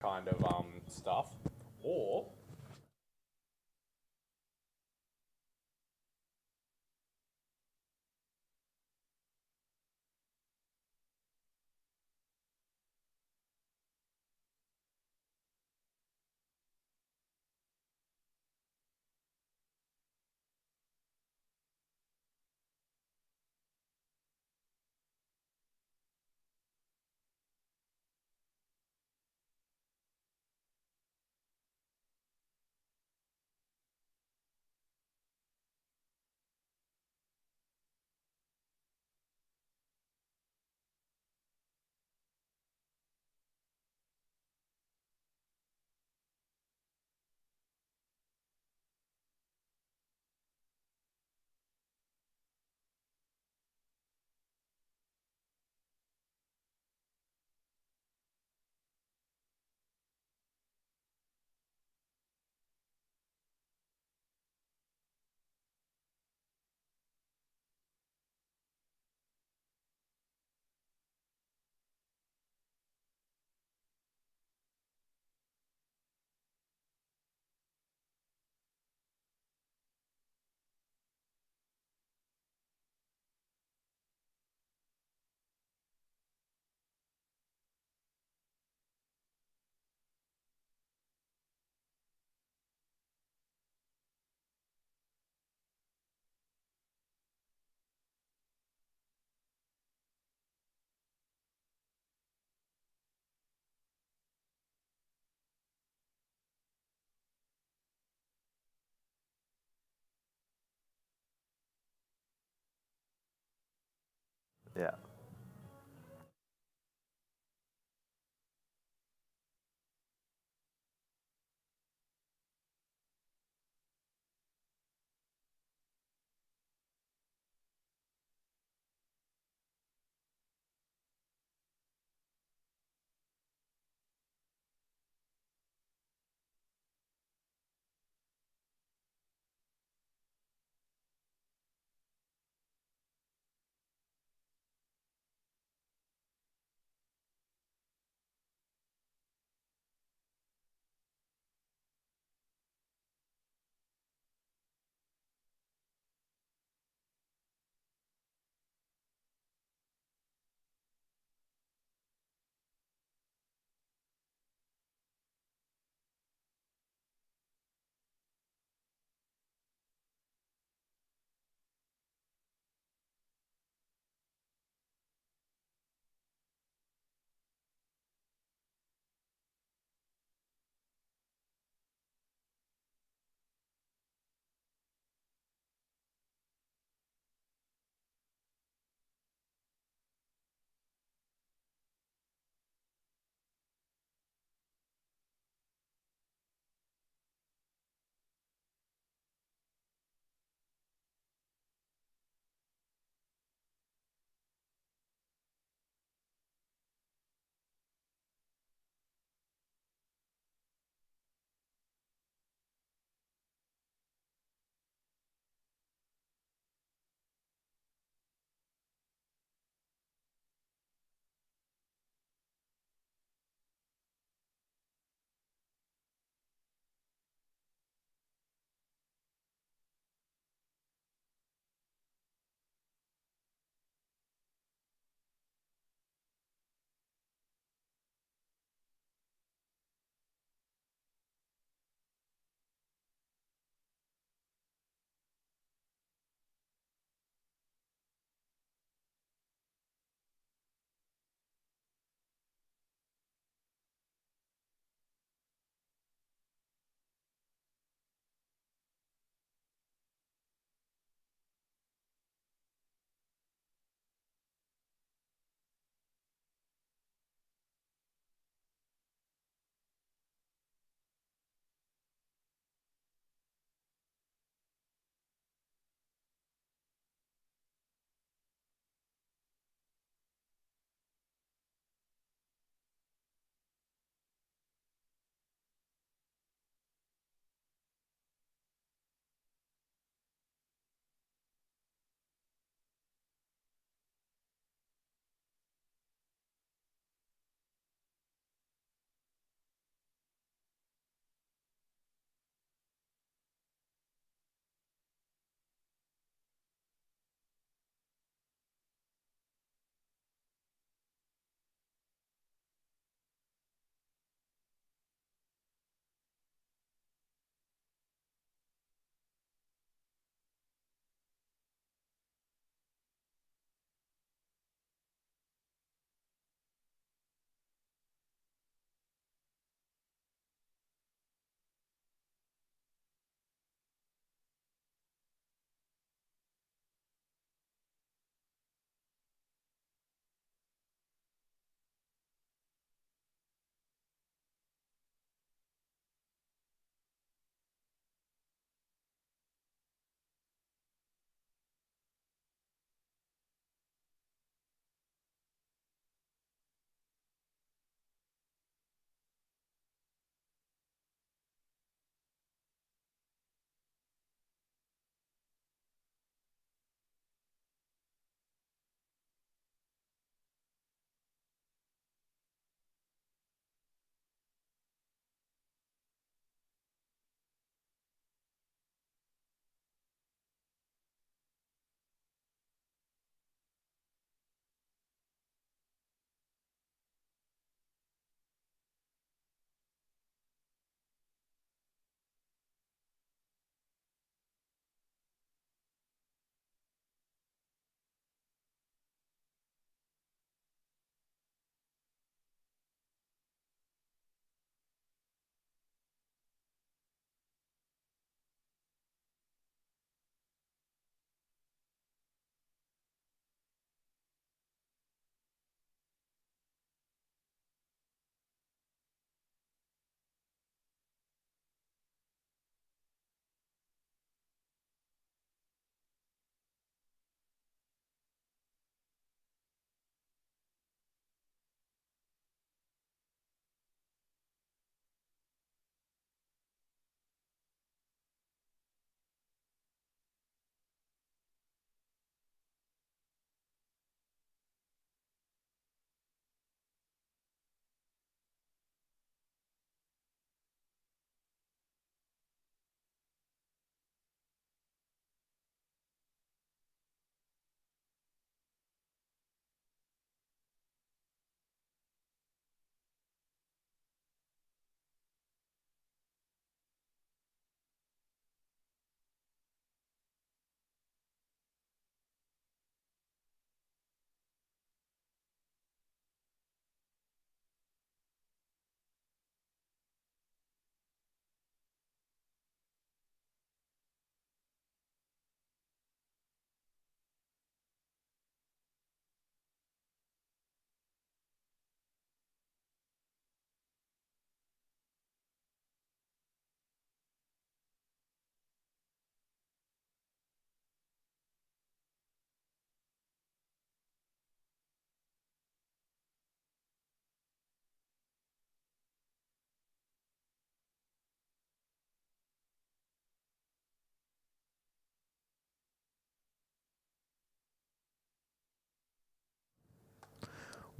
kind of stuff, or Yeah.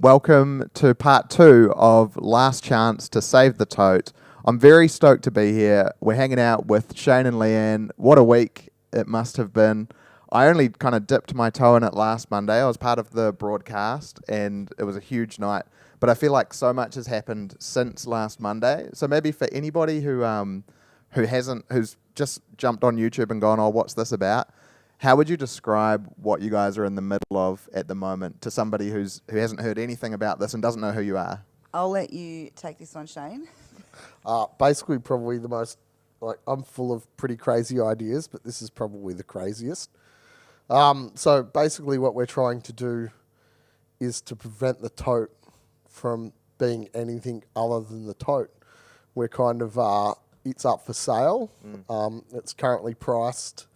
Welcome to part 2 of Last Chance to Save the Tote. I'm very stoked to be here. We're hanging out with Shane and Leanne. What a week it must have been. I only kind of dipped my toe in it last Monday. I was part of the broadcast and it was a huge night. But I feel like so much has happened since last Monday. So maybe for anybody who's just jumped on YouTube and gone, oh, what's this about? How would you describe what you guys are in the middle of at the moment to somebody who hasn't heard anything about this and doesn't know who you are? I'll let you take this one, Shane. Basically, probably the most, I'm full of pretty crazy ideas, but this is probably the craziest. So basically what we're trying to do is to prevent the tote from being anything other than the tote. We're kind of, it's up for sale. It's currently priced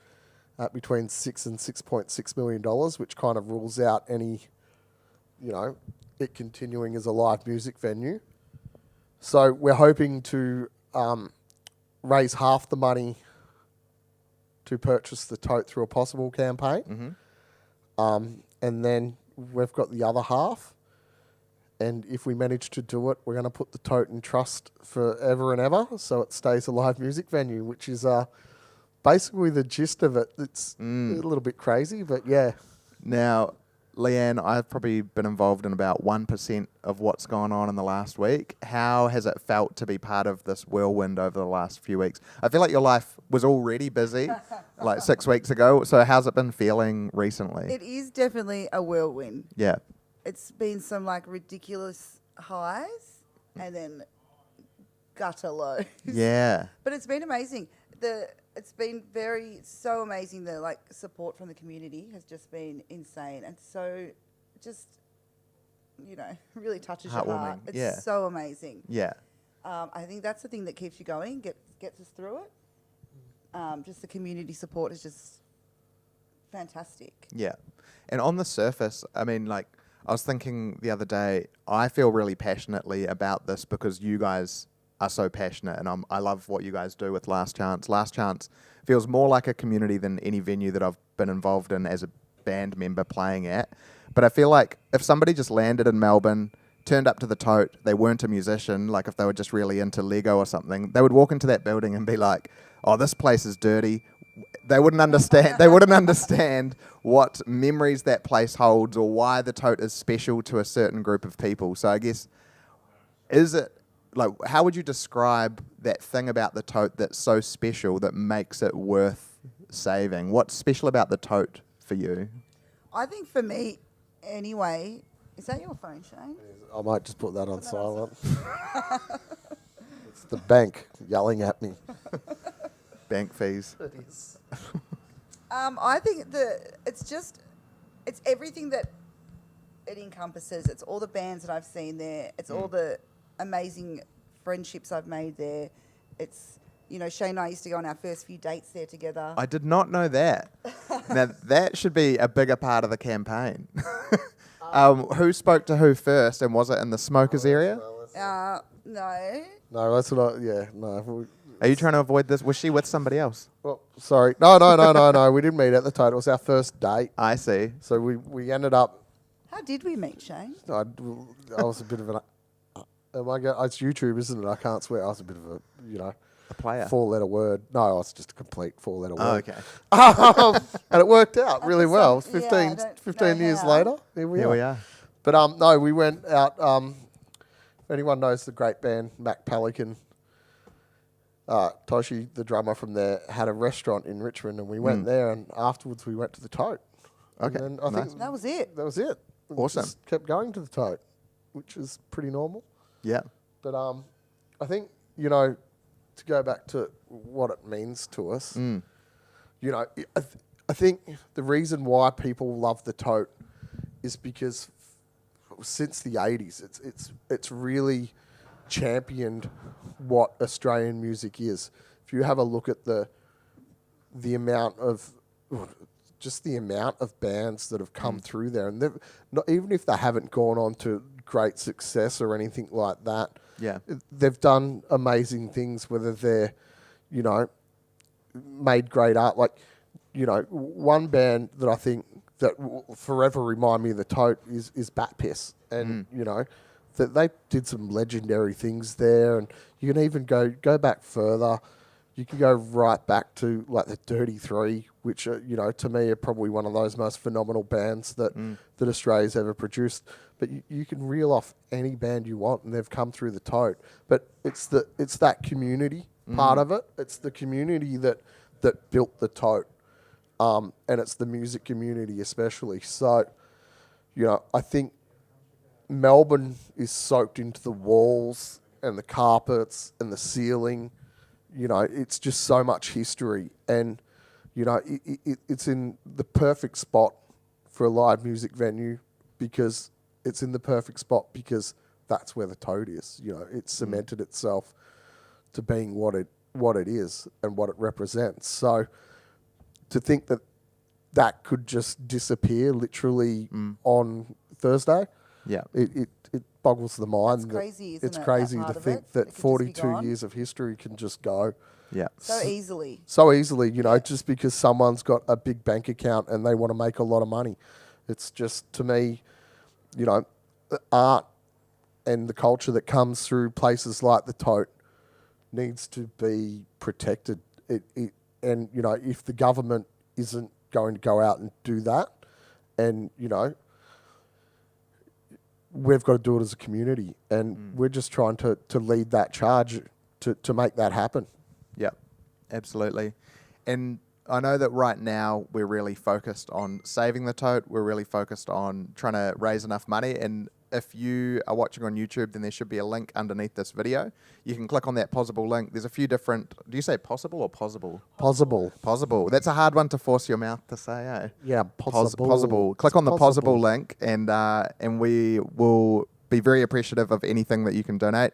at between $6 and $6.6 million, which kind of rules out any, it continuing as a live music venue. So we're hoping to raise half the money to purchase the tote through a possible campaign. And then we've got the other half. And if we manage to do it, we're going to put the tote in trust forever and ever, so it stays a live music venue, which is basically the gist of it. It's a little bit crazy, but yeah. Now, Leanne, I've probably been involved in about 1% of what's gone on in the last week. How has it felt to be part of this whirlwind over the last few weeks? I feel like your life was already busy like 6 weeks ago. So how's it been feeling recently? It is definitely a whirlwind. Yeah. It's been some ridiculous highs and then gutter lows. Yeah. But it's been amazing. It's been so amazing. The support from the community has just been insane, and so just really touches your heart. It's so amazing. Yeah. I think that's the thing that keeps you going, gets us through it. Just the community support is just fantastic. Yeah. And on the surface, I mean, I was thinking the other day, I feel really passionately about this because you guys are so passionate, and I love what you guys do with Last Chance. Last Chance feels more like a community than any venue that I've been involved in as a band member playing at. But I feel like if somebody just landed in Melbourne, turned up to the Tote, they weren't a musician, if they were just really into Lego or something, they would walk into that building and be like, oh, this place is dirty. They wouldn't understand. They wouldn't understand what memories that place holds or why the Tote is special to a certain group of people. So I guess, how would you describe that thing about the Tote that's so special that makes it worth saving? What's special about the Tote for you? I think for me, anyway, is that your phone, Shane? I might just put that on silent. It's the bank yelling at me. Bank fees. It is. I think it's everything that it encompasses. It's all the bands that I've seen there. It's all the amazing friendships I've made there. It's, Shane and I used to go on our first few dates there together. I did not know that. Now, that should be a bigger part of the campaign. Who spoke to who first, and was it in the smokers area? No. No, that's what no. Are you trying to avoid this? Was she with somebody else? Well, sorry. No. We didn't meet at the Tote. It was our first date. I see. So we ended up... How did we meet, Shane? I was a bit of an... it's YouTube, isn't it? I can't swear. I was a bit of a, A player. 4-letter word. No, I was just a complete 4-letter word. Oh, okay. And it worked out really well. Yeah, I don't 15 know years how. later, here we are. But no, we went out... if anyone knows the great band, Mac Pelican, Toshi, the drummer from there, had a restaurant in Richmond, and we went there, and afterwards we went to the Tote. Okay, And then I think That was it. that was it. We Awesome. just kept going to the Tote, which is pretty normal. Yeah. But I think, to go back to what it means to us, I think the reason why people love the Tote is because since the 80s, it's really championed what Australian music is. If you have a look at the amount of bands that have come through there, and even if they haven't gone on to great success or anything like that, they've done amazing things. Whether they're, made great art, one band that I think that will forever remind me of the Tote is Bat Piss. And, you know, that they did some legendary things there. And you can even go back further. You can go right back to, like, the Dirty Three, which, you know, to me are probably one of those most phenomenal bands that Australia's ever produced. But you can reel off any band you want, and they've come through the Tote. But it's that community part of it. It's the community that built the Tote. And it's the music community especially. So, you know, I think Melbourne is soaked into the walls and the carpets and the ceiling. You know, it's just so much history. And, you know, it's in the perfect spot for a live music venue because it's in the perfect spot because that's where the Tote is. You know, it's cemented itself to being what it is and what it represents. So to think that could just disappear literally on Thursday, it boggles the mind. It's crazy, isn't it's it, crazy that to part of think it? that It could just be 42 gone. years of history can just go So easily. so easily, you know, just because someone's got a big bank account and they want to make a lot of money. It's just, to me, you know, the art and the culture that comes through places like the Tote needs to be protected. And, you know, if the government isn't going to go out and do that, and, you know, we've got to do it as a community. And we're just trying to lead that charge to make that happen. Yeah, absolutely. And I know that right now we're really focused on saving the Tote. We're really focused on trying to raise enough money. And if you are watching on YouTube, then there should be a link underneath this video. You can click on that possible link. There's a few different... Do you say possible or possible? Possible. Possible. That's a hard one to force your mouth to say, eh? Yeah, possible. Possible. Click on the possible. possible link, and we will be very appreciative of anything that you can donate.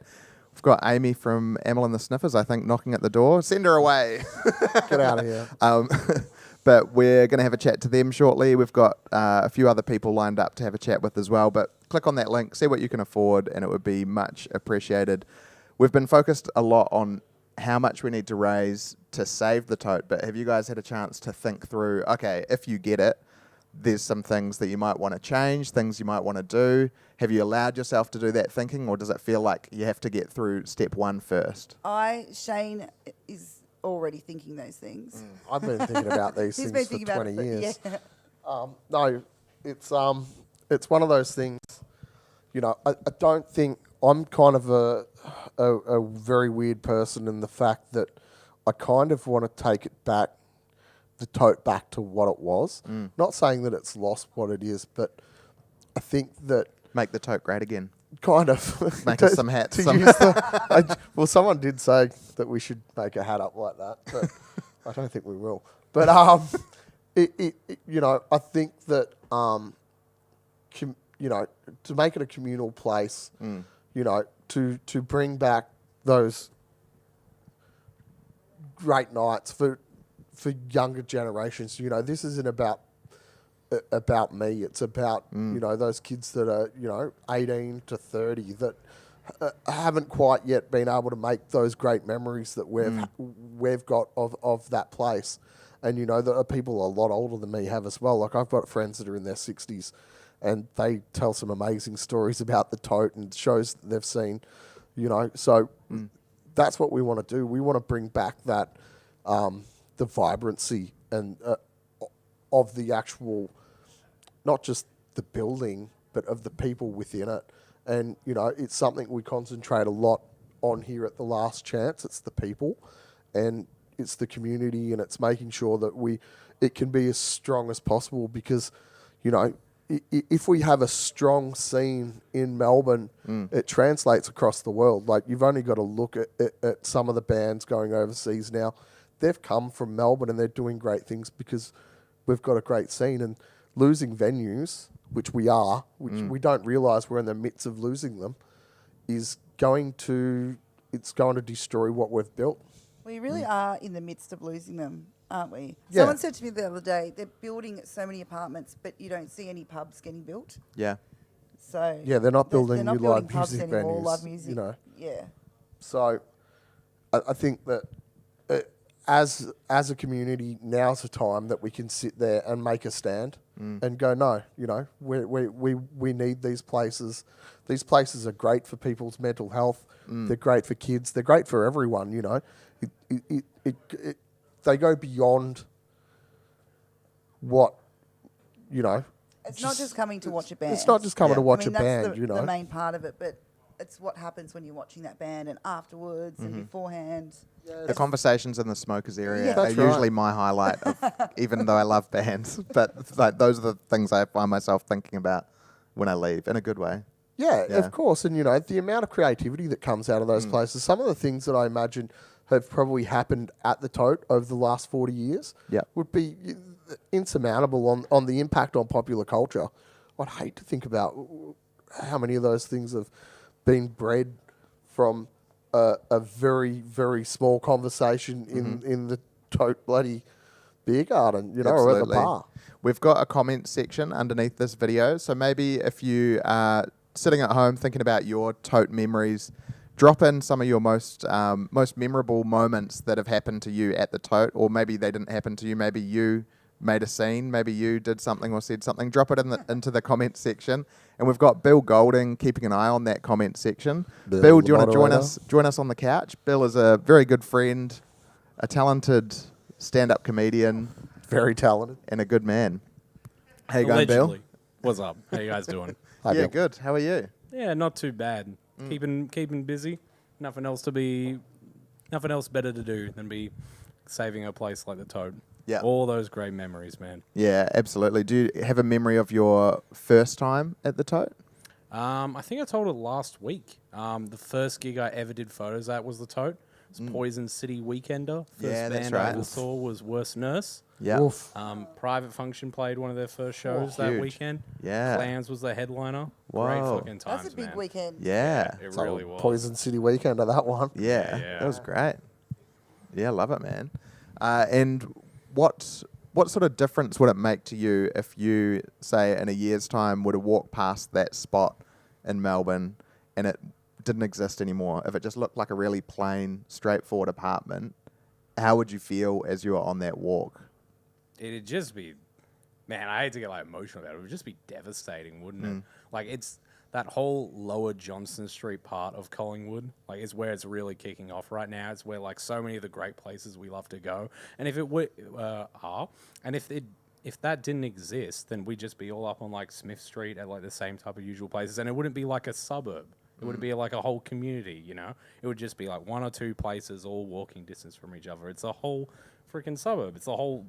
We've got Amy from Amel and the Sniffers, I think, knocking at the door. Send her away. Get out of here. But we're going to have a chat to them shortly. We've got a few other people lined up to have a chat with as well. But click on that link, see what you can afford, and it would be much appreciated. We've been focused a lot on how much we need to raise to save the Tote, but have you guys had a chance to think through, okay, if you get it, there's some things that you might want to change, things you might want to do. Have you allowed yourself to do that thinking, or does it feel like you have to get through step one first? Shane is already thinking those things. I've been thinking about these He's things been for thinking 20 about it. years. Yeah. No, it's one of those things. You know, I don't think I'm kind of a very weird person in the fact that I kind of want to take it back, the Tote back to what it was. Not saying that it's lost what it is, but I think that Make the Tote great again. kind of Make us some hats. to Some use well, someone did say that we should make a hat up like that, but I don't think we will. But you know, I think that you know, to make it a communal place, you know, to bring back those great nights for younger generations. You know, this isn't about me. It's about, you know, those kids that are, you know, 18 to 30 that haven't quite yet been able to make those great memories that we've got of that place. And, you know, that people a lot older than me have as well. Like, I've got friends that are in their 60s and they tell some amazing stories about the Tote and shows that they've seen, you know. So that's what we want to do. We want to bring back that, the vibrancy and of the actual, not just the building, but of the people within it. And, you know, it's something we concentrate a lot on here at The Last Chance. It's the people and it's the community, and it's making sure that it can be as strong as possible because, you know, if we have a strong scene in Melbourne, it translates across the world. Like, you've only got to look at some of the bands going overseas now. They've come from Melbourne and they're doing great things because we've got a great scene. And losing venues, which we are, which we don't realise we're in the midst of losing them, it's going to destroy what we've built. We really are in the midst of losing them, aren't we? Yeah. Someone said to me the other day, they're building so many apartments, but you don't see any pubs getting built. Yeah. So Yeah, they're not building new live pubs music anymore, venues, live music. you know. Yeah. So I think that as a community, now's the time that we can sit there and make a stand and go, no, you know, we need these places. These places are great for people's mental health. They're great for kids. They're great for everyone. You know, they go beyond what, you know. It's not just coming to watch a band. It's not just coming to watch a band. That's you know, the main part of it, but it's what happens when you're watching that band and afterwards and beforehand. The conversations in the smokers area Yeah. are That's right. usually my highlight, even though I love bands. But like those are the things I find myself thinking about when I leave, in a good way. Yeah, Yeah. of course. And, you know, the amount of creativity that comes out of those places, some of the things that I imagine have probably happened at the Tote over the last 40 years Yep. would be insurmountable on the impact on popular culture. I'd hate to think about how many of those things have been bred from a very, very small conversation in the Tote bloody beer garden, you know, or at the Absolutely. bar. We've got a comment section underneath this video, so maybe if you are sitting at home thinking about your Tote memories, drop in some of your most memorable moments that have happened to you at the Tote, or maybe they didn't happen to you. Maybe you made a scene, maybe you did something or said something. Drop it into the comment section, and we've got Bill Golding keeping an eye on that comment section. Bill, do you want to join us on the couch? Bill is a very good friend, a talented stand-up comedian, Very talented. and a good man. How you going, Bill? Allegedly. What's up? How you guys doing? Hi, Yeah, Bill. good. How are you? Yeah, not too bad. Keeping busy. Nothing else better to do than be saving a place like the Toad. Yeah. All those great memories, man. Yeah, absolutely. Do you have a memory of your first time at the Tote? I think I told it last week. The first gig I ever did photos at was the Toad. It was Poison City Weekender. First Yeah, that's band I right. ever saw was Worst Nurse. Yeah. Oof. Private Function played one of their first shows that huge. weekend. Yeah. Clans was the headliner. Whoa. Great fucking times, That's a big man. weekend. Yeah. It So really was. Poison City Weekend of that one. Yeah. Yeah. That was great. Yeah, love it, man. And what sort of difference would it make to you if you, say, in a year's time, were to walk past that spot in Melbourne and it didn't exist anymore? If it just looked like a really plain, straightforward apartment, how would you feel as you were on that walk? It'd just be, man, I hate to get like emotional about it. It would just be devastating, wouldn't it? Like it's that whole lower Johnston Street part of Collingwood, like is where it's really kicking off right now. It's where like so many of the great places we love to go. And if it were, if that didn't exist, then we'd just be all up on like Smith Street at like the same type of usual places. And it wouldn't be like a suburb. It would be like a whole community, you know? It would just be like one or two places all walking distance from each other. It's a whole freaking suburb. It's the whole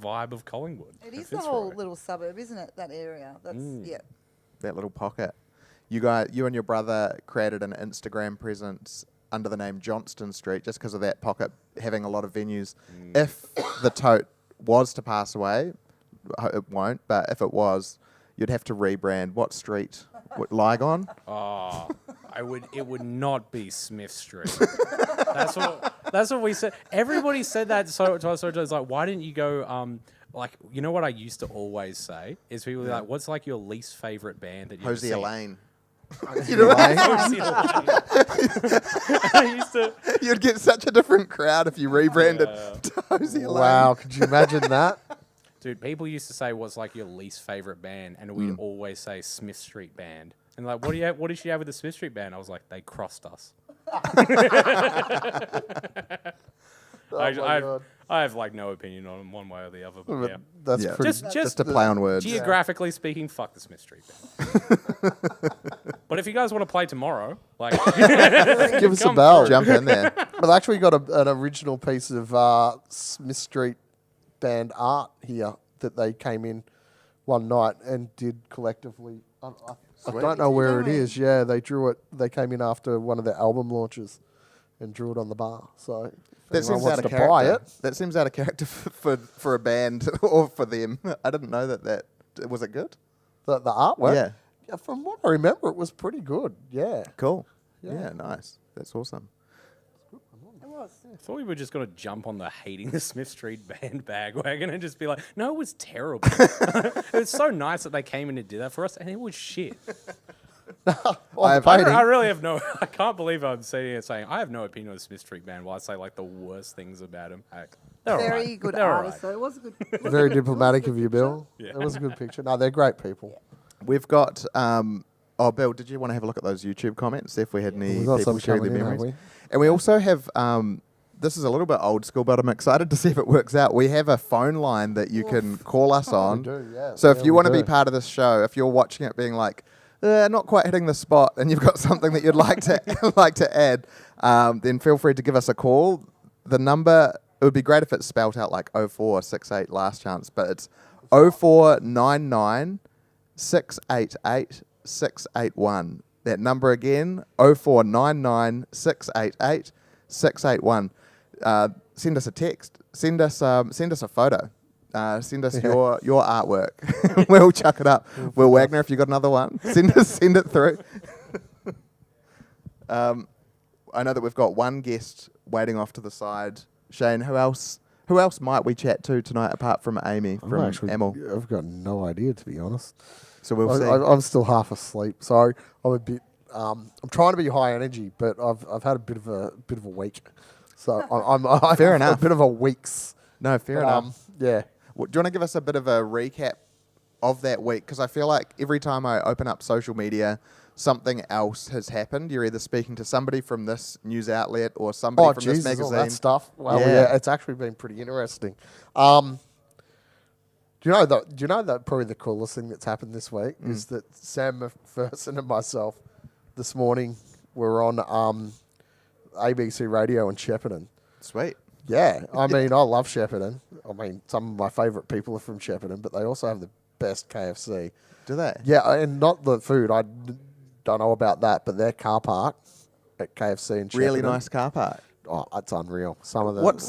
vibe of Collingwood. It is If the it's whole right. little suburb, isn't it? That area. That's yeah. That little pocket. You and your brother created an Instagram presence under the name Johnston Street just because of that pocket having a lot of venues. If the Tote was to pass away, it won't, but if it was, you'd have to rebrand. What street? Lygon? Oh, it would not be Smith Street. That's what we said. Everybody said that to us. So it's like, why didn't you go? Like, you know what I used to always say is people were like, what's like your least favorite band that you Hosea ever seen? Lane. Hosea Lane. I used to. You'd get such a different crowd if you rebranded to Hosea Lane. Wow, could you imagine that? Dude, people used to say, what's like your least favorite band? And we'd always say Smith Street Band. And like, what did she have with the Smith Street Band? I was like, they crossed us. I have like no opinion on them one way or the other. But yeah. That's Yeah. pretty. Just a play on words. Geographically speaking, fuck the Smith Street Band. But if you guys want to play tomorrow, like, Give us a come bell. Jump in there. I've actually got an original piece of Smith Street Band art here that they came in one night and did collectively. I don't know where it is. Yeah, they drew it. They came in after one of their album launches and drew it on the bar. So if That anyone seems wants out of to buy character. it. That seems out of character for a band or for them. I didn't know that. Was it good? The artwork. Yeah. From what I remember, it was pretty good. Yeah. Cool. Yeah. Yeah, nice. That's awesome. It was. I thought we were just going to jump on the hating the Smith Street Band bandwagon and just be like, no, it was terrible. It was so nice that they came in and did that for us, and it was shit. I I really have no. I can't believe I'm sitting here saying I have no opinion on the Smith Street Band. While I say like the worst things about them. They're all Very right. good They're all artist, right. though. It was a good. Very diplomatic of you, Bill. Yeah. It was a good picture. No, they're great people. We've got. Oh, Bill, did you want to have a look at those YouTube comments? See if we had any We've got people some sharing their coming in, memories. haven't And we also have. This is a little bit old school, but I'm excited to see if it works out. We have a phone line that you can call us on. We do, yeah. So if Yeah, you we want to be do. part of this show, if you're watching it being like, not quite hitting the spot, and you've got something that you'd like to like to add, then feel free to give us a call. The number, it would be great if it's spelt out like 0468 last chance, but it's 0499 688 681. That number again, 0499 688 681. Send us a text. Send us a photo. Send us your artwork. We'll chuck it up. Will Wagner, if you got another one, send it through. I know that we've got one guest waiting off to the side. Shane, who else might we chat to tonight apart from Amy from Amel? I've got no idea, to be honest. So we'll see. I'm still half asleep, so I'm a bit. I'm trying to be high energy, but I've had a bit of a week, so I'm Fair enough. A bit of a week's. No, fair enough. Yeah. Do you want to give us a bit of a recap of that week? Because I feel like every time I open up social media, something else has happened. You're either speaking to somebody from this news outlet or somebody from this magazine. All that stuff. Well, Yeah. yeah, it's actually been pretty interesting. Do you know that probably the coolest thing that's happened this week is that Sam McPherson and myself this morning were on ABC Radio in Shepparton. Sweet. Yeah, I mean, I love Shepparton. I mean, some of my favourite people are from Shepparton, but they also have the best KFC. Do they? Yeah, and not the food. I don't know about that, but their car park at KFC in Shepparton. Really nice car park. Oh, it's unreal. Some of them. What's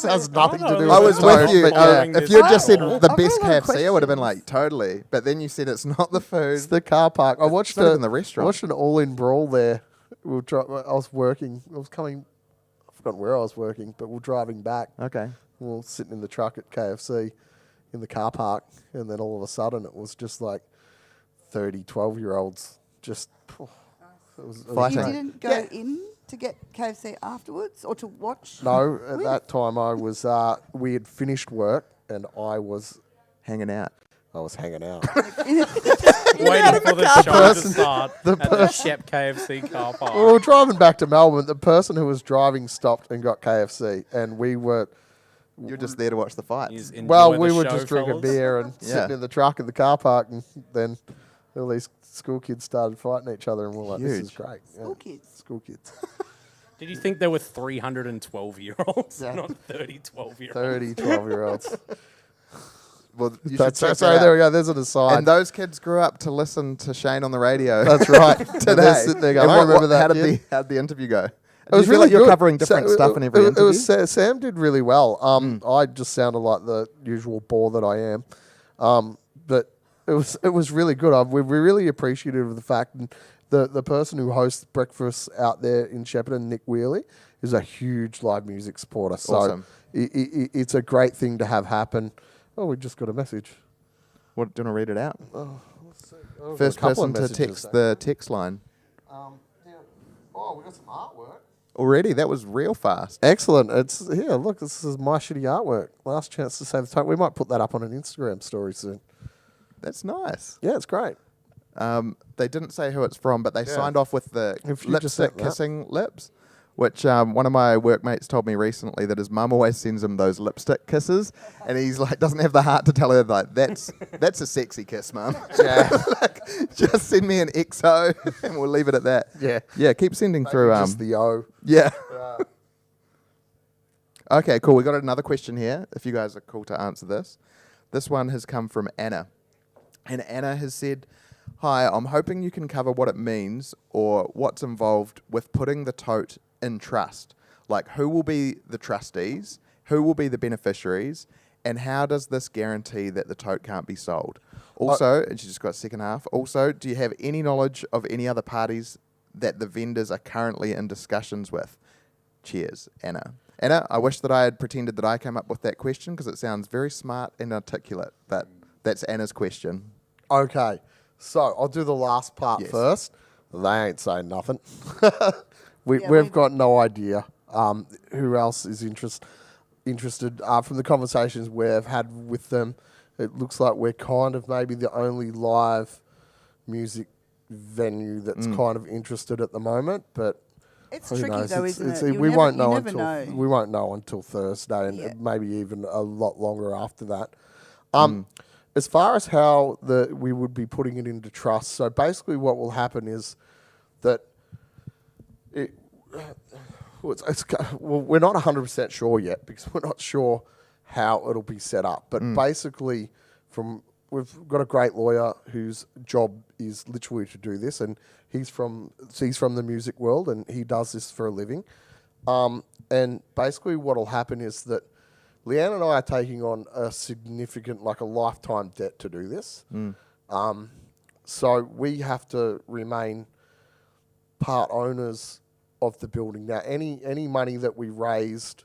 Has nothing to do with I was the with toast, you. but yeah. If you had just said Oh, the I've best got a lot of KFC, I would have been questions. like, totally. But then you said it's not the food. It's the car park. I watched not even the restaurant. I watched an all-in brawl there. I was working. I was coming. I forgot where I was working, but we're driving back. Okay. We were sitting in the truck at KFC in the car park, and then all of a sudden it was just like 30, 12-year-olds just. It was Fighting. You Right. didn't go in to get KFC afterwards or to watch? No, at that time I was. We had finished work, and I was Hanging out. hanging out. Waiting for the show to start at the Shep KFC car park. We were driving back to Melbourne. The person who was driving stopped and got KFC, and we were. You're just there to watch the fights. He's enjoy Well, the we were show, just drinking fellas. beer and Yeah. sitting in the truck in the car park, and then all these school kids started fighting each other, and we're like, "This is Huge. great." School kids. School kids. Did you think there were 312-year-olds, Yeah. not 30 12-year-olds? 30, 12-year-olds. Well, you should That's check so that there out. we go. There's an aside. And those kids grew up to listen to Shane on the radio. That's right. And Today. they're sitting there going, And I remember that How kid. did the interview go? It was Do you feel really like you're good. covering different stuff in every it interview? was Sam did really well. I just sounded like the usual bore that I am, but it was really good. We're really appreciative of the fact that the person who hosts breakfast out there in Shepparton, Nick Wheely, is a huge live music supporter. So Awesome. it's a great thing to have happen. Oh, we just got a message. What, do you want to read it out? Oh, First person to text the text line. Oh, we got some artwork. Already? That was real fast. Excellent. It's here. Look, this is my shitty artwork. Last chance to save the time. We might put that up on an Instagram story soon. That's nice. Yeah, it's great. They didn't say who it's from, but they signed off with the If you just lipstick said that. kissing lips, which one of my workmates told me recently that his mum always sends him those lipstick kisses, and he's like doesn't have the heart to tell her like that's a sexy kiss, mum. Yeah. Like, just send me an XO, and we'll leave it at that. Yeah. Yeah, keep sending through. Just the O. Yeah. Okay, cool. We got another question here. If you guys are cool to answer this, this one has come from Anna, and Anna has said, "Hi, I'm hoping you can cover what it means or what's involved with putting the tote in trust. Like, who will be the trustees, who will be the beneficiaries, and how does this guarantee that the tote can't be sold? Also," and she's just got a second half. Also, do you have any knowledge of any other parties that the vendors are currently in discussions with? Cheers, Anna. Anna, I wish that I had pretended that I came up with that question because it sounds very smart and articulate, but That's Anna's question. Okay, so I'll do the last part Yes. first. They ain't saying nothing. Yeah, We've got no idea who else is interested. From the conversations we've had with them, it looks like we're kind of maybe the only live music venue that's kind of interested at the moment. But It's who tricky knows? though, isn't it? We won't know you never until know. we won't know until Thursday, and Yeah. maybe even a lot longer after that. As far as how we would be putting it into trust, so basically what will happen is that we're not 100% sure yet because we're not sure how it'll be set up. But basically, we've got a great lawyer whose job is literally to do this, and he's from the music world and he does this for a living. And basically, what'll happen is that Leanne and I are taking on a significant, like a lifetime debt to do this. So we have to remain part owners of the building. Now, any money that we raised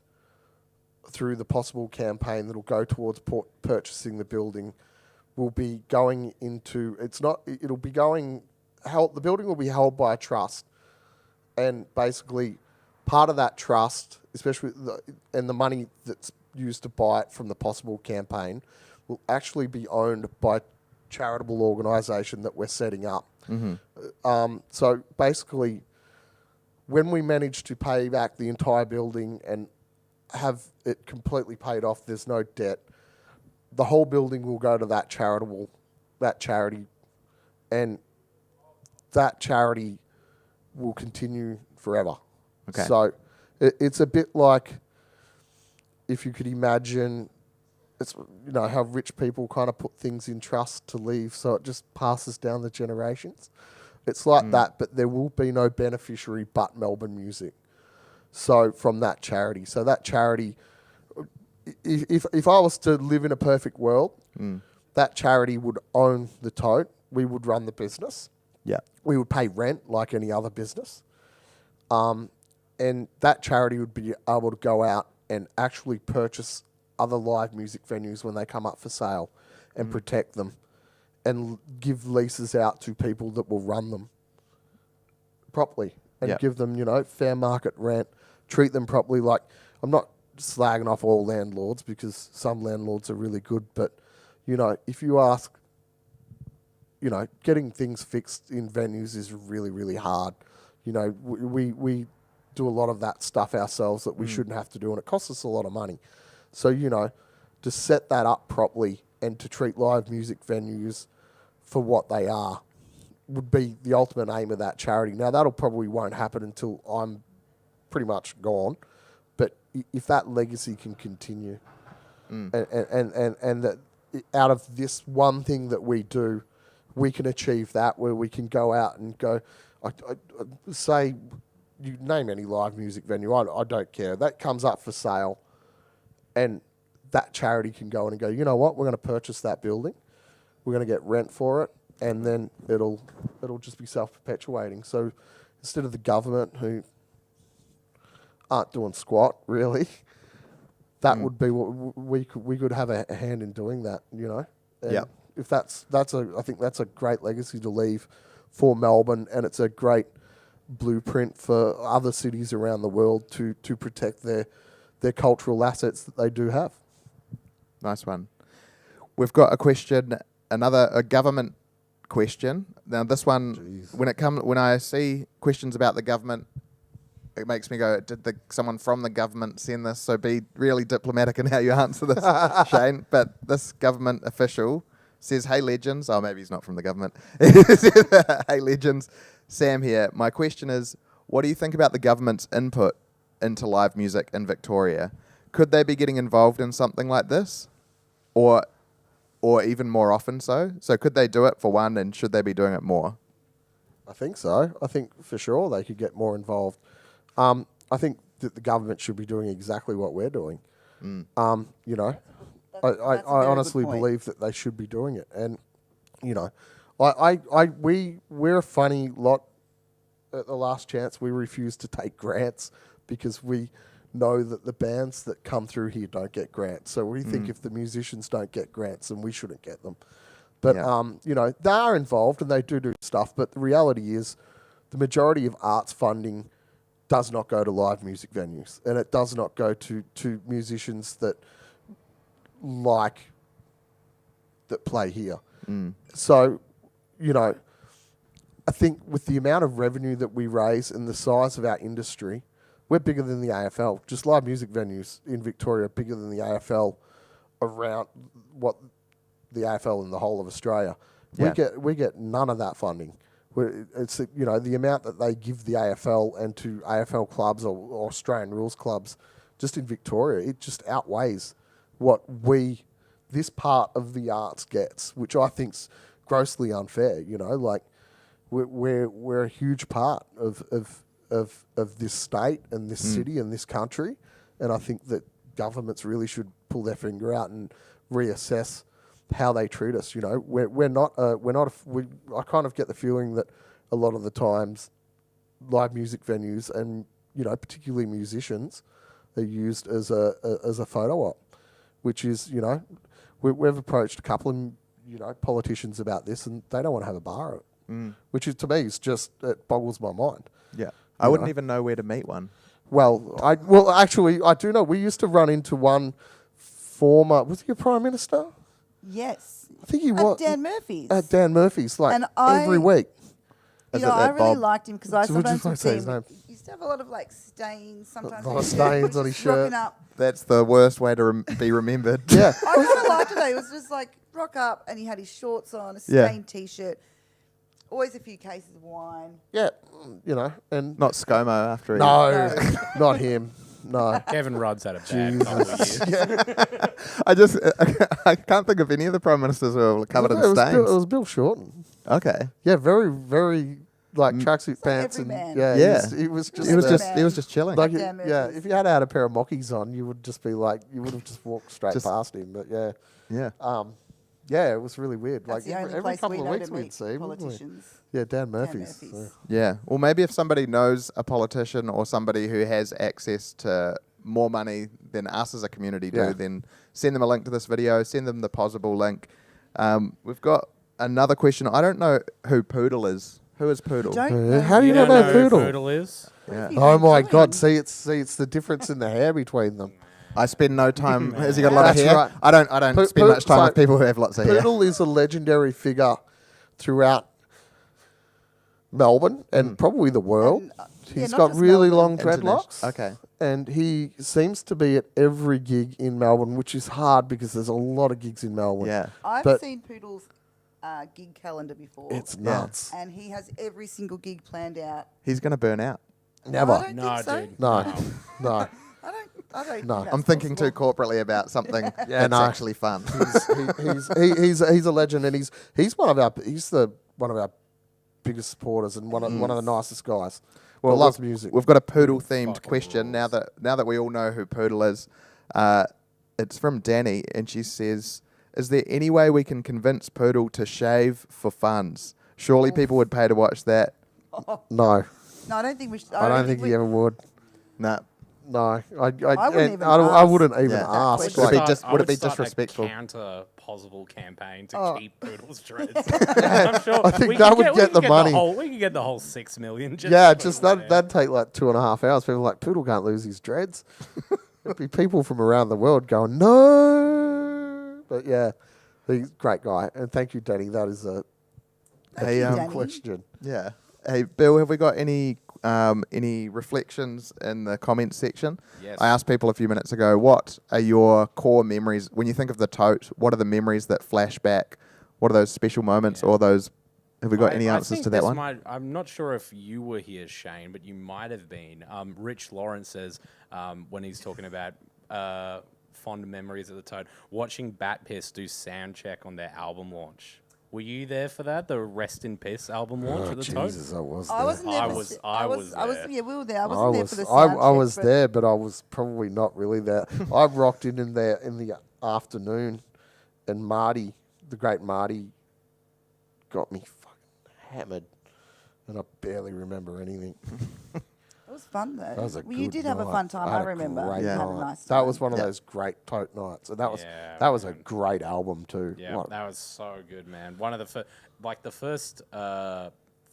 through the possible campaign that'll go towards purchasing the building will be going into, the building will be held by a trust. And basically, part of that trust, especially the money that's used to buy it from the possible campaign, will actually be owned by a charitable organisation that we're setting up. So basically, when we manage to pay back the entire building and have it completely paid off, there's no debt, the whole building will go to that charity, and that charity will continue forever. Okay. So it's a bit like, if you could imagine, it's how rich people kind of put things in trust to leave, so it just passes down the generations. It's like that, but there will be no beneficiary but Melbourne Music. So from that charity, that charity, if I was to live in a perfect world, that charity would own the Tote. We would run the business. Yeah. We would pay rent like any other business. And that charity would be able to go out and actually purchase other live music venues when they come up for sale and protect them and give leases out to people that will run them properly and give them, fair market rent, treat them properly. Like, I'm not slagging off all landlords because some landlords are really good, but, if you ask, getting things fixed in venues is really, really hard. We do a lot of that stuff ourselves that we shouldn't have to do, and it costs us a lot of money. So, to set that up properly and to treat live music venues for what they are would be the ultimate aim of that charity. Now, that'll probably won't happen until I'm pretty much gone, but if that legacy can continue and that out of this one thing that we do, we can achieve that, where we can go out and go, I say, you name any live music venue, I don't care. That comes up for sale, and that charity can go in and go, you know what, we're going to purchase that building, we're going to get rent for it, and then it'll just be self-perpetuating. So instead of the government, who aren't doing squat really, that would be what we could have a hand in doing that. And if I think that's a great legacy to leave for Melbourne, and it's a great blueprint for other cities around the world to protect their cultural assets that they do have. Nice one. We've got a question, a government question. Now this one, when I see questions about the government, it makes me go, did someone from the government send this? So be really diplomatic in how you answer this, Shane. But this government official says, "Hey legends," oh maybe he's not from the government. "Hey legends, Sam here. My question is, what do you think about the government's input into live music in Victoria? Could they be getting involved in something like this? Or even more often so? So could they do it for one, and should they be doing it more?" I think so. I think for sure they could get more involved. I think that the government should be doing exactly what we're doing. I honestly believe that they should be doing it. And, we're a funny lot. At the last chance, we refused to take grants because we know that the bands that come through here don't get grants. So we think if the musicians don't get grants, then we shouldn't get them. But, you know, they are involved and they do stuff. But the reality is the majority of arts funding does not go to live music venues. And it does not go to musicians that play here. So, you know, I think with the amount of revenue that we raise and the size of our industry, we're bigger than the AFL. Just live music venues in Victoria are bigger than the AFL around what the AFL in the whole of Australia. Yeah. We get none of that funding. It's you know, the amount that they give the AFL and to AFL clubs or Australian rules clubs just in Victoria, it just outweighs what this part of the arts gets, which I think's grossly unfair. You know, like we're a huge part of this state and this city and this country, and I think that governments really should pull their finger out and reassess how they treat us. You know, I kind of get the feeling that a lot of the times live music venues and, you know, particularly musicians are used as a photo op, which is, you know, we've approached a couple of, you know, politicians about this and they don't want to have a bar at it, which is, to me, is just, it boggles my mind. Yeah. I wouldn't even know where to meet one. Well, actually, I do know. We used to run into one former, was he a Prime Minister? Yes. I think he was. At Dan Murphy's. At Dan Murphy's, like And every week. You Is know, it I that really Bob? liked him because I So would you sometimes like would to say see his him. name? He used to have a lot of like stains sometimes. A lot of his shirt. He stains was on his just rocking shirt. Up. That's the worst way to be remembered. Yeah. I kind of liked it though. It was just like rock up and he had his shorts on, a Yeah. stained t-shirt, always a few cases of wine. Yeah, you know, and Not ScoMo after he... no, not him. No. Kevin Rudd's had a bad couple of years. I can't think of any of the Prime Ministers who are covered in It stains. was Bill Shorten. Okay. Yeah, very, very like tracksuit like pants every and man. yeah, Yeah. he was just He was Every just man. he was just chilling. like Dan yeah. Murphy's. If you had had a pair of mockies on, you would just be like you would have just walked straight Just- past him. But yeah, yeah. yeah, it was really weird. That's like the only every place couple we of know weeks to we'd meet see him, wouldn't we? politicians. Yeah, Dan Dan Murphy's. Murphy's. Yeah. Well, maybe if somebody knows a politician or somebody who has access to more money than us as a community do, Yeah. then send them a link to this video. Send them the Possible link. We've got another question. I don't know who Poodle is. Who is Poodle? Don't know How do you don't know who Poodle? Poodle is? Yeah. You've Oh been my doing. God! See, it's the difference in the hair between them. I spend no time. Has he got a lot of That's hair? right. I don't spend much time with people who have lots of hair. Poodle is a legendary figure throughout Melbourne and probably the world. And, He's not got just really long Melbourne. dreadlocks. Okay. And he seems to be at every gig in Melbourne, which is hard because there's a lot of gigs in Melbourne. Yeah. I've But- seen Poodle's gig calendar before. It's Yeah. nuts. and he has every single gig planned out. He's going to burn out. Never. I don't No, think so. dude. No. No. I don't No. think that's I'm thinking too possible. corporately about something Yeah, that's no. actually fun. He's a legend, and he's one of our biggest supporters and one of the nicest guys. Well, loves music. We've got a Poodle themed Fucking question rules. now that we all know who Poodle is. It's from Danny, and she says, "Is there any way we can convince Poodle to shave for funds? Surely people would pay to watch that." No, No, I don't think we should. I don't think he ever would. Nah. No, I wouldn't and even I ask wouldn't even that ask. question. Would it be Like, just- I would it be start disrespectful? A counter possible campaign to Oh. keep Poodle's dreads. I'm sure I think we that could would we get could the money. we could get the whole 6 million. Just yeah, for just Poodle's hair. that'd take like 2.5 hours. People are like Poodle can't lose his dreads. There'd be people from around the world going no, but yeah, he's a great guy. And thank you, Danny. That is a Hey, you, Danny. question. Yeah. Hey, Bill, have we got any reflections in the comments section? Yes. I asked people a few minutes ago, what are your core memories when you think of the Tote? What are the memories that flash back? What are those special moments or those? Have we got any I answers think to that this one? I'm not sure if you were here, Shane, but you might have been. Rich Lawrence says when he's talking about fond memories of the Tote, watching Bat Piss do sound check on their album launch. Were you there for that? The Rest in Piss album launch of the Jesus, Tote? I was. I there. wasn't there. I for was- s- I was there. Yeah, we were there. I I wasn't there was. for the I sound was check, but there, but I was probably not really there. I rocked in there in the afternoon, and Marty, the great Marty, got me fucking hammered, and I barely remember anything. It was fun though. That was a You good did have a night. fun time. I had a remember. great You had a night. nice That time. was one of Yeah. those great Tote nights, and that was Yeah, that was a man. great album too. Yeah, Like, that was so good, man. One of the the first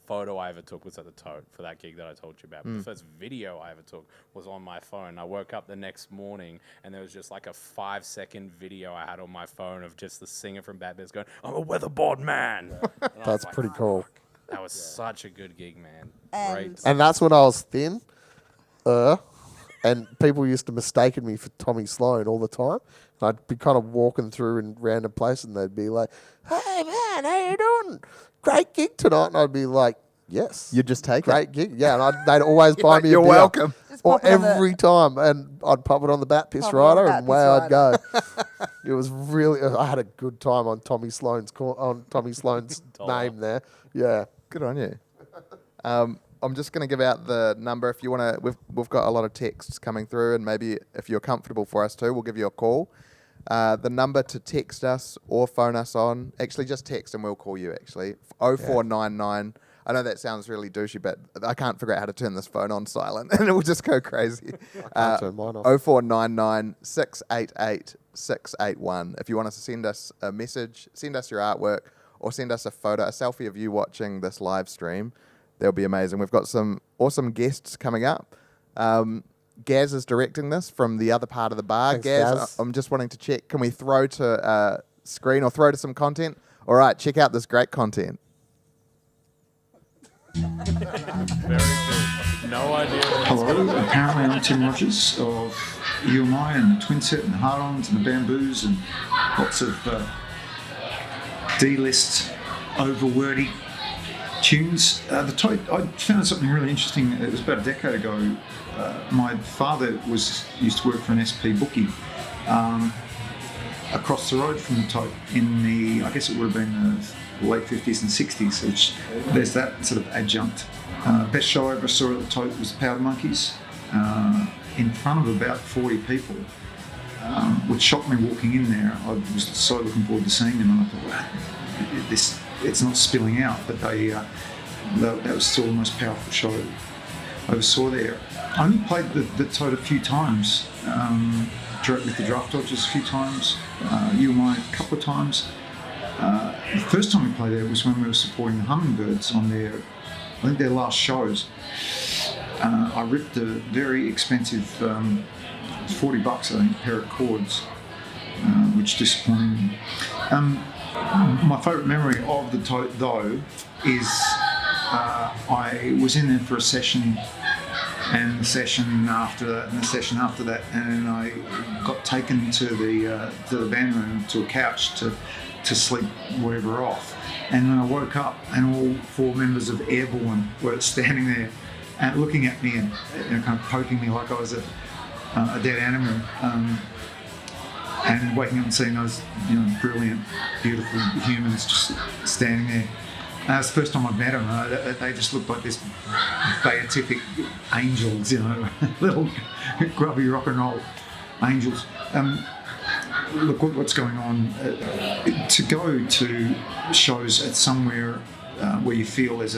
photo I ever took was at the Tote for that gig that I told you about. But the first video I ever took was on my phone. I woke up the next morning and there was just like a 5-second video I had on my phone of just the singer from Bad Bears going, "I'm a weatherboard man." And I was that's like, pretty cool. That was such a good gig, man. And- Great. And that's when I was thin, and people used to mistaken me for Tommy Sloan all the time. And I'd be kind of walking through in random places, and they'd be like, "Hey man, how you doing? Great gig tonight." And I'd be like, "Yes, You just take great gig." Yeah, and they'd always buy like, me a "You're beer. welcome." Just Or pop it on the- every time, and I'd pop it on the Bat Piss Pop it on the Rider, Bat and Piss away I'd go. Rider. It was really. I had a good time on Tommy Sloan's name there. Yeah. Good on you. I'm just going to give out the number if you want to. We've got a lot of texts coming through, and maybe if you're comfortable for us to, we'll give you a call. The number to text us or phone us on, actually just text and we'll call you actually, 0499. I know that sounds really douchey, but I can't figure out how to turn this phone on silent and it will just go crazy. I can't turn mine off. 0499 688 681. If you want us to send us a message, send us your artwork, or send us a photo, a selfie of you watching this live stream, that'll be amazing. We've got some awesome guests coming up. Gaz is directing this from the other part of the bar. Thanks, Gaz, Gaz. I'm just wanting to check, can we throw to screen or throw to some content? All right, check out this great content. Very good. No idea. Hello, apparently I'm Tim Rogers of UMI and the Twin Set and the Hard-Ons and the Bamboos and lots of D-list over-wordy tunes. The Tote, I found something really interesting. It was about a decade ago. My father used to work for an SP bookie across the road from the Tote in the, I guess it would have been the late 50s and 60s, which there's that sort of adjunct. Best show I ever saw at the Tote was the Powder Monkeys in front of about 40 people, which shocked me walking in there. I was so looking forward to seeing them, and I thought, wow, it's not spilling out, but that was still the most powerful show I ever saw there. I only played the Tote a few times, with the Draft Dodgers a few times, UMI a couple of times. The first time we played there was when we were supporting the Hummingbirds on their last shows. I ripped a very expensive $40, I think, pair of cords, which disappointed me. My favourite memory of the Tote, though, is I was in there for a session, and the session after that, and the session after that, and I got taken to the band room, to a couch to sleep whatever off. And then I woke up and all 4 members of Airborne were standing there and looking at me and kind of poking me like I was a dead animal. And waking up and seeing those brilliant, beautiful humans just standing there. It's the first time I've met them. They just look like this beatific angels, little grubby rock and roll angels. Look what's going on. To go to shows at somewhere where you feel it's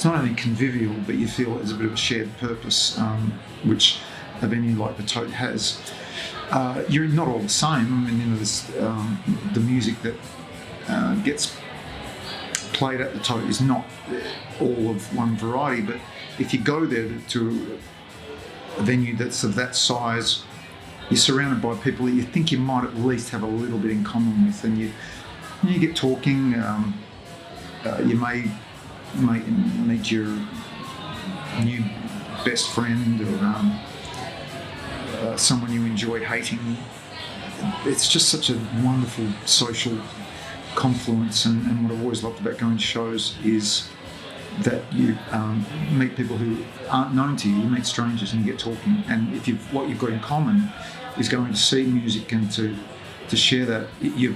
not only convivial, but you feel there's a bit of a shared purpose, which a venue like the Tote has. You're not all the same. I mean, the music that gets played at the Tote is not all of one variety, but if you go there to a venue that's of that size, you're surrounded by people that you think you might at least have a little bit in common with, and you get talking. You may meet your new best friend or someone you enjoy hating. It's just such a wonderful social confluence, and what I've always loved about going to shows is that you meet people who aren't known to you. You meet strangers and you get talking, and what you've got in common is going to see music and to share that. You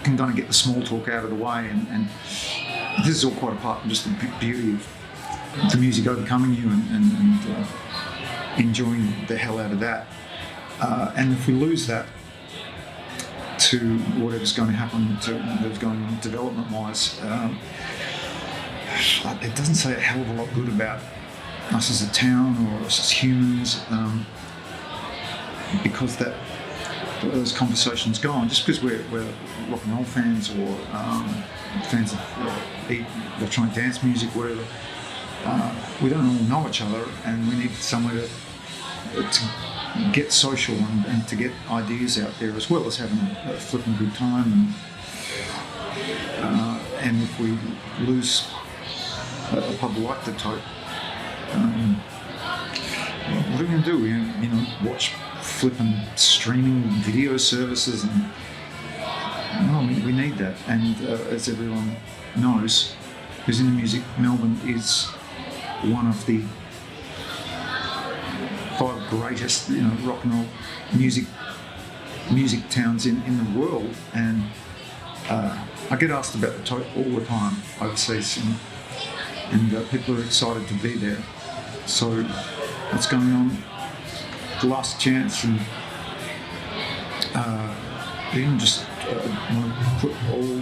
can kind of get the small talk out of the way, and this is all quite apart from just the beauty of the music overcoming you and enjoying the hell out of that. And if we lose that to whatever's going to happen, whatever's going on development-wise, it doesn't say a hell of a lot good about us as a town or us as humans, because those conversations go on. Just because we're rock and roll fans or fans of electronic dance music, whatever, we don't all know each other, and we need somewhere to get social and to get ideas out there, as well as having a flipping good time. And if we lose a pub like the Tote, what are we going to do? We watch flipping streaming video services, and we need that. And as everyone knows who's in the music, Melbourne is one of the 5 greatest rock and roll music towns in the world. And I get asked about the Tote all the time overseas, and people are excited to be there. So what's going on? The last chance, and even just want to put all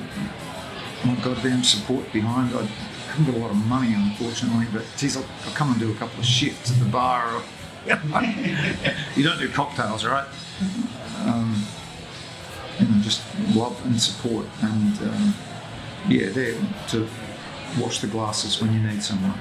my goddamn support behind. I haven't got a lot of money, unfortunately, but geez, I'll come and do a couple of shifts at the bar. Or, you don't do cocktails, right? Just love and support, and there to wash the glasses when you need someone.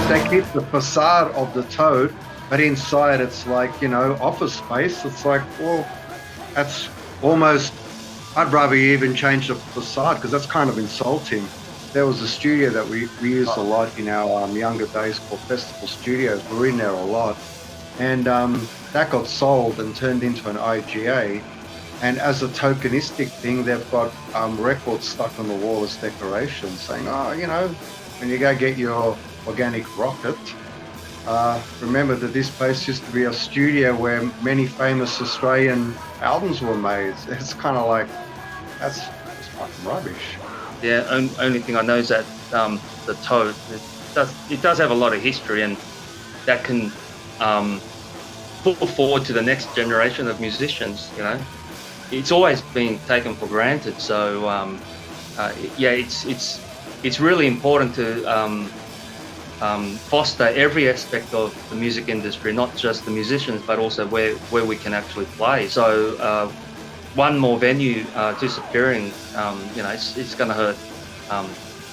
They keep the facade of the Tote, but inside it's like, office space. It's like, well, that's almost, I'd rather you even change the facade, because that's kind of insulting. There was a studio that we used a lot in our younger days called Festival Studios. We were in there a lot. And that got sold and turned into an IGA. And as a tokenistic thing, they've got records stuck on the wall as decorations saying, when you go get your organic rocket, remember that this place used to be a studio where many famous Australian albums were made. It's kind of like, that's fucking rubbish. Yeah, only thing I know is that the Tote, it does have a lot of history, and that can put forward to the next generation of musicians. It's always been taken for granted. So it's really important to foster every aspect of the music industry, not just the musicians, but also where we can actually play. So one more venue disappearing, it's going to hurt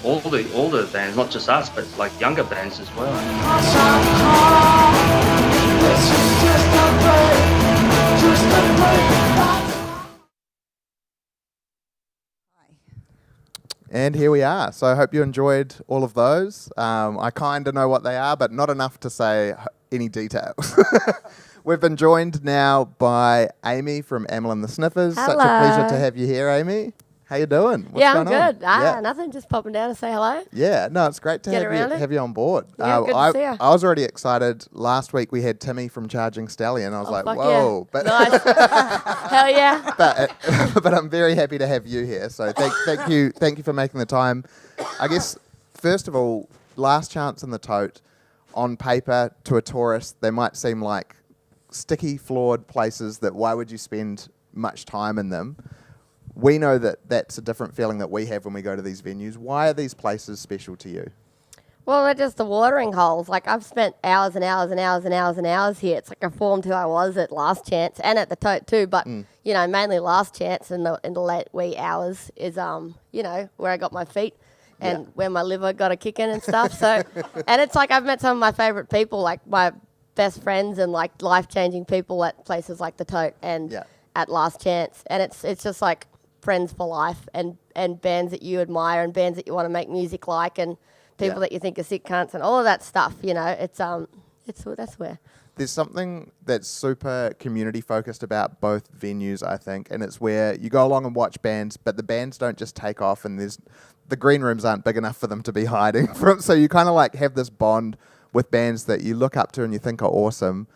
all the bands, not just us, but like younger bands as well. And here we are. So I hope you enjoyed all of those. I kind of know what they are, but not enough to say any details. We've been joined now by Amy from Amel and the Sniffers. Hello. Such a pleasure to have you here, Amy. How you doing? What's I'm going on? good. Nothing, just popping down to say hello. Yeah, no, it's great to have you on board. Yeah, good to see you. I was already excited. Last week we had Timmy from Charging Stallion. I was like, fuck whoa. yeah. But Nice. Hell yeah. but I'm very happy to have you here. So thank you for making the time. I guess, first of all, Last Chance in the Tote, on paper, to a tourist, they might seem like sticky, flawed places that why would you spend much time in them? We know that that's a different feeling that we have when we go to these venues. Why are these places special to you? Well, they're just the watering holes. Like, I've spent hours and hours and hours and hours and hours here. It's like I formed who I was at Last Chance and at the Tote too. But, mainly Last Chance in the late wee hours is, where I got my feet and where my liver got a kick in and stuff. So, and it's like I've met some of my favourite people, like my best friends and like life-changing people at places like the Tote and at Last Chance. And it's just like friends for life and bands that you admire and bands that you want to make music like and people that you think are sick cunts and all of that stuff, that's where. There's something that's super community focused about both venues, I think, and it's where you go along and watch bands, but the bands don't just take off and the green rooms aren't big enough for them to be hiding from. So you kind of like have this bond with bands that you look up to and you think are awesome.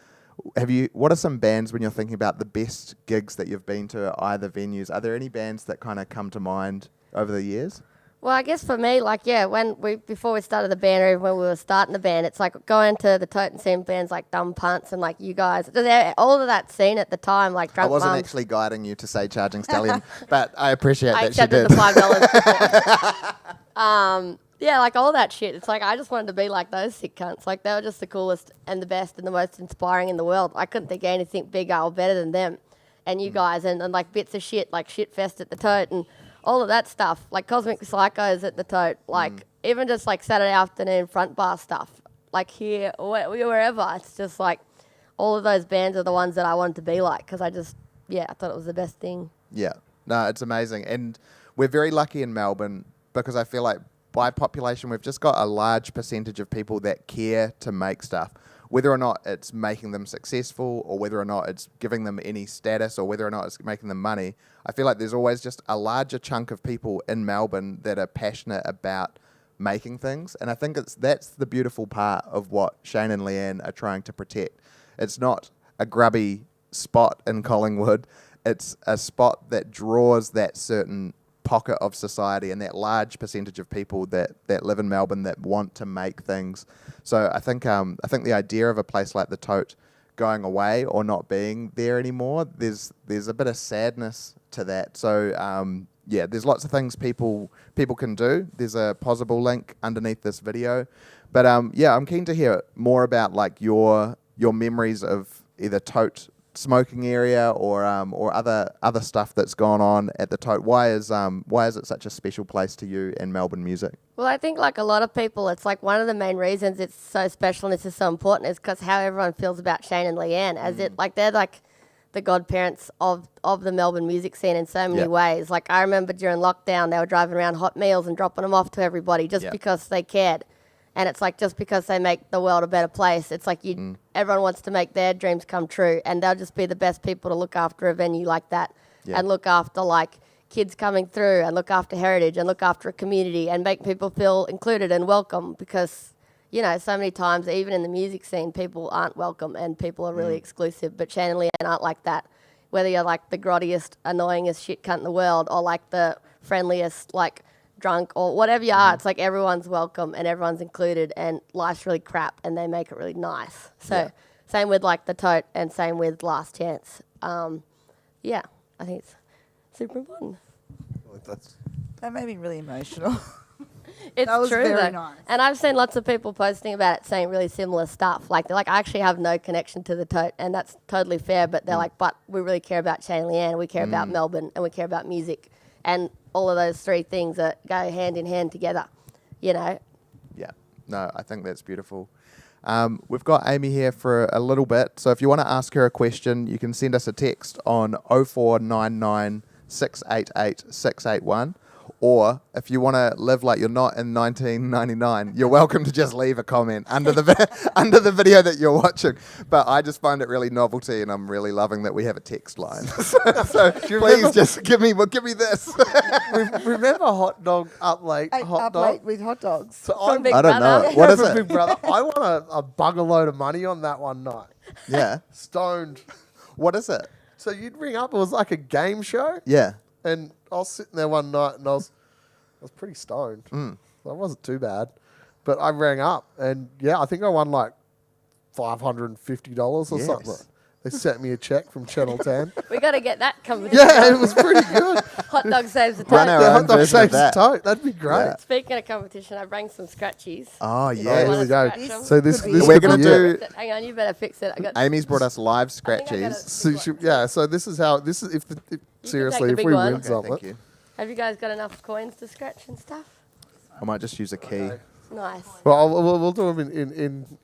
What are some bands when you're thinking about the best gigs that you've been to at either venues? Are there any bands that kind of come to mind over the years? Well, I guess for me, like, yeah, before we started the band or even when we were starting the band, it's like going to the Tote and seeing bands like Dumb Punts and like you guys, all of that scene at the time, like Drunk I wasn't Mums. actually guiding you to say Charging Stallion, but I appreciate I that she accepted did. the $5. Yeah, like all that shit. It's like I just wanted to be like those sick cunts. Like they were just the coolest and the best and the most inspiring in the world. I couldn't think of anything bigger or better than them and you guys and like bits of shit like Shit Fest at the Tote and all of that stuff. Like Cosmic Psychos at the Tote. Like even just like Saturday afternoon front bar stuff. Like here or wherever. It's just like all of those bands are the ones that I wanted to be like because I thought it was the best thing. Yeah, no, it's amazing. And we're very lucky in Melbourne because I feel like by population, we've just got a large percentage of people that care to make stuff. Whether or not it's making them successful or whether or not it's giving them any status or whether or not it's making them money, I feel like there's always just a larger chunk of people in Melbourne that are passionate about making things. And I think that's the beautiful part of what Shane and Leanne are trying to protect. It's not a grubby spot in Collingwood. It's a spot that draws that certain pocket of society and that large percentage of people that live in Melbourne that want to make things. So I think the idea of a place like the Tote going away or not being there anymore, there's a bit of sadness to that. So there's lots of things people can do. There's a possible link underneath this video, but I'm keen to hear more about like your memories of either Tote smoking area or other stuff that's gone on at the Tote. Why is it such a special place to you and Melbourne music? Well, I think like a lot of people, it's like one of the main reasons it's so special and this is so important is because how everyone feels about Shane and Leanne, as it like they're like the godparents of the Melbourne music scene in so many ways. Like I remember during lockdown, they were driving around hot meals and dropping them off to everybody just because they cared. And it's like just because they make the world a better place, it's like everyone wants to make their dreams come true, and they'll just be the best people to look after a venue like that, and look after like kids coming through, and look after heritage, and look after a community, and make people feel included and welcome. Because so many times even in the music scene, people aren't welcome and people are really exclusive. But Shane and Leanne aren't like that. Whether you're like the grottiest, annoyingest shit cunt in the world, or like the friendliest, like drunk or whatever you are, it's like everyone's welcome and everyone's included and life's really crap and they make it really nice. So same with like the Tote and same with Last Chance. I think it's super important. That made me really emotional. It's That was true very though. nice. And I've seen lots of people posting about it saying really similar stuff. Like they're like, I actually have no connection to the Tote and that's totally fair, but they're like, but we really care about Shane and Leanne, we care about Melbourne and we care about music. And all of those three things go hand in hand together, Yeah, no, I think that's beautiful. We've got Amy here for a little bit, so if you want to ask her a question, you can send us a text on 0499 688 681. Or if you want to live like you're not in 1999, you're welcome to just leave a comment under the under the video that you're watching. But I just find it really novelty, and I'm really loving that we have a text line. so please just give me this. Remember Hot Dog Up Late? Up late with hot dogs. So From Big I don't know. Brother. What is from it? Big Brother. I want a bugger load of money on that one night. Yeah. Stoned. What is it? So you'd ring up. It was like a game show. Yeah. And I was sitting there one night and I was pretty stoned. So it wasn't too bad. But I rang up and I think I won like $550 or something. They sent me a check from Channel 10. We got to get that competition. Yeah, it was pretty good. Hot dog saves the Run Tote. our The own hot dog version of saves the that. Tote. That'd be great. Yeah. Speaking of competition, I bring some scratchies. Oh, If you yeah. Here wanna we go. scratch 'em. So this Could be this We're could going be to it. do... Hang on, you better fix it. I got. Amy's brought us live I think I got scratchies. So this is how this is if seriously the if big we one. win Okay, something. thank you. Have you guys got enough coins to scratch and stuff? I might just use a key. Nice. Well, we'll do them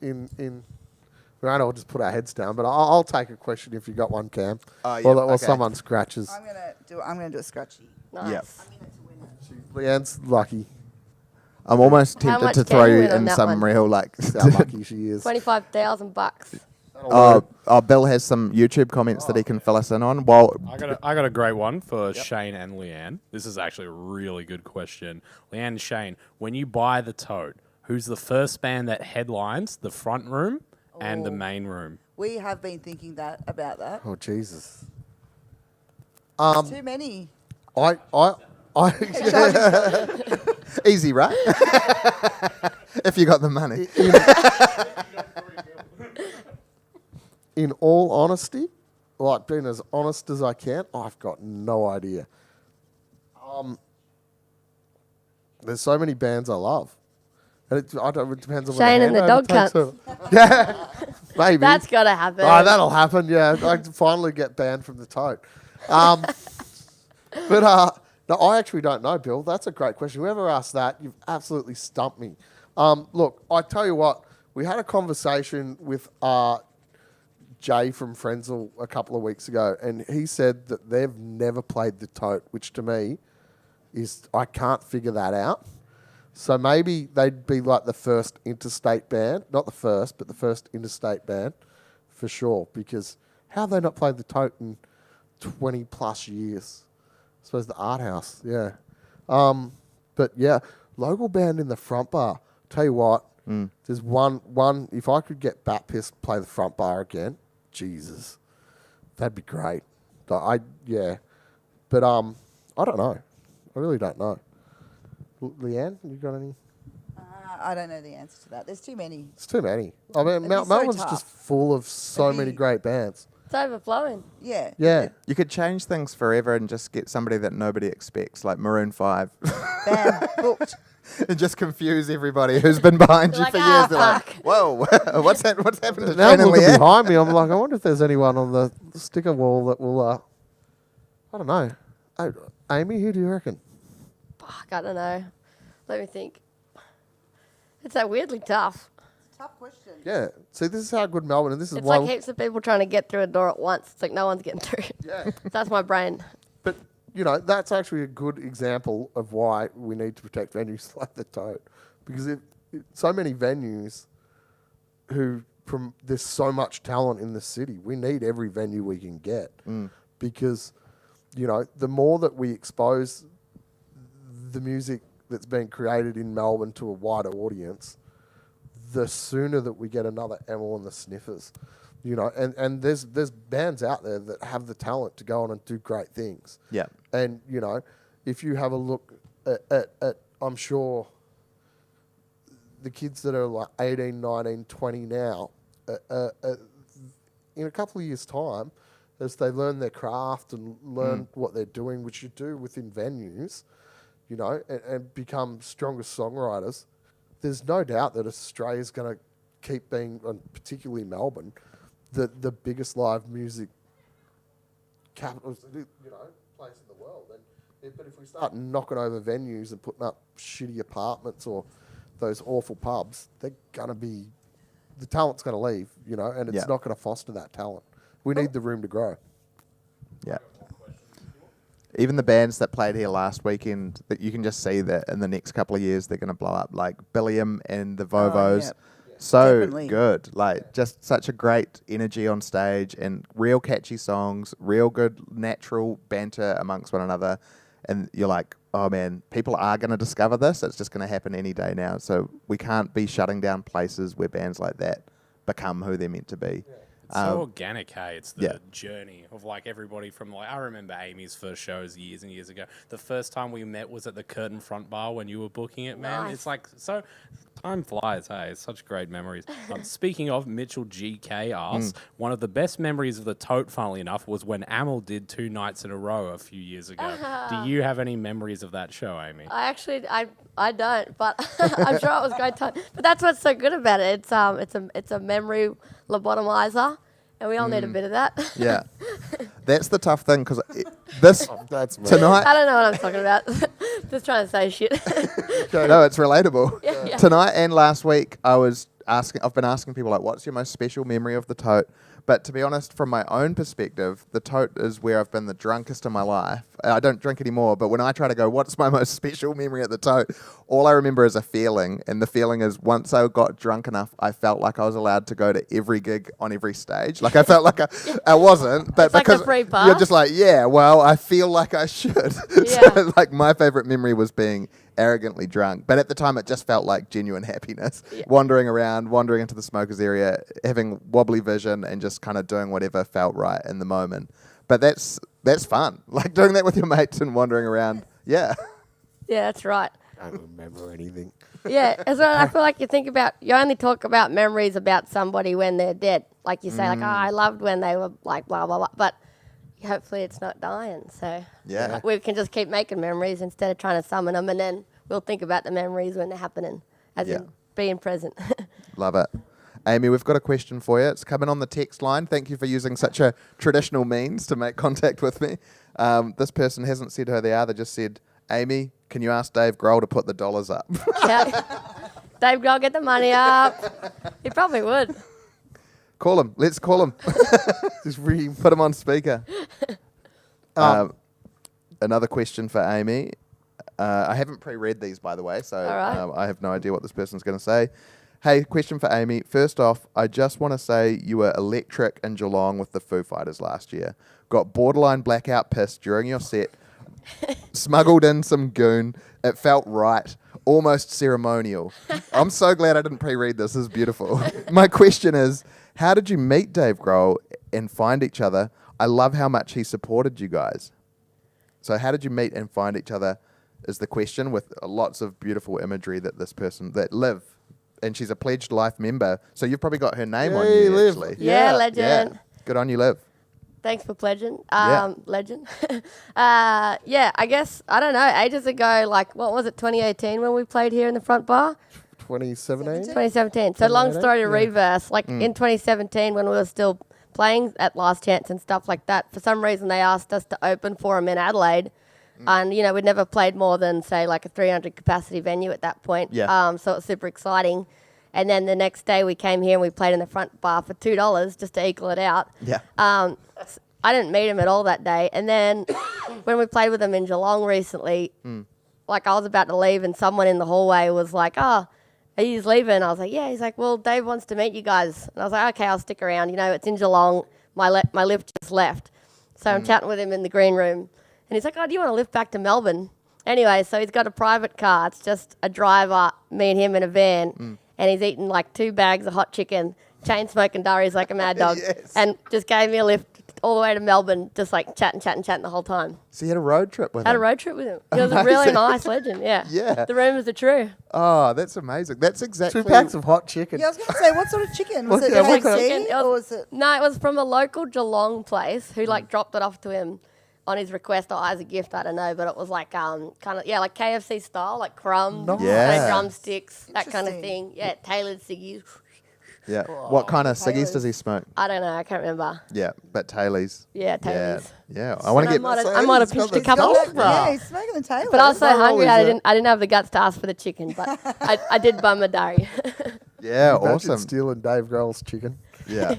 in. We might all just put our heads down, but I'll take a question if you got one, Cam. Oh, yeah, Or okay. someone scratches. I'm gonna do a scratchy. Nice. Yep. Leanne's lucky. I'm almost How tempted much to can throw you you win on in that some one? real like. How lucky she is. $25,000. Bill has some YouTube comments that he can fill us in on. Well, I got a great one for Shane and Leanne. This is actually a really good question. Leanne and Shane, when you buy the Tote, who's the first band that headlines the front room and the main room? We have been thinking about that. Oh Jesus. It's too many. I Easy, right? If you got the money. In all honesty, like being as honest as I can, I've got no idea. There's so many bands I love. And it depends on Shane and the dog cunts. Yeah, maybe. That's got to happen. Oh, that'll happen, yeah. I can finally get banned from the Tote. But no, I actually don't know, Bill. That's a great question. Whoever asked that, you've absolutely stumped me. Look, I tell you what, we had a conversation with Jay from Frenzell a couple of weeks ago, and he said that they've never played the Tote, which to me is, I can't figure that out. So maybe they'd be like the first interstate band, not the first, but the first interstate band for sure, because how have they not played the Tote in 20 plus years? I suppose the Art House, yeah. But yeah, local band in the front bar. Tell you what, there's one. If I could get Baptist play the front bar again, Jesus, that'd be great. But I don't know. I really don't know. Leanne, you got any? I don't know the answer to that. There's too many. It's too many. I mean, It'd be so Melbourne's tough. just full of so It'd many be- great bands. It's overflowing. Yeah. Yeah. You could change things forever and just get somebody that nobody expects, like Maroon 5. Bam, booked. And just confuse everybody who's been behind you Like, for ah, years. They're like, fuck. whoa, what's happened to Now Shane I'm and looking Leanne? behind me. I'm like, I wonder if there's anyone on the sticker wall that will. I don't know. Amy, who do you reckon? Fuck, I don't know. Let me think. It's so weirdly tough. Tough question. Yeah. See, this is how good Melbourne, and this is It's why. like heaps of people trying to get through a door at once. It's like no one's getting through. Yeah. That's my brain. But you know, that's actually a good example of why we need to protect venues like the Tote, because so many venues there's so much talent in the city. We need every venue we can get because you know, the more that we expose the music that's being created in Melbourne to a wider audience, the sooner that we get another Emil and the Sniffers. You know, and there's bands out there that have the talent to go on and do great things. Yeah. And, you know, if you have a look at I'm sure the kids that are like 18, 19, 20 now, in a couple of years' time, as they learn their craft and learn what they're doing, which you do within venues, you know, and become stronger songwriters, there's no doubt that Australia's going to keep being, and particularly Melbourne, the biggest live music capital, you know, place in the world. But if we start knocking over venues and putting up shitty apartments or those awful pubs, the talent's going to leave, you know, and it's not going to foster that talent. We need the room to grow. Yeah. Even the bands that played here last weekend, that you can just see that in the next couple of years they're going to blow up, like Billiam and the Vovos. yeah. So Definitely. good. Like, just such a great energy on stage and real catchy songs, real good natural banter amongst one another. And you're like, oh man, people are going to discover this. It's just going to happen any day now. So we can't be shutting down places where bands like that become who they're meant to be. It's so organic, hey? It's the yeah. journey of like everybody from like, I remember Amy's first shows years and years ago. The first time we met was at the Curtain Front Bar when you were booking it, man. Nice. It's like, so time flies, hey? It's such great memories. Speaking of, Mitchell GK asks, one of the best memories of the Tote, funnily enough, was when Amel did 2 nights in a row a few years ago. Do you have any memories of that show, Amy? I don't, but I'm sure it was a great time. But that's what's so good about it. It's a memory lobotomizer, and we all need a bit of that. Yeah. That's the tough thing, because this That's me. tonight... I don't know what I'm talking about. Just trying to say shit. No, it's relatable. Yeah. Tonight and last week, I've been asking people, like, what's your most special memory of the Tote? But to be honest, from my own perspective, the Tote is where I've been the drunkest in my life. I don't drink anymore, but when I try to go, what's my most special memory at the Tote? All I remember is a feeling, and the feeling is once I got drunk enough, I felt like I was allowed to go to every gig on every stage. Like I felt like I wasn't, but It's like a because free pass. you're just like, yeah, well, I feel like I should. Yeah. So, like, my favorite memory was being arrogantly drunk, but at the time it just felt like genuine happiness. Yeah. Wandering into the smokers area, having wobbly vision, and just kind of doing whatever felt right in the moment. But that's fun, like doing that with your mates and wandering around. Yeah. Yeah, that's right. can't remember anything. Yeah, as well. I feel like you only talk about memories about somebody when they're dead. Like you say, like, oh, I loved when they were like blah blah blah. But hopefully, it's not dying. So Yeah. we can just keep making memories instead of trying to summon them, and then we'll think about the memories when they're happening, as in being present. Love it. Amy, we've got a question for you. It's coming on the text line. Thank you for using such a traditional means to make contact with me. This person hasn't said who they are. They just said, Amy, can you ask Dave Grohl to put the dollars up? Yeah. Dave Grohl, get the money up. He probably would. Call him. Let's call him. Just ring. Put him on speaker. Another question for Amy. I haven't pre-read these, by the way, so All right. I have no idea what this person's going to say. Hey, question for Amy. First off, I just want to say you were electric in Geelong with the Foo Fighters last year. Got borderline blackout pissed during your set. Smuggled in some goon. It felt right. Almost ceremonial. I'm so glad I didn't pre-read this. This is beautiful. My question is, how did you meet Dave Grohl and find each other? I love how much he supported you guys. So how did you meet and find each other is the question, with lots of beautiful imagery that this person, that Liv, and she's a pledged life member. So you've probably got her name on you, Liv. actually. Yeah, legend. Yeah. Good on you, Liv. Thanks for pledging. Yeah. Legend. Yeah, I guess, I don't know, ages ago, like, what was it, 2018 when we played here in the front bar? 2017? 2017. So long story to Yeah. reverse. Like in 2017 when we were still playing at Last Chance and stuff like that, for some reason they asked us to open for them in Adelaide. And, you know, we'd never played more than, say, like a 300 capacity venue at that point. Yeah. So it was super exciting. And then the next day we came here and we played in the front bar for $2 just to equal it out. Yeah. I didn't meet him at all that day. And then when we played with him in Geelong recently, like I was about to leave and someone in the hallway was like, oh, are you leaving? I was like, yeah. He's like, well, Dave wants to meet you guys. And I was like, okay, I'll stick around. You know, it's in Geelong. My lift just left. So I'm chatting with him in the green room. And he's like, oh, do you want to lift back to Melbourne? Anyway, so he's got a private car. It's just a driver, me and him in a van. And he's eating like 2 bags of hot chicken, chain smoking durries like a mad dog. Yes. And just gave me a lift all the way to Melbourne, just like chatting the whole time. So you had a road trip with Had a him? road trip with him. He was a really nice legend, yeah. Yeah. The rumours are true. Oh, that's amazing. That's exactly... 2 packs of hot chicken. Yeah, I was going to say, what sort of chicken? Was it Yeah, what KFC Chicken, it was- or was it? No, it was from a local Geelong place who like dropped it off to him on his request or as a gift, I don't know, but it was like kind of like KFC style, like crumbs, Yeah. drumsticks, that kind of Interesting. thing. Yeah, tailored ciggies. Yeah. What kind of ciggies does he smoke? I don't know, I can't remember. Yeah, but Tailies. Yeah, Yeah. Tailies. Yeah. I want to I get... might have He's got pinched a the couple. golf bra. Yeah, he's smoking the tail. But I was so How old hungry, is I it? didn't have the guts to ask for the chicken, but I did bum a durry. Yeah, Imagine awesome. stealing Dave Grohl's chicken. Yeah.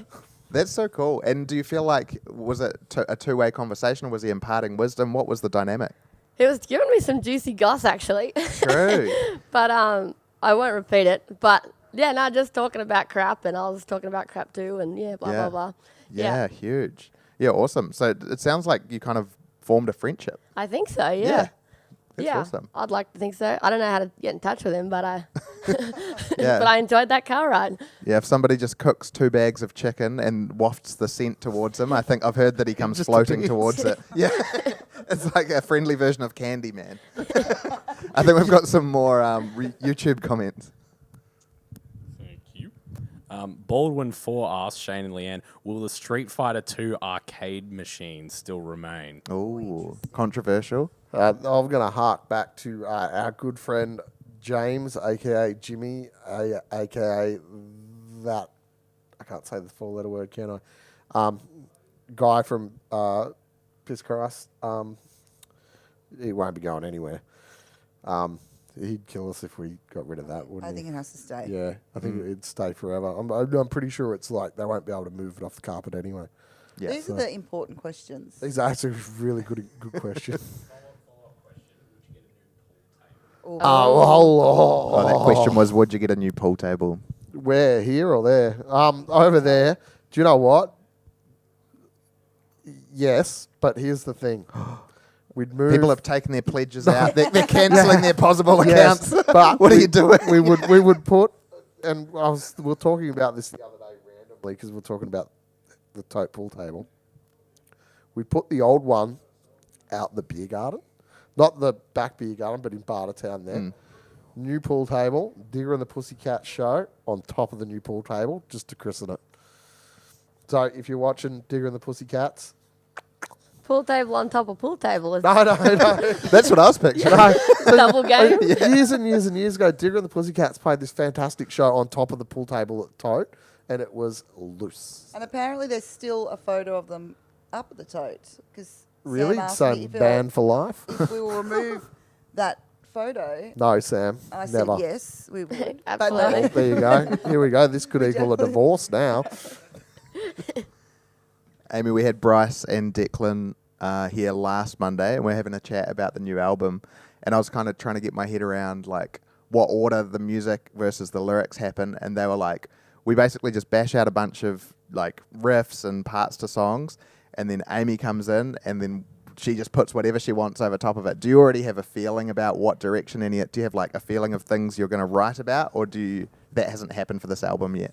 That's so cool. And do you feel like, was it a two-way conversation, or was he imparting wisdom? What was the dynamic? He was giving me some juicy goss, actually. True. But I won't repeat it. But yeah, no, just talking about crap, and I was talking about crap too, and yeah, blah Yeah. blah blah. Yeah, huge. Yeah, awesome. So it sounds like you kind of formed a friendship. I think so. Yeah. That's awesome. I'd like to think so. I don't know how to get in touch with him, but Yeah. but I enjoyed that car ride. Yeah, if somebody just cooks 2 bags of chicken and wafts the scent towards him, I think I've heard that he comes Just floating appears. towards it. Yeah. It's like a friendly version of Candyman. I think we've got some more YouTube comments. Thank you. Baldwin 4 asks Shane and Leanne, will the Street Fighter 2 arcade machine still remain? Ooh, controversial. I'm going to hark back to our good friend James, a.k.a. Jimmy, a.k.a. that... I can't say the 4-letter word, can I? Guy from Piss Christ. He won't be going anywhere. He'd kill us if we got rid of that, wouldn't I he? think it has to stay. Yeah, I think it'd stay forever. I'm pretty sure it's like they won't be able to move it off the carpet anyway. Yeah. These are the important questions. These are actually a really good question. Oh, that question was, would you get a new pool table? Where, here or there? Over there. Do you know what? Yes, but here's the thing. We'd move. People have taken their pledges out. They're cancelling their possible Yes, accounts. but What are you doing? we would put, and we were talking about this the other day randomly because we're talking about the Tote pool table. We put the old one out the beer garden, not the back beer garden, but in Bartertown there. new pool table, Digger and the Pussycat show on top of the new pool table, just to christen it. So if you're watching Digger and the Pussycats, Pool table on top of pool table is no. That's what I was picturing. double game. Years and years and years ago, Digger and the Pussycats played this fantastic show on top of the pool table at Tote, and it was loose. And apparently there's still a photo of them up at the Tote. Because Really? Sam asked So me banned for life? if we will remove that photo. No, Sam. And I never. said yes, we would. Absolutely. But There you go. Here we go. This could equal a divorce now. Amy, we had Bryce and Declan here last Monday, and we're having a chat about the new album. And I was kind of trying to get my head around like what order the music versus the lyrics happen. And they were like, we basically just bash out a bunch of like riffs and parts to songs, and then Amy comes in, and then she just puts whatever she wants over top of it. Do you already have a feeling about what direction do you have like a feeling of things you're going to write about, or that hasn't happened for this album yet?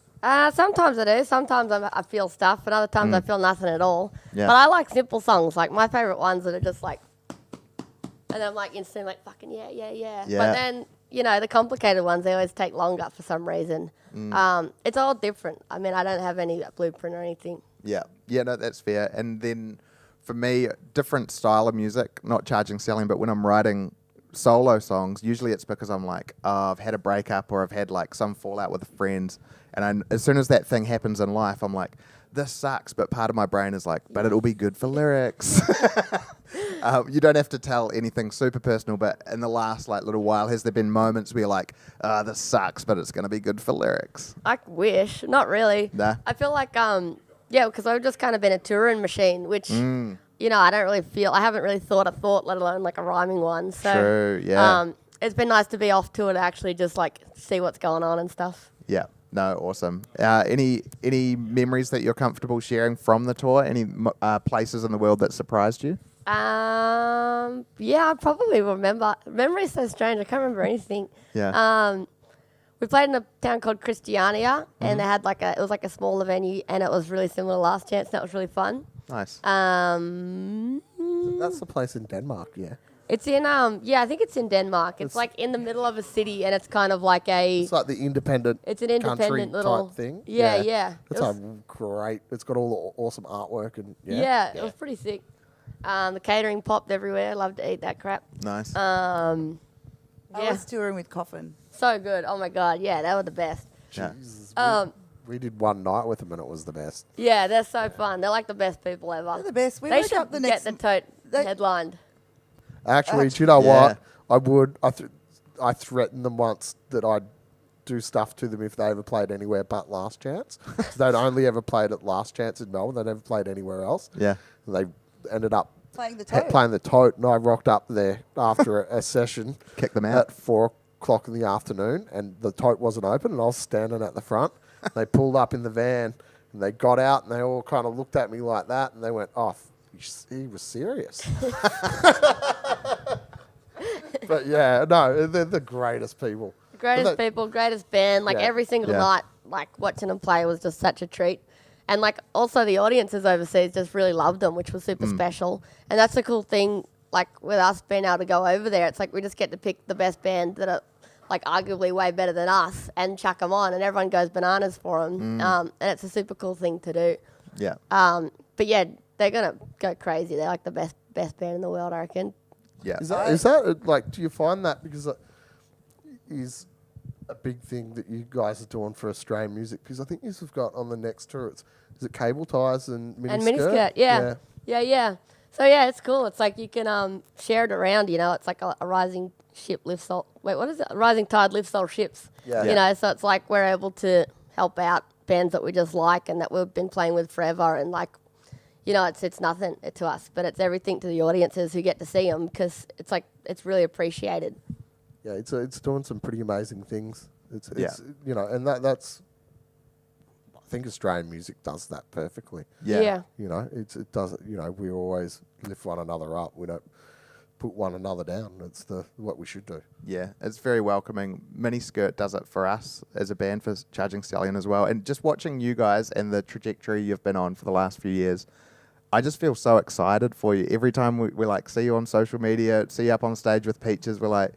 Sometimes I do. Sometimes I feel stuff, and other times I feel nothing at all. Yeah. But I like simple songs. Like my favorite ones that are just like, and I'm like instantly like fucking yeah. But then the complicated ones, they always take longer for some reason. It's all different. I mean, I don't have any blueprint or anything. Yeah, no, that's fair. And then for me, different style of music, not charging, selling, but when I'm writing solo songs, usually it's because I'm like, I've had a breakup or I've had like some fallout with a friend, and as soon as that thing happens in life, I'm like, this sucks, but part of my brain is like, but it'll be good for lyrics. You don't have to tell anything super personal, but in the last like little while, has there been moments where you're like, this sucks, but it's going to be good for lyrics? I wish, not really. Nah. I feel like because I've just kind of been a touring machine, which I don't really feel. I haven't really thought a thought, let alone like a rhyming one. So True, yeah. it's been nice to be off tour to actually just like see what's going on and stuff. Yeah. No, awesome. Any memories that you're comfortable sharing from the tour? Any places in the world that surprised you? I probably remember. Memory's so strange. I can't remember anything. Yeah. We played in a town called Christiania, and they had it was like a smaller venue, and it was really similar to Last Chance. And that was really fun. Nice. That's the place in Denmark, yeah. It's in I think it's in Denmark. It's like in the middle of a city, and it's kind of like It's like the independent. It's an independent country little type thing. Yeah. It's great. It's got all the awesome artwork and It was pretty sick. The catering popped everywhere. I love to eat that crap. Nice. I was touring with Coffin. So good. Oh my god. Yeah, they were the best. Yeah. Jesus, Um, we did one night with them and it was the best. Yeah, they're so fun. They're like the best people ever. They're the best. We They woke should up the get next. the Tote they- headlined. Actually, do you know Yeah. what? I threatened them once that I'd do stuff to them if they ever played anywhere but Last Chance. They'd only ever played at Last Chance in Melbourne. They never played anywhere else. Yeah. And they ended up Playing the Tote. playing the Tote, and I rocked up there after a session. Kick them out. At 4:00 in the afternoon, and the Tote wasn't open, and I was standing at the front. They pulled up in the van, and they got out, and they all kind of looked at me like that, and they went, "Oh, he was serious." But yeah, no, they're the greatest people. Greatest people, greatest band. Like Yeah. every single Yeah. night, like watching them play was just such a treat. And like also the audiences overseas just really loved them, which was super special. And that's the cool thing, like with us being able to go over there, it's like we just get to pick the best band that are like arguably way better than us and chuck them on, and everyone goes bananas for them. And it's a super cool thing to do. Yeah. But yeah, they're gonna go crazy. They're like the best band in the world, I reckon. Yeah. Is that like? Do you find that because it is a big thing that you guys are doing for Australian music? Because I think you've got on the next tour. Is it Cable Ties and Miniskirt? And Miniskirt, yeah. So yeah, it's cool. It's like you can share it around. It's like a rising ship lifts all. Wait, what is it? A rising tide lifts all ships. Yeah. So it's like we're able to help out bands that we just like and that we've been playing with forever, and like, it's nothing to us, but it's everything to the audiences who get to see them, because it's like it's really appreciated. Yeah, it's doing some pretty amazing things. It's Yeah. and that's. I think Australian music does that perfectly. Yeah. It does. We always lift one another up. We don't put one another down. It's what we should do. Yeah, it's very welcoming. Miniskirt does it for us as a band, for Charging Stallion as well. And just watching you guys and the trajectory you've been on for the last few years, I just feel so excited for you. Every time we like see you on social media, see you up on stage with Peaches, we're like,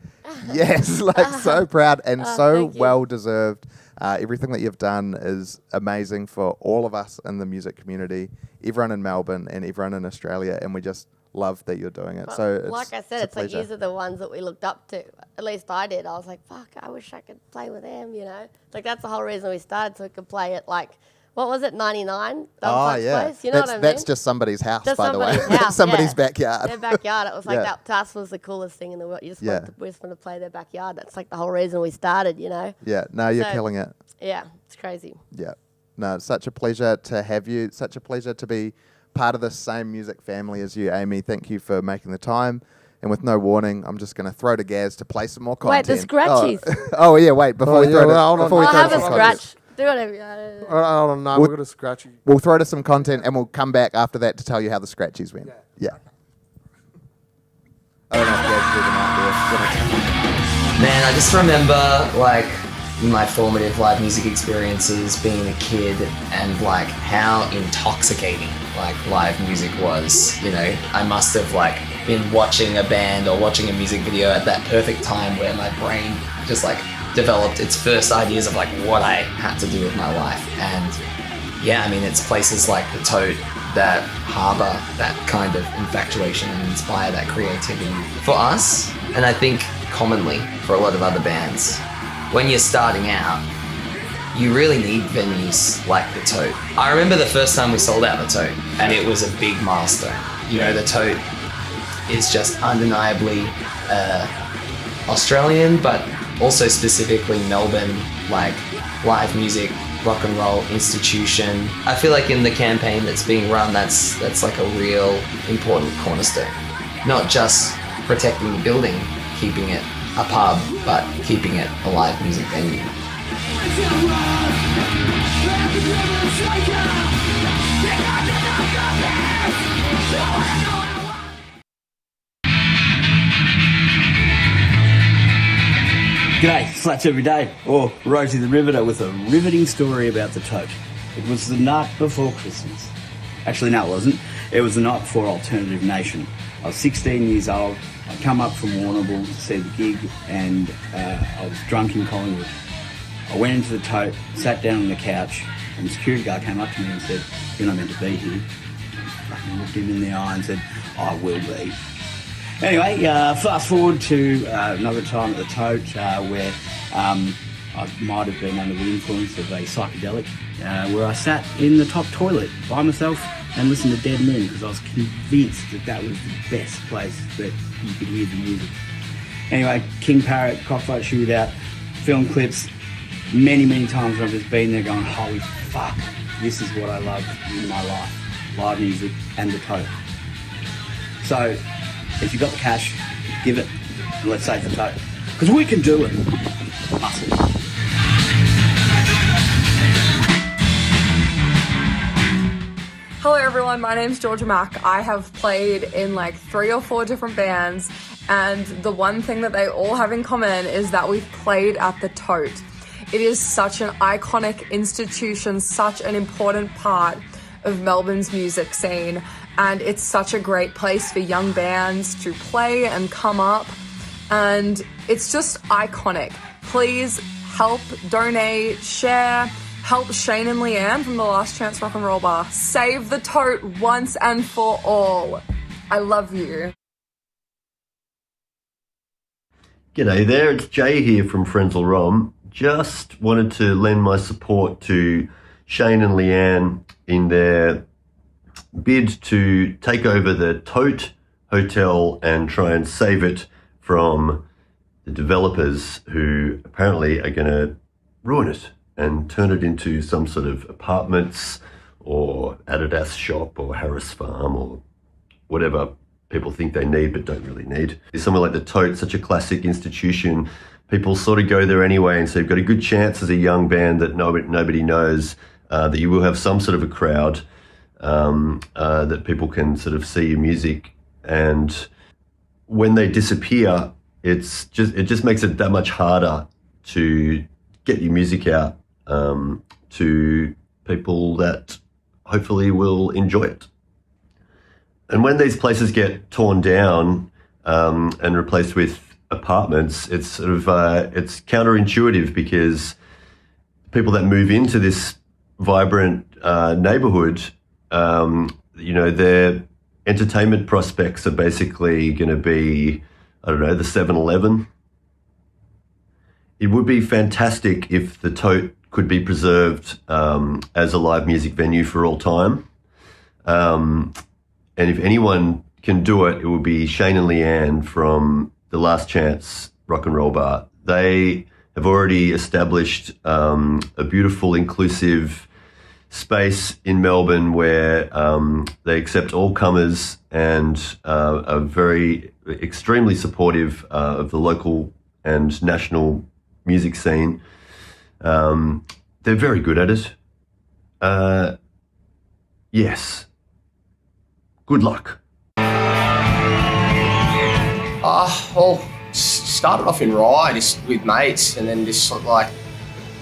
yes, like so proud and so well deserved. Everything that you've done is amazing for all of us in the music community, everyone in Melbourne and everyone in Australia, and we just love that you're doing it. So it's, like I said, it's like pleasure. these are the ones that we looked up to. At least I did. I was like, fuck, I wish I could play with them, you know? Like, that's the whole reason we started, so we could play at, like, what was it, 99? Oh, yeah. Place? You know what I mean? That's just somebody's house, Just by the way. somebody's house, Somebody's yeah. backyard. Their backyard. It was like Yeah. that to us was the coolest thing in the world. We just wanted to play their backyard. That's like the whole reason we started, you know? Yeah, no, you're So- killing it. Yeah, it's crazy. Yeah. No, it's such a pleasure to have you. It's such a pleasure to be part of the same music family as you, Amy. Thank you for making the time. And with no warning, I'm just going to throw to Gaz to play some more content. Wait, the scratchies. Oh yeah, wait. Before we throw hold on. before we I'll throw have to a some scratch. content. Do whatever you want. Hold on, no, we're going to scratch you. We'll throw to some content and we'll come back after that to tell you how the scratchies went. Yeah. I don't know if Gaz is even out there. Man, I just remember like my formative live music experiences being a kid and like how intoxicating like live music was. You know, I must have like been watching a band or watching a music video at that perfect time where my brain just like developed its first ideas of like what I had to do with my life. And yeah, I mean, it's places like the Tote that harbour that kind of infatuation and inspire that creativity for us, and I think commonly for a lot of other bands. When you're starting out, you really need venues like the Tote. I remember the first time we sold out the Tote, and it was a big milestone. You know, the Tote is just undeniably Australian, but also specifically Melbourne, like live music, rock and roll institution. I feel like in the campaign that's being run, that's like a real important cornerstone. Not just protecting the building, keeping it a pub, but keeping it a live music venue. G'day, Slats Every Day, or Rosie the Riveter with a riveting story about the Tote. It was the night before Christmas. Actually, no, it wasn't. It was the night before Alternative Nation. I was 16 years old. I'd come up from Warrnambool to see the gig, and I was drunk in Collingwood. I went into the Tote, sat down on the couch, and the security guard came up to me and said, "You're not meant to be here." I fucking looked him in the eye and said, "I will be." Anyway, fast forward to another time at the Tote where I might have been under the influence of a psychedelic, where I sat in the top toilet by myself and listened to Dead Moon because I was convinced that that was the best place that you could hear the music. Anyway, King Parrot, Cockfight Shootout, film clips, many times I've just been there going, holy fuck, this is what I love in my life, live music and the Tote. So, if you've got the cash, give it, and let's save the Tote. Because we can do it. Muscle. Hello everyone, my name's Georgia Mack. I have played in like 3 or 4 different bands, and the one thing that they all have in common is that we've played at the Tote. It is such an iconic institution, such an important part of Melbourne's music scene, and it's such a great place for young bands to play and come up, and it's just iconic. Please help, donate, share, help Shane and Leanne from the Last Chance Rock and Roll Bar. Save the Tote once and for all. I love you. G'day there, it's Jay here from Frenzal Rom. Just wanted to lend my support to Shane and Leanne in their bid to take over the Tote Hotel and try and save it from the developers who apparently are going to ruin it and turn it into some sort of apartments or Adidas shop or Harris Farm or whatever people think they need but don't really need. Somewhere like the Tote, such a classic institution, people sort of go there anyway, and so you've got a good chance as a young band that nobody knows that you will have some sort of a crowd, that people can sort of see your music, and when they disappear, it just makes it that much harder to get your music out to people that hopefully will enjoy it. And when these places get torn down and replaced with apartments, it's sort of it's counterintuitive because people that move into this vibrant neighborhood, their entertainment prospects are basically going to be, I don't know, the 7-Eleven. It would be fantastic if the Tote could be preserved as a live music venue for all time. And if anyone can do it, it would be Shane and Leanne from the Last Chance Rock and Roll Bar. They have already established a beautiful, inclusive space in Melbourne where they accept all comers and are very extremely supportive of the local and national music scene. They're very good at it. Yes. Good luck. Started off in Rye just with mates, and then just sort of like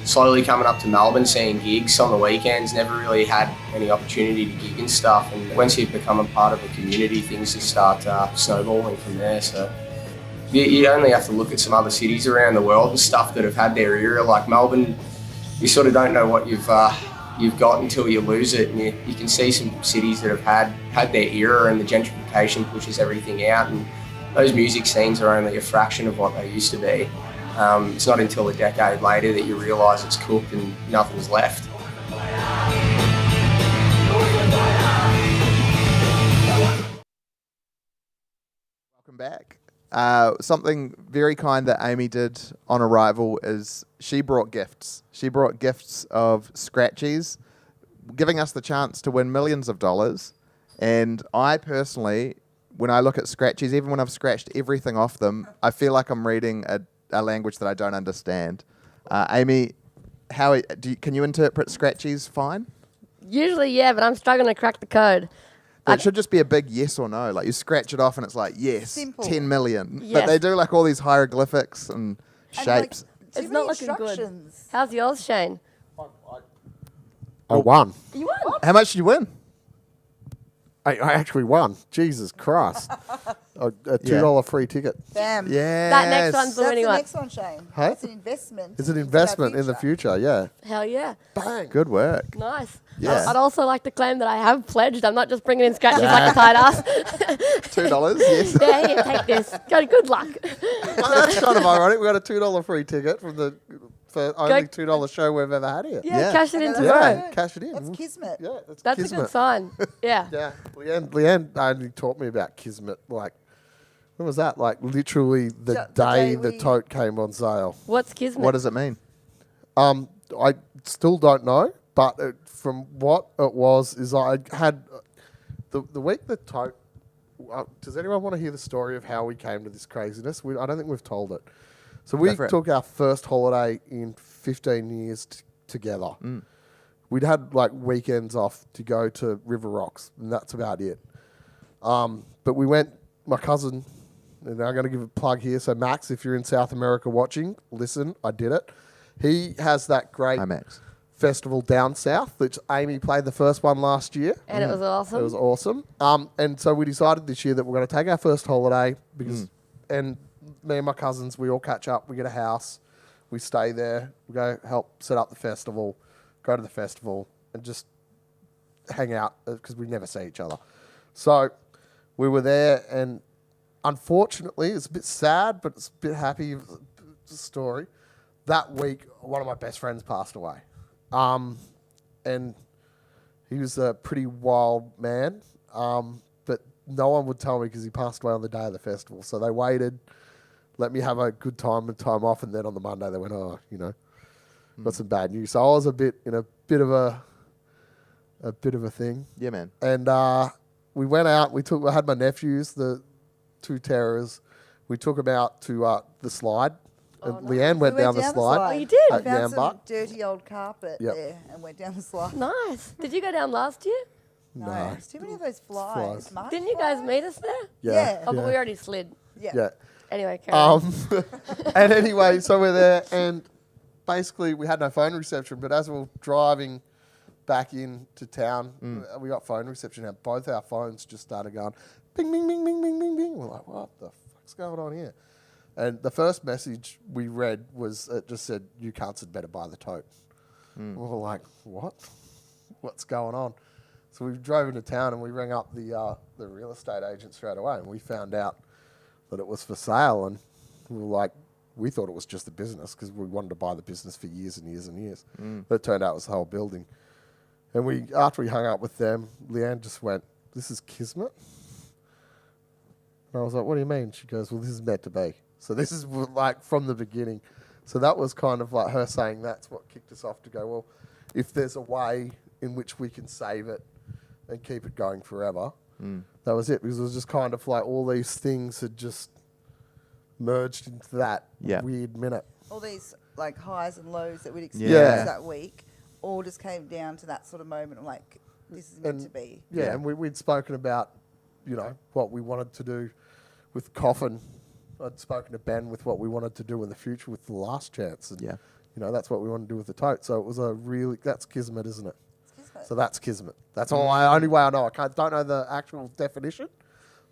slowly coming up to Melbourne, seeing gigs on the weekends. Never really had any opportunity to gig and stuff. And once you become a part of a community, things just start snowballing from there. So you only have to look at some other cities around the world and stuff that have had their era. Like Melbourne, you sort of don't know what you've got until you lose it. And you can see some cities that have had their era, and the gentrification pushes everything out. And those music scenes are only a fraction of what they used to be. It's not until a decade later that you realise it's cooked and nothing's left. Welcome back. Something very kind that Amy did on arrival is she brought gifts. She brought gifts of scratchies, giving us the chance to win millions of dollars. And I personally, when I look at scratchies, even when I've scratched everything off them, I feel like I'm reading a language that I don't understand. Amy, can you interpret scratchies fine? Usually, yeah, but I'm struggling to crack the code. It should just be a big yes or no. Like you scratch it off and it's like, yes, Simple. 10 million. Yes. But they do like all these hieroglyphics and shapes. It's not looking good. How's yours, Shane? I won. You won. How much did you win? I actually won. Jesus Christ. A $2 free ticket. Bam. Yeah. That next one's the That's winning the one. next one, Shane. Hey? It's an investment. It's an into our investment in the future, yeah. Hell yeah. Bang. Good work. Nice. Yeah. I'd also like to claim that I have pledged. I'm not just bringing in scratches like a tight ass. $2, yes. Yeah, here, take this. Good luck. Well, that's kind of ironic. We got a $2 free ticket for only $2 show we've ever had here. Yeah, cash it in That's tomorrow. good. Cash it in. That's kismet. Yeah, That's kismet. a good sign. Yeah. Yeah, Leanne only taught me about kismet. Like, when was that? Like, literally the day the Tote came on sale. What's kismet? What does it mean? I still don't know, but from what it was is I had the week the Tote. Does anyone want to hear the story of how we came to this craziness? I don't think we've told it. So we took our first holiday in 15 years together. Mm. We'd had like weekends off to go to River Rocks, and that's about it. But we went, my cousin, and I'm going to give a plug here. So Max, if you're in South America watching, listen, I did it. He has that great festival down south, which Amy played the first one last year. And it was awesome. It was awesome. And so we decided this year that we're going to take our first holiday because, and me and my cousins, we all catch up, we get a house, we stay there, we go help set up the festival, go to the festival, and just hang out because we never see each other. So we were there, and unfortunately, it's a bit sad, but it's a bit happy story. That week, one of my best friends passed away. And he was a pretty wild man, but no one would tell me because he passed away on the day of the festival. So they waited, let me have a good time and time off, and then on the Monday they went, got some bad news. So I was a bit of a thing. Yeah, man. And we went out. I had my nephews, the two terrors. We took them out to the slide. And Leanne went down the slide. Oh, you did? We found some dirty old carpet there and went down the slide. Nice. Did you go down last year? No. There's too many of those flies. Didn't you guys meet us there? Yeah. Oh, but we already slid. Yeah. Anyway, carry on. And anyway, so we're there, and basically we had no phone reception, but as we were driving back into town. We got phone reception now. Both our phones just started going bing, bing, bing, bing, bing, bing, bing. We're like, what the fuck's going on here? And the first message we read was, it just said, you cunts had better buy the tote. We were like, what? What's going on? So we drove into town and we rang up the real estate agent straight away, and we found out that it was for sale. And we were like, we thought it was just the business because we wanted to buy the business for years and years and years. But it turned out it was the whole building. And after we hung up with them, Leanne just went, this is kismet? And I was like, what do you mean? She goes, well, this is meant to be. So this is like from the beginning. So that was kind of like her saying that's what kicked us off to go, well, if there's a way in which we can save it and keep it going forever, that was it. Because it was just kind of like all these things had just merged into that weird minute. All these like highs and lows that we'd experienced that week all just came down to that sort of moment of like, this is meant to be. Yeah, and we'd spoken about, you know, what we wanted to do with Coffin. I'd spoken to Ben with what we wanted to do in the future with the Last Chance. And, you know, that's what we want to do with the Tote. So it was that's kismet, isn't it? It's kismet. So that's kismet. That's only way I know. Don't know the actual definition,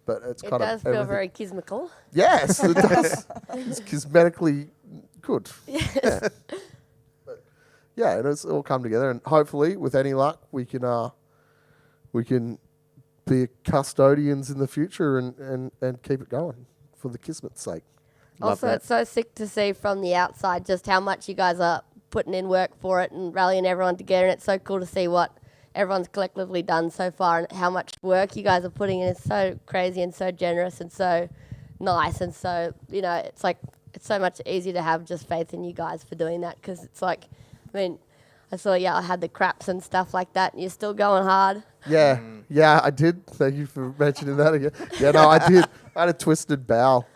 but it's kind of... It does feel very kismical. Yes, it does. It's kismetically good. Yes. Yeah, and it's all come together, and hopefully, with any luck, we can be custodians in the future and keep it going for the kismet's sake. Also, it's so sick to see from the outside just how much you guys are putting in work for it and rallying everyone together, and it's so cool to see what everyone's collectively done so far and how much work you guys are putting in. It's so crazy and so generous and so nice, and so, you know, it's like, it's so much easier to have just faith in you guys for doing that, because it's like, I mean, I saw I had the craps and stuff like that, and you're still going hard. Yeah, I did. Thank you for mentioning that again. Yeah, no, I did. I had a twisted bowel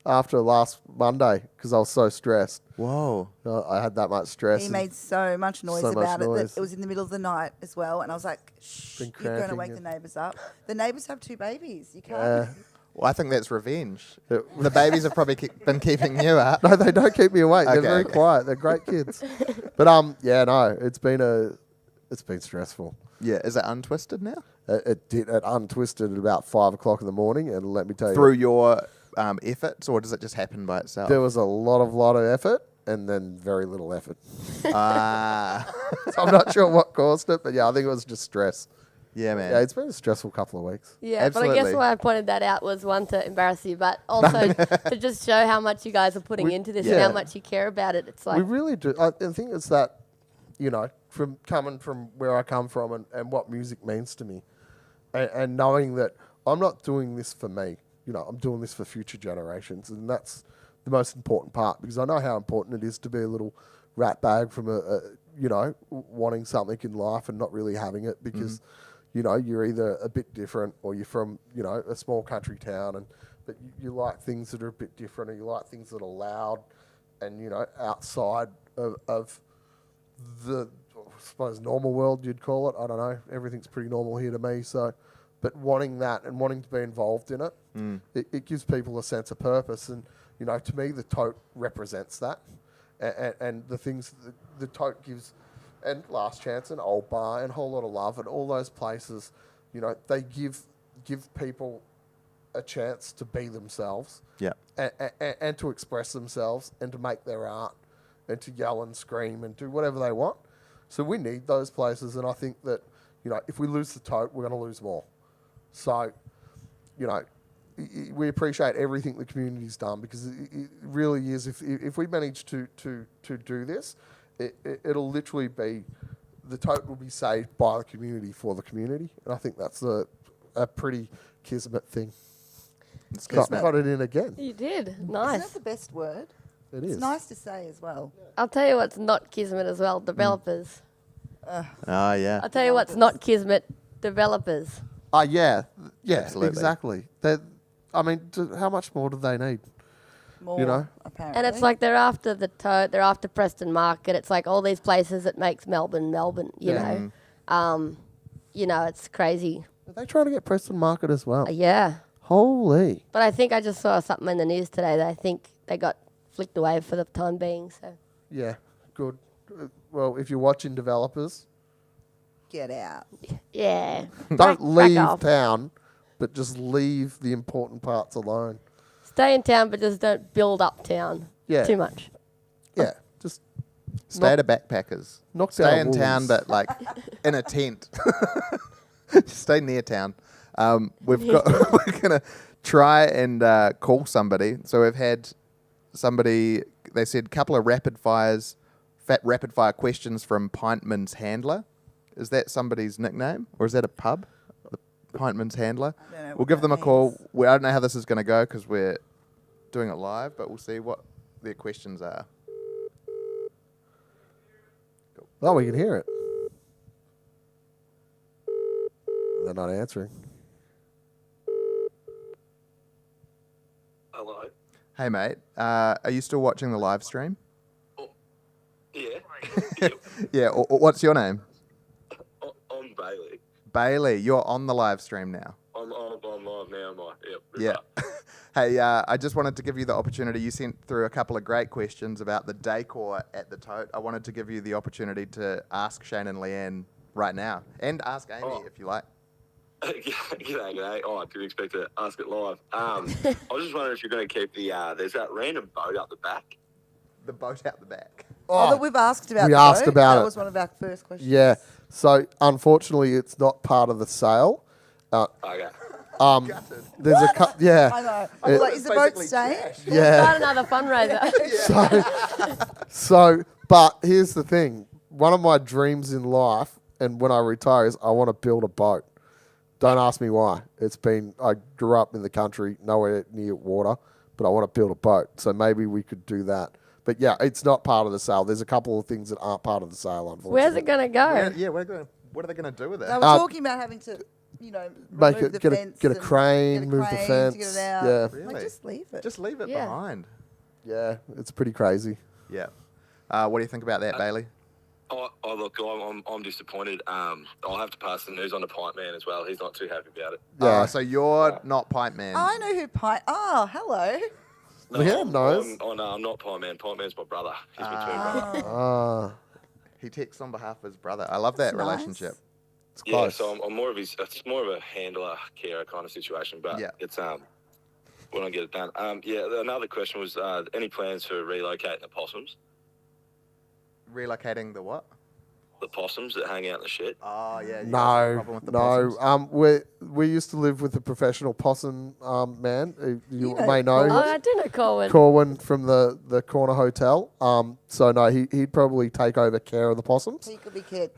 after last Monday because I was so stressed. Whoa. I had that much stress. He made so much noise about it that it was in the middle of the night as well, and I was like, shh, you're going to wake the neighbours up. The neighbours have 2 babies. You can't... Well, I think that's revenge. The babies have probably been keeping you up. No, they don't keep me awake. They're very quiet. They're great kids. But yeah, no, it's been stressful. Yeah, is it untwisted now? It untwisted at about 5 o'clock in the morning, and let me tell you, through your efforts, or does it just happen by itself? There was a lot of effort, and then very little effort. So I'm not sure what caused it, but yeah, I think it was just stress. Yeah, man. Yeah, it's been a stressful couple of weeks. Yeah, absolutely. But I guess why I pointed that out was, one, to embarrass you, but also to just show how much you guys are putting into this and how much you care about it. It's like, we really do. I think it's that, you know, from coming from where I come from and what music means to me, and knowing that I'm not doing this for me. You know, I'm doing this for future generations, and that's the most important part, because I know how important it is to be a little rat bag from you know, wanting something in life and not really having it because. You know, you're either a bit different or you're from, you know, a small country town, but you like things that are a bit different, or you like things that are loud and, you know, outside of the, I suppose, normal world, you'd call it. I don't know. Everything's pretty normal here to me. So, but wanting that and wanting to be involved in it, it gives people a sense of purpose. And, you know, to me, the Tote represents that. And the things the Tote gives... And Last Chance and Old Bar and a whole lot of love and all those places, you know, they give people a chance to be themselves, and to express themselves and to make their art and to yell and scream and do whatever they want. So we need those places, and I think that, you know, if we lose the Tote, we're going to lose more. So, you know, we appreciate everything the community's done, because it really is. If we manage to do this. It'll literally be, the Tote will be saved by the community for the community, and I think that's a pretty kismet thing. Got it in again. You did. Nice. Isn't that the best word? It It's is. nice to say as well. I'll tell you what's not kismet as well, developers. Oh, yeah. I'll tell you what's not kismet, developers. Yeah, Absolutely. exactly. I mean, how much more do they need? More, you know? apparently. And it's like they're after the Tote, they're after Preston Market. It's like all these places that makes Melbourne, you know. You know, it's crazy. Are they trying to get Preston Market as well? Yeah. Holy. But I think I just saw something in the news today that I think they got flicked away for the time being. So Yeah, good. Well, if you're watching developers, Get out. Yeah. Don't leave off. town, but just leave the important parts alone. Stay in town, but just don't build up town too much. Yeah, just Stay at a backpackers. knock Stay down in town, walls. but like in a tent. Stay near town. We're gonna try and call somebody. So we've had somebody. They said couple of rapid fire questions from Pintman's Handler. Is that somebody's nickname, or is that a pub? The Pintman's Handler. I don't know We'll what give that them a call. means. I don't know how this is going to go because we're doing it live, but we'll see what their questions are. Oh, we can hear it. They're not answering. Hello. Hey, mate. Are you still watching the live stream? Yeah. Yeah. What's your name? I'm Bailey. Bailey. You're on the live stream now. I'm live now. Am I? Yep. Yeah. Hey, I just wanted to give you the opportunity. You sent through a couple of great questions about the decor at the Tote. I wanted to give you the opportunity to ask Shane and Leanne right now, and ask Amy if you like. G'day. Oh, I didn't expect to ask it live. I was just wondering if you're going to keep there's that random boat up the back. The boat out the back. Oh, that we've asked about. We the asked boat. about that it. was one of our first questions. Yeah. So unfortunately, it's not part of the sale. Okay. There's a yeah. I know. I was like, is the boat staying? Yeah. Start another fundraiser. But here's the thing. One of my dreams in life, and when I retire, is I want to build a boat. Don't ask me why. I grew up in the country, nowhere near water, but I want to build a boat. So maybe we could do that. But yeah, it's not part of the sale. There's a couple of things that aren't part of the sale, unfortunately. Where's it going to go? What are they going to do with it? They were talking about having to, remove the fence get a and crane, get a move the crane fence. to get it out. Yeah. Really? Like, just leave it. Just leave it Yeah. behind. Yeah, it's pretty crazy. Yeah. What do you think about that, Bailey? Oh, look, I'm disappointed. I'll have to pass the news on to Pint Man as well. He's not too happy about it. Yeah. So you're not Pipe Man. Oh, I know who Pint. Oh, hello. No, Leanne knows. I'm not Pint Man. Pint Man's my brother. He's my twin brother. He texts on behalf of his brother. I love that That's nice. relationship. It's Yeah, close. so I'm more of it's more of a handler, carer kind of situation. But it's when I get it done. Another question was any plans for relocating the possums? Relocating the what? The possums that hang out in the shed. Oh yeah. No. We used to live with a professional possum man. You may know. Oh, I do know Corwin. Corwin from the Corner Hotel. So no, he'd probably take over care of the possums. He could be kid.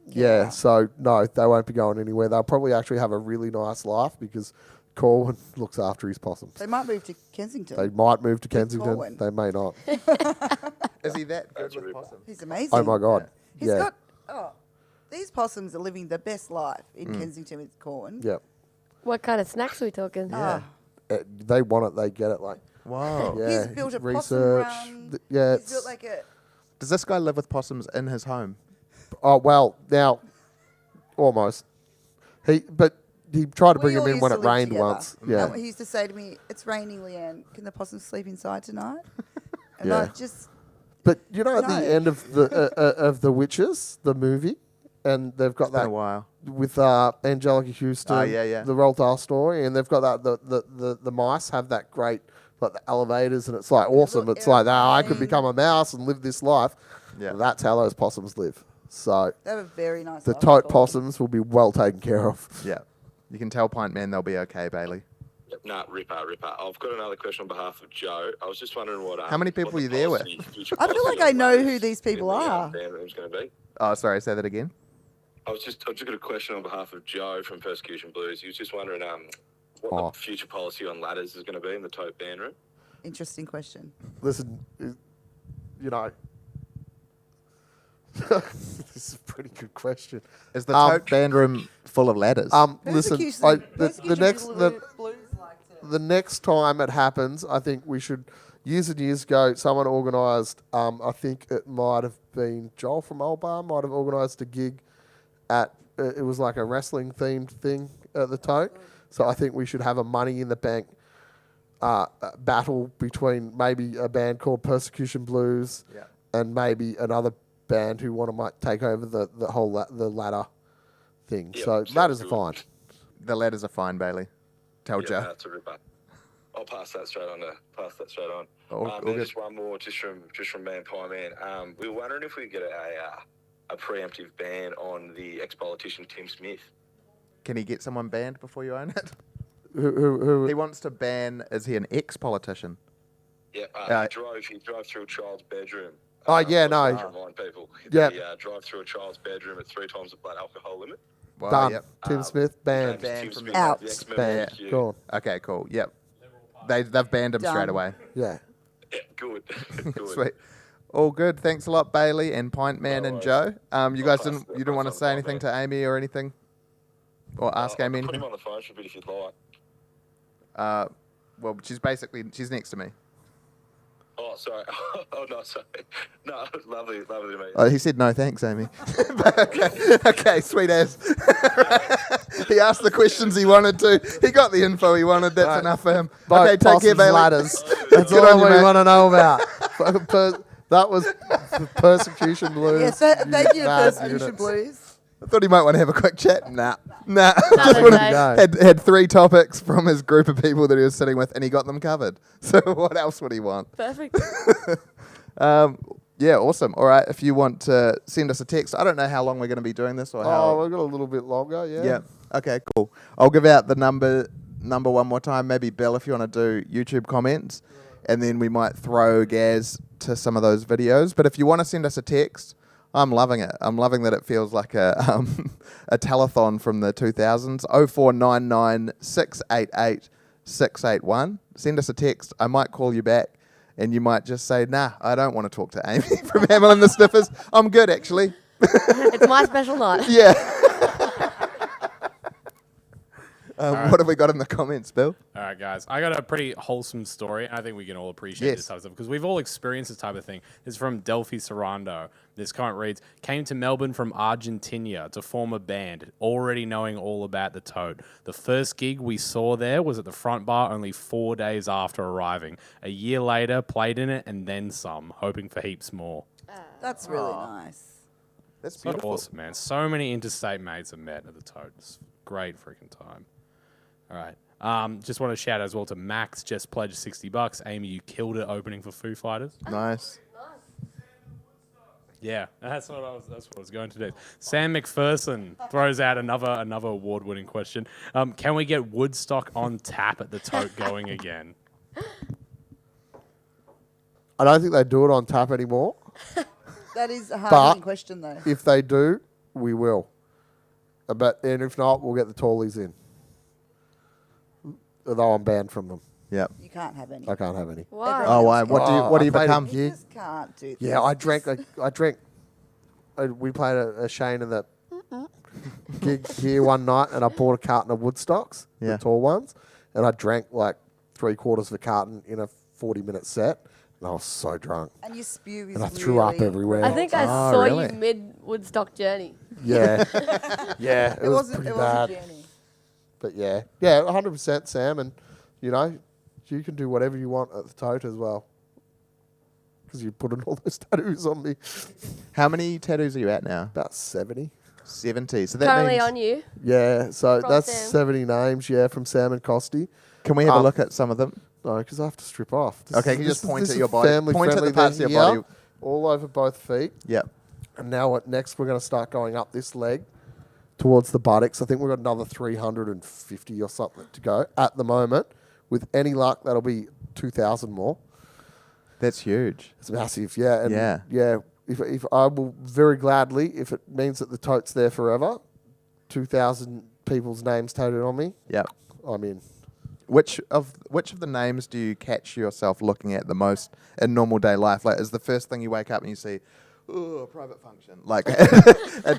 Yeah. So no, they won't be going anywhere. They'll probably actually have a really nice life because Corwin looks after his possums. They might move to Kensington. They might move to With Kensington. Corwin. They may not. Is he that good with possums? He's amazing. Oh my God. He's Yeah. got. These possums are living the best life in Kensington with Corwin. Yep. What kind of snacks are we talking? They want it. They get it. Like. Wow. Yeah. He's built a possum research. run. Yeah. He's built like a. Does this guy live with possums in his home? Oh well, now almost. He tried to bring We him all in used when to it live rained together. once. Yeah. And he used to say to me, "It's raining, Leanne. Can the possums sleep inside tonight?" And Yeah. I just. But you know, at No. the end of the Witches, the movie, and they've got It's been that a while. with Angelica Houston, yeah. the Roald Dahl story, and they've got that the mice have that great like the elevators, and it's like awesome. It's like I could become a mouse and live this life. Yeah. That's how those possums live. So They have a very nice. the life, Tote Corwin. possums will be well taken care of. Yeah. You can tell Pint Man they'll be okay, Bailey. Nah, ripper. I've got another question on behalf of Joe. I was just wondering what. How many people what are you the there with? I feel like I know who these people are. Room's going to be. Oh, sorry. Say that again. I've just got a question on behalf of Joe from Persecution Blues. He was just wondering what the future policy on ladders is going to be in the Tote band room. Interesting question. Listen, you know. This is a pretty good question. Is the Tote band room full of ladders? Listen, the next time it happens, I think we should. Years and years ago, someone organised. I think it might have been Joel from Old Bar might have organised a gig at. It was like a wrestling themed thing at the Tote. So I think we should have a Money in the Bank battle between maybe a band called Persecution Blues and maybe another band who want to take over the whole the ladder thing. Yep, So sounds ladders are good. fine. The ladders are fine, Bailey. Tell Yeah, Joe. that's a ripper. I'll pass that straight on. All Then good. just one more, just from Man Pie Man. We were wondering if we could get a preemptive ban on the ex-politician Tim Smith. Can he get someone banned before you own it? Who He wants to ban. Is he an ex-politician? Yeah, he drove through a child's bedroom. Oh, yeah, no. To remind people. Yeah. He drove through a child's bedroom at 3 times the blood alcohol limit. Well, Done. Yep. Tim Smith banned. Banned from Out. The ex-member Banned. of the Gone. Okay, cool. Yep. They've banned him Done. straight away. Yeah. Yeah, good. Good. Sweet. All good. Thanks a lot, Bailey and Pint Man and Joe. You guys didn't want to say anything to Amy or anything, or ask Amy Put anything. him on the phone for a bit if you'd like. Well, she's next to me. Oh, sorry. Oh, no, sorry. No, lovely to meet you. Oh, he said no thanks, Amy. okay, sweet as. He asked the questions he wanted to. He got the info he wanted. That's enough for him. Okay, take care, Bailey. Ladders. That's Good all on you, we mate. want to know about. That was Persecution Blues. Yes, thank you, Bad Persecution units. Blues. I thought he might want to have a quick chat. Nah. No, Just no, wanted- no. had 3 topics from his group of people that he was sitting with, and he got them covered. So what else would he want? Perfect. Yeah, awesome. All right, if you want to send us a text, I don't know how long we're going to be doing this or how. Oh, we've got a little bit longer, yeah. Yeah. Okay, cool. I'll give out the number one more time. Maybe Bill, if you want to do YouTube comments, and then we might throw Gaz to some of those videos. But if you want to send us a text, I'm loving it. I'm loving that it feels like a a telethon from the 2000s. 0499 688 681. Send us a text. I might call you back. And you might just say, nah, I don't want to talk to Amy from Hamill and the Sniffers. I'm good, actually. It's my special night. Yeah. What have we got in the comments, Bill? All right, guys. I got a pretty wholesome story, and I think we can all appreciate Yes. this type of stuff because we've all experienced this type of thing. This is from Delphi Sarando. This comment reads, came to Melbourne from Argentina to form a band, already knowing all about the Tote. The first gig we saw there was at the front bar only 4 days after arriving. A year later, played in it and then some, hoping for heaps more. That's really nice. That's So beautiful. awesome, man. So many interstate mates have met at the Tote. It's a great freaking time. All right. Just want to shout out as well to Max, just pledged $60. Amy, you killed it opening for Foo Fighters. Nice. Yeah, that's what I was going to do. Sam McPherson throws out another award-winning question. Can we get Woodstock on tap at the Tote going again? I don't think they do it on tap anymore. That is a But hard question, though. if they do, we will. And if not, we'll get the tallies in. Although I'm banned from them. Yep. You can't have any. I can't have any. Why? Oh, why? What do you I played become? You just can't do this. Yeah, I drank. We played a Shane in the gig here one night, and I bought a carton of Woodstocks, Yeah. the tall ones, and I drank like 3/4 of a carton in a 40-minute set, and I was so drunk, And your spew is and I threw up really everywhere. I think I Oh, saw really? you mid Woodstock journey. Yeah, yeah, it was wasn't. pretty It wasn't bad. Jenny. But yeah, 100% Sam, and you can do whatever you want at the Tote as well, because you put in all those tattoos on me. How many tattoos are you at now? About 70. 70. So that Currently means, on you. Yeah, so From that's Sam. 70 names. Yeah, from Sam and Costy. Can we have a look at some of them? No, because I have to strip off. Okay, can you just point at your body? Point at the family-friendly parts of thing your here, body. all over both feet. Yep. And now next we're going to start going up this leg towards the buttocks. I think we've got another 350 or something to go at the moment. With any luck, that'll be 2,000 more. That's huge. It's massive, yeah. And Yeah. If I will very gladly, if it means that the Tote's there forever, 2,000 people's names tattooed on me. Yep. I'm in. Which of the names do you catch yourself looking at the most in normal day life? Like, is the first thing you wake up and you see, oh, private function? Like,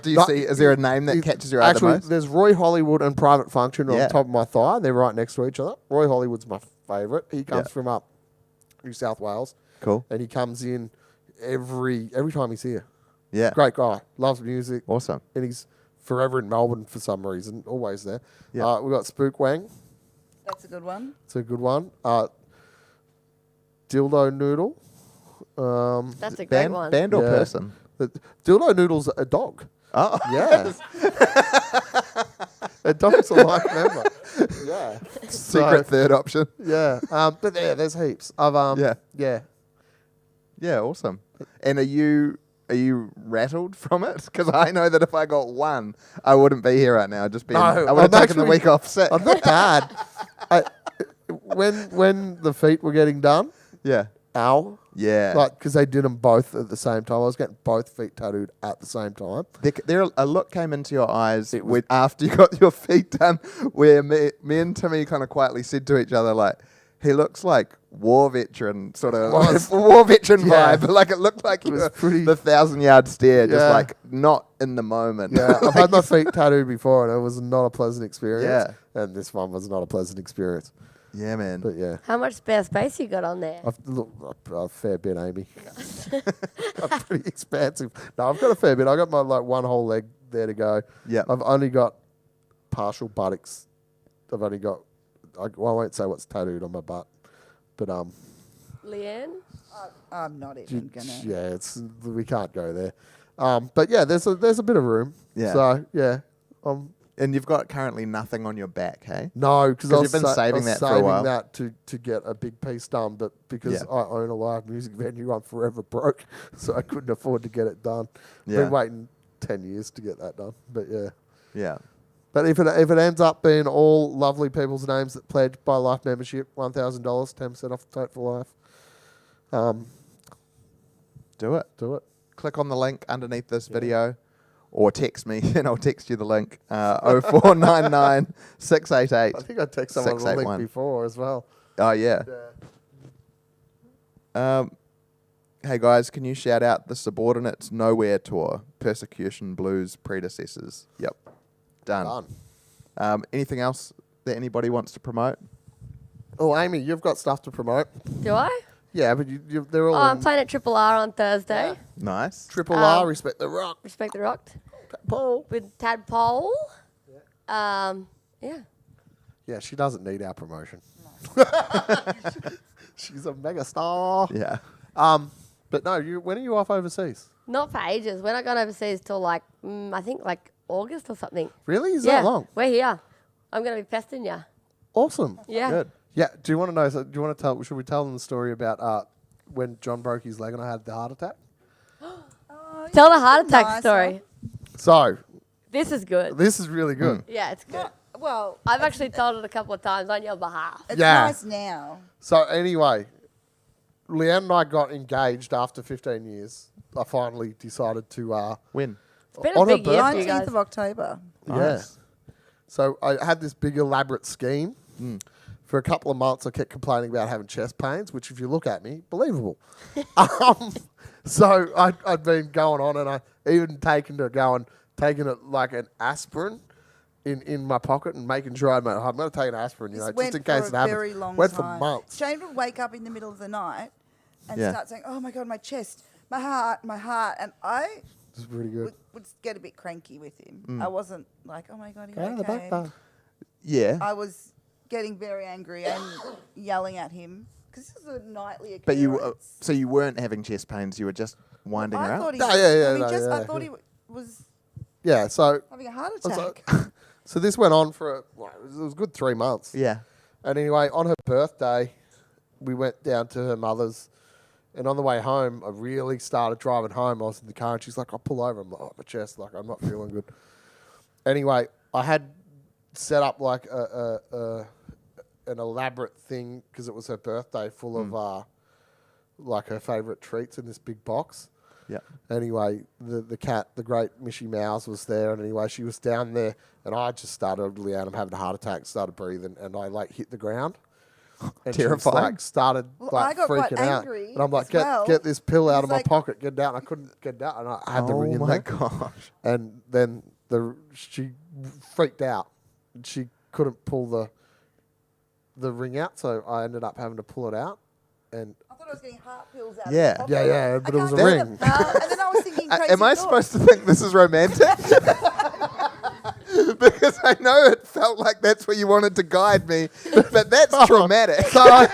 do you see? Is there a name that catches your eye the Actually, most? there's Roy Hollywood and Private Function on Yeah. top of my thigh. They're right next to each other. Roy Hollywood's my favourite. He comes Yeah. from up New South Wales. Cool. And he comes in every time he's here. Yeah. Great guy. Loves music. Awesome. And he's forever in Melbourne for some reason. Always there. Yeah. We've got Spook Wang. That's a good one. It's a good one. Dildo Noodle. That's a great one. Band or Yeah. person? Dildo Noodle's a dog. Oh. Yeah. A dog's a life member. Yeah. Secret third option. Yeah. But there's heaps. Yeah. Yeah, awesome. And are you rattled from it? Because I know that if I got one, I wouldn't be here right now. I would have taken the week off sick. I'm not bad. When the feet were getting done, yeah. Ow. Yeah. Like, because they did them both at the same time. I was getting both feet tattooed at the same time. There a look came into your eyes after you got your feet done, where me and Timmy kind of quietly said to each other, like, he looks like war veteran, sort of war veteran vibe. But like it looked like he was the 1,000-yard stare, just like not in the moment. Yeah, I've had my feet tattooed before, and it was not a pleasant experience. Yeah. And this one was not a pleasant experience. Yeah, man. But yeah. How much spare space you got on there? A fair bit, Amy. I'm pretty expansive. No, I've got a fair bit. I got my one whole leg there to go. Yeah. I've only got partial buttocks. I've only got. I won't say what's tattooed on my butt, but Leanne? I'm not even gonna. Yeah, we can't go there. But yeah, there's a bit of room. Yeah. So yeah. And you've got currently nothing on your back, hey? No, because you've been saving that for a while. that to get a big piece done, but because I own a live music venue, I'm forever broke, so I couldn't afford to get it done. Yeah. Been waiting 10 years to get that done, but yeah. Yeah. But if it ends up being all lovely people's names that pledge by life membership, $1,000, 10% off the Tote for life. Do it. Do it. Click on the link underneath this video. Or text me, and I'll text you the link. 0499 688. I think I texted someone the link before as well. Oh, yeah. Hey, guys, can you shout out the Subordinates Nowhere Tour? Persecution Blues Predecessors. Yep. Done. Anything else that anybody wants to promote? Oh, Amy, you've got stuff to promote. Do I? Yeah, but they're all. I'm playing at Triple R on Thursday. Yeah. Nice. Triple R, Respect the Rock. Respect the Rock. Paul. With Tadpole. Yeah. Yeah, she doesn't need our promotion. She's a mega star. Yeah. But no, when are you off overseas? Not for ages. We're not going overseas till I think August or something. Really? Is that long? We're here. I'm going to be pesting you. Awesome. Yeah. Good. Yeah. Do you want to know? Do you want to tell? Should we tell them the story about when John broke his leg and I had the heart attack? Tell the heart attack story. So. This is good. This is really good. Yeah, it's good. Well, I've actually told it a couple of times on your behalf. It's nice now. So anyway, Leanne and I got engaged after 15 years. I finally decided to win. It's been a big year for you 19th guys. of October. Nice. Yeah. So I had this big elaborate scheme. For a couple of months, I kept complaining about having chest pains, which, if you look at me, believable. So I'd been going on, and I even taken it like an aspirin in my pocket and making sure I'm going to take an aspirin, just in case it happens. Went for months. Shane would wake up in the middle of the night and start saying, "Oh my God, my chest, my heart," and I It's pretty good. would get a bit cranky with him. I wasn't like, "Oh my God, are you The okay?" back Yeah. I was getting very angry and yelling at him because this is a nightly occurrence. But so you weren't having chest pains, you were just winding her I up? thought he No, was, yeah, I thought he was Yeah, so having a heart I was attack. like- so this went on for it was a good 3 months. Yeah. And anyway, on her birthday, we went down to her mother's, and on the way home, I really started driving home. I was in the car, and she's like, "I'll pull over." I'm like, "Oh, my chest, like I'm not feeling good." Anyway, I had set up like an elaborate thing because it was her birthday, full of like her favourite treats in this big box. Yeah. Anyway, the cat, the great Mishy Mouse, was there, and anyway, she was down there, and I just started, Leanne, I'm having a heart attack, started breathing, and I hit the ground. And Terrifying. She started I got quite freaking out, angry and I'm like, as well. get this pill out of my like- pocket, get it out, and I couldn't get it out, and I had the ring in Oh my there. gosh. And then she freaked out, and she couldn't pull the ring out, so I ended up having to pull it out, and. I thought I was getting heart pills out. Yeah. Of the pocket. Yeah, but it was a can't ring. get it. And then I was thinking, crazy Am I thoughts. supposed to think this is romantic? Because I know it felt like that's where you wanted to guide me, but that's traumatic. So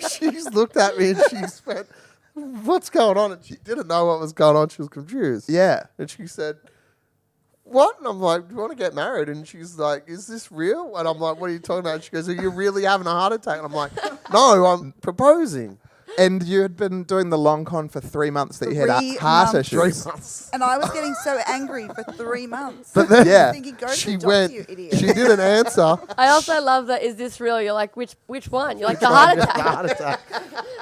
she's looked at me and she's went, what's going on? And she didn't know what was going on. She was confused. Yeah. And she said, what? And I'm like, do you want to get married? And she's like, is this real? And I'm like, what are you talking about? And she goes, are you really having a heart attack? And I'm like, no, I'm proposing. And you had been doing the long con for 3 months that you had 3 heart months. issues. 3 months. And I was getting so angry for 3 months. But then Yeah. Thinking, go to she the went, doctor, you idiot. she didn't answer. I also love that. Is this real? You're like, which one? You're like the heart attack. Heart attack.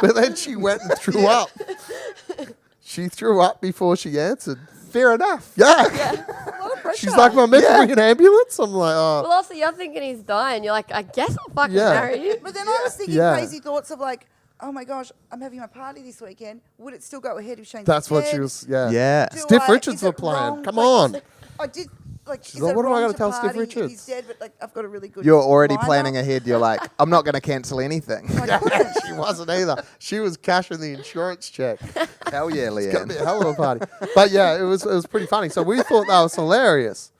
But then she went and threw up. She threw up before she answered. Fair enough. Yeah. A lot of pressure. She's like, am I meant to bring an ambulance? I'm like, oh. Well, also you're thinking he's dying. You're like, I guess I'll fucking Yeah. marry you. But then I was thinking Yeah. crazy thoughts of like, oh my gosh, I'm having my party this weekend. Would it still go ahead if Shane's That's what dead? she was, yeah. Yeah. Do Stiff I- Richards is were it playing. wrong? Come Like, on. I did, like, She's is like, it what am I wrong gonna to tell Steve party if Richards? He's dead, but like, I've got a really good You're already lineup? planning ahead. You're like, I'm not going to cancel anything. She wasn't either. She was cashing the insurance check. Hell yeah, It's gonna Leanne. be a hell of a party. But yeah, it was pretty funny. So we thought that was hilarious.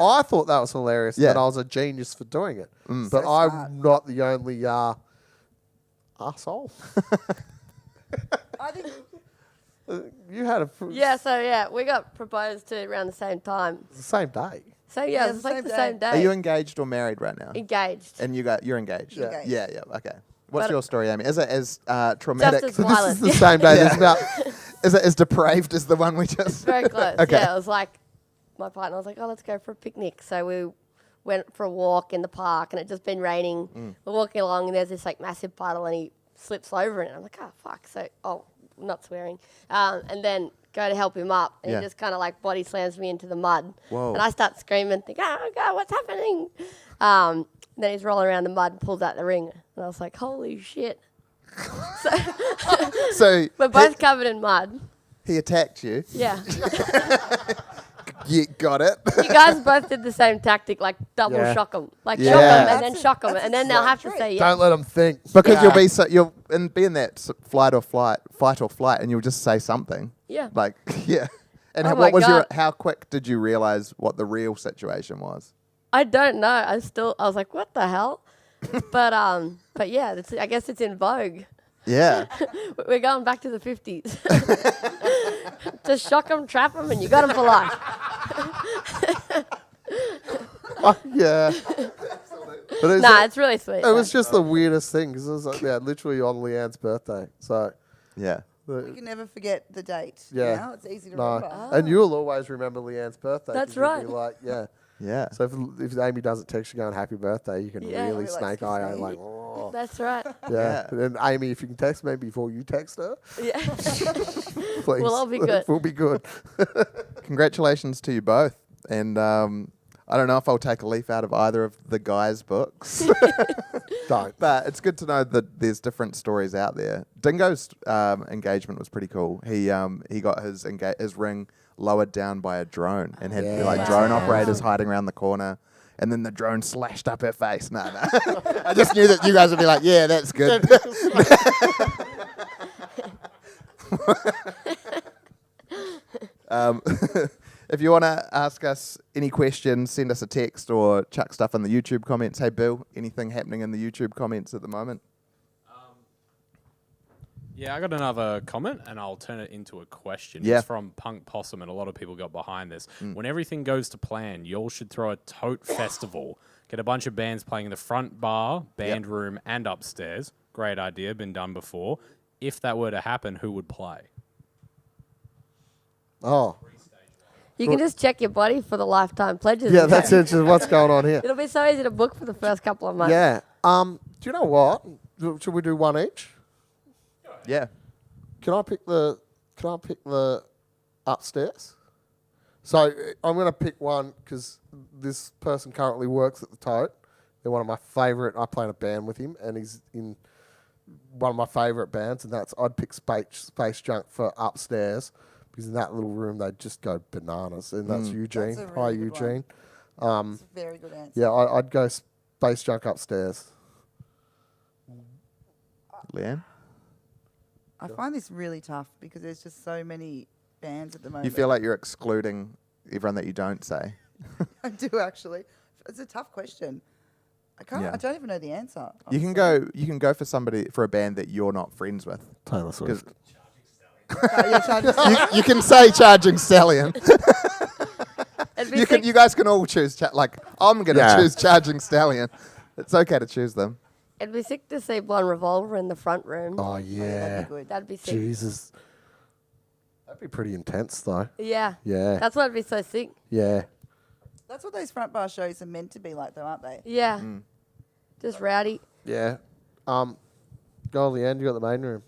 I thought that was hilarious. Yeah. That I was a genius for doing it. But So I'm smart. not the only arsehole. I think You had a Yeah, so yeah, we got proposed to around the same time. the same day. So yeah, Yeah, it was like same the day. same day. Are you engaged or married right now? Engaged? And you're engaged? Yeah. Yeah, okay. What's But- your story, Amy? Is it as traumatic? Just as This violent. is the same day. There's about Is it as depraved as the one we just... Very close. Okay. Yeah, it was like my partner was like, "Oh, let's go for a picnic." So we went for a walk in the park, and it just been raining. We're walking along, and there's this like massive puddle, and he slips over in it. I'm like, "Oh fuck!" So not swearing, and then go to help him up, and Yeah. he just kind of like body slams me into the mud. Whoa. And I start screaming, think, "Oh God, what's happening?" Then he's rolling around the mud and pulls out the ring, and I was like, "Holy shit!" So We're both covered in mud. he attacked you. Yeah. You got it. You guys both did the same tactic, like double Yeah. shock them, like Yeah. shock them and That's then a- shock them, that's and a then they'll smart have to trick. say yes. Don't let them think. Because Yeah. you'll be so you'll and be in that fight or flight, and you'll just say something. Yeah. Like yeah. And Oh what my was your? God. How quick did you realize what the real situation was? I don't know. I was like, what the hell? but yeah, I guess it's in vogue. Yeah. We're going back to the 50s. Just shock them, trap them, and you got them for life. Yeah. But it's Nah, it's really sweet. it was just the weirdest thing because it was like, literally on Leanne's birthday. So Yeah. you can never forget the date. Yeah. You know? It's easy to no, remember. and you'll always remember Leanne's birthday. 'cause That's you'll be right. like, yeah. Yeah. So if Amy doesn't text you going happy birthday, you can Yeah. really Be like, snake eye her "Excuse like, me?" oh. That's right. Yeah. Yeah. And then Amy, if you can text me before you text her, Yeah. please. We'll all be good. We'll be good. Congratulations to you both. And I don't know if I'll take a leaf out of either of the guys' books. Don't. But it's good to know that there's different stories out there. Dingo's engagement was pretty cool. He got his ring lowered down by a drone and had like drone operators hiding around the corner. And then the drone slashed up her face. No. I just knew that you guys would be like, yeah, that's good. If you want to ask us any questions, send us a text or chuck stuff in the YouTube comments. Hey, Bill, anything happening in the YouTube comments at the moment? Yeah, I got another comment, and I'll turn it into a question. Yeah. It's from Punk Possum, and a lot of people got behind this. When everything goes to plan, y'all should throw a Tote festival. Get a bunch of bands playing in the front bar, band room, and upstairs. Great idea, been done before. If that were to happen, who would play? Oh. You can just check your body for the lifetime pledges. Yeah, and that's go. it. Just what's going on here. It'll be so easy to book for the first couple of months. Yeah. Do you know what? Should we do one each? Yeah. Can I pick the upstairs? So I'm going to pick one because this person currently works at the Tote. They're one of my favourite. I play in a band with him, and he's in one of my favourite bands, and I'd pick Space Junk for upstairs because in that little room they just go bananas, and that's Eugene. That's a Hi, really good one. Eugene. It's a very good answer. Yeah, I'd go Space Junk upstairs. Leanne? I find this really tough because there's just so many bands at the moment. You feel like you're excluding everyone that you don't say? I do actually. It's a tough question. I can't. Yeah. I don't even know the answer. You can go for a band that you're not friends with. Taylor Swift. You can say Charging Stallion. You guys can all choose. I'm going to choose Charging Stallion. It's okay to choose them. It'd be sick to see Blonde Revolver in the front room. Oh, yeah. That'd be sick. Jesus. That'd be pretty intense, though. Yeah. Yeah. That's what'd be so sick. Yeah. That's what those front bar shows are meant to be like, though, aren't they? Yeah. Just rowdy. Yeah. Go on the end. You got the main room.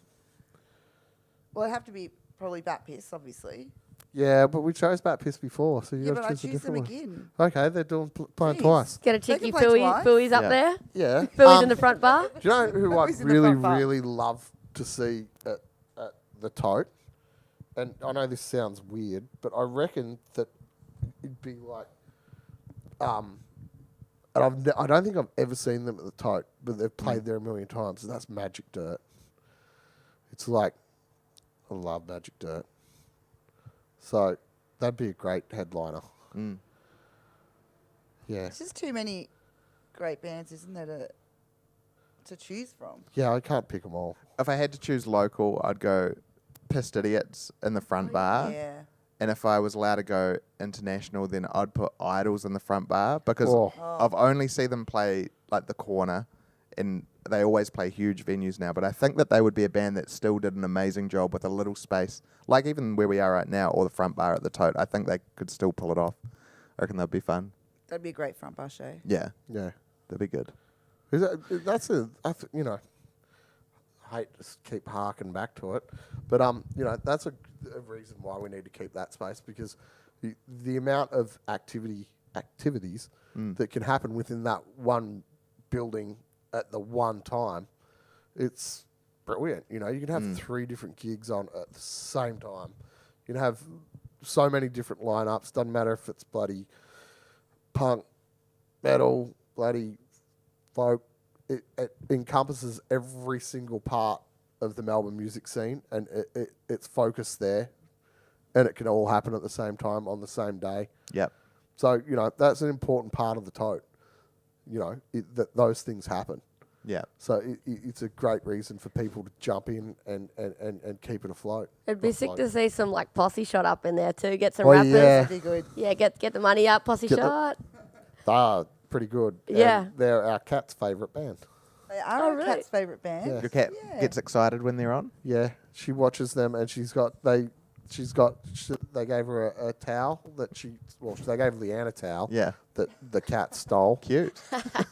Well, it'd have to be probably Bat Piss, obviously. Yeah, but we chose Bat Piss before, so you Yeah, got but to I choose a choose them different one. again. Okay, they're doing playing Jeez. twice. Get a They cheeky can play twice. Phooey's up Yeah. there. Yeah. Phooey's in the front bar. Do you know who I'd Who's in the really, front bar? really love to see at the Tote? And I know this sounds weird, but I reckon that it'd be like, and I don't think I've ever seen them at the Tote, but they've played there a million times, and that's Magic Dirt. It's like, I love Magic Dirt. So that'd be a great headliner. Yeah. It's just too many great bands, isn't there, to choose from? Yeah, I can't pick them all. If I had to choose local, I'd go Pissed Idiots in the front bar. Yeah. And if I was allowed to go international, then I'd put Idols in the front bar because Oh. I've only seen them play like the Corner, and they always play huge venues now. But I think that they would be a band that still did an amazing job with a little space, like even where we are right now, or the front bar at the Tote. I think they could still pull it off. I reckon that'd be fun. That'd be a great front bar show. Yeah, Yeah. that'd be good. I hate to keep harking back to it, but that's a reason why we need to keep that space, because the amount of activities that can happen within that one building at the one time, it's brilliant. You can have 3 different gigs on at the same time. You can have so many different lineups. Doesn't matter if it's bloody punk, metal, bloody folk. It encompasses every single part of the Melbourne music scene, and it's focused there, and it can all happen at the same time on the same day. Yep. So, that's an important part of the Tote, that those things happen. Yeah. So it's a great reason for people to jump in and keep it afloat. It'd be sick to see some like posse shot up in there too. Get some Oh, rappers. yeah. That'd be good. Yeah, get the money up, posse Get the- shot. Pretty good. Yeah. And they're our cat's favourite band. They are Oh, our really? cat's favourite band. Yeah. Your cat gets excited when they're on. Yeah, she watches them, and they gave her a towel that they gave Leanne a towel. Yeah. That the cat stole. Cute.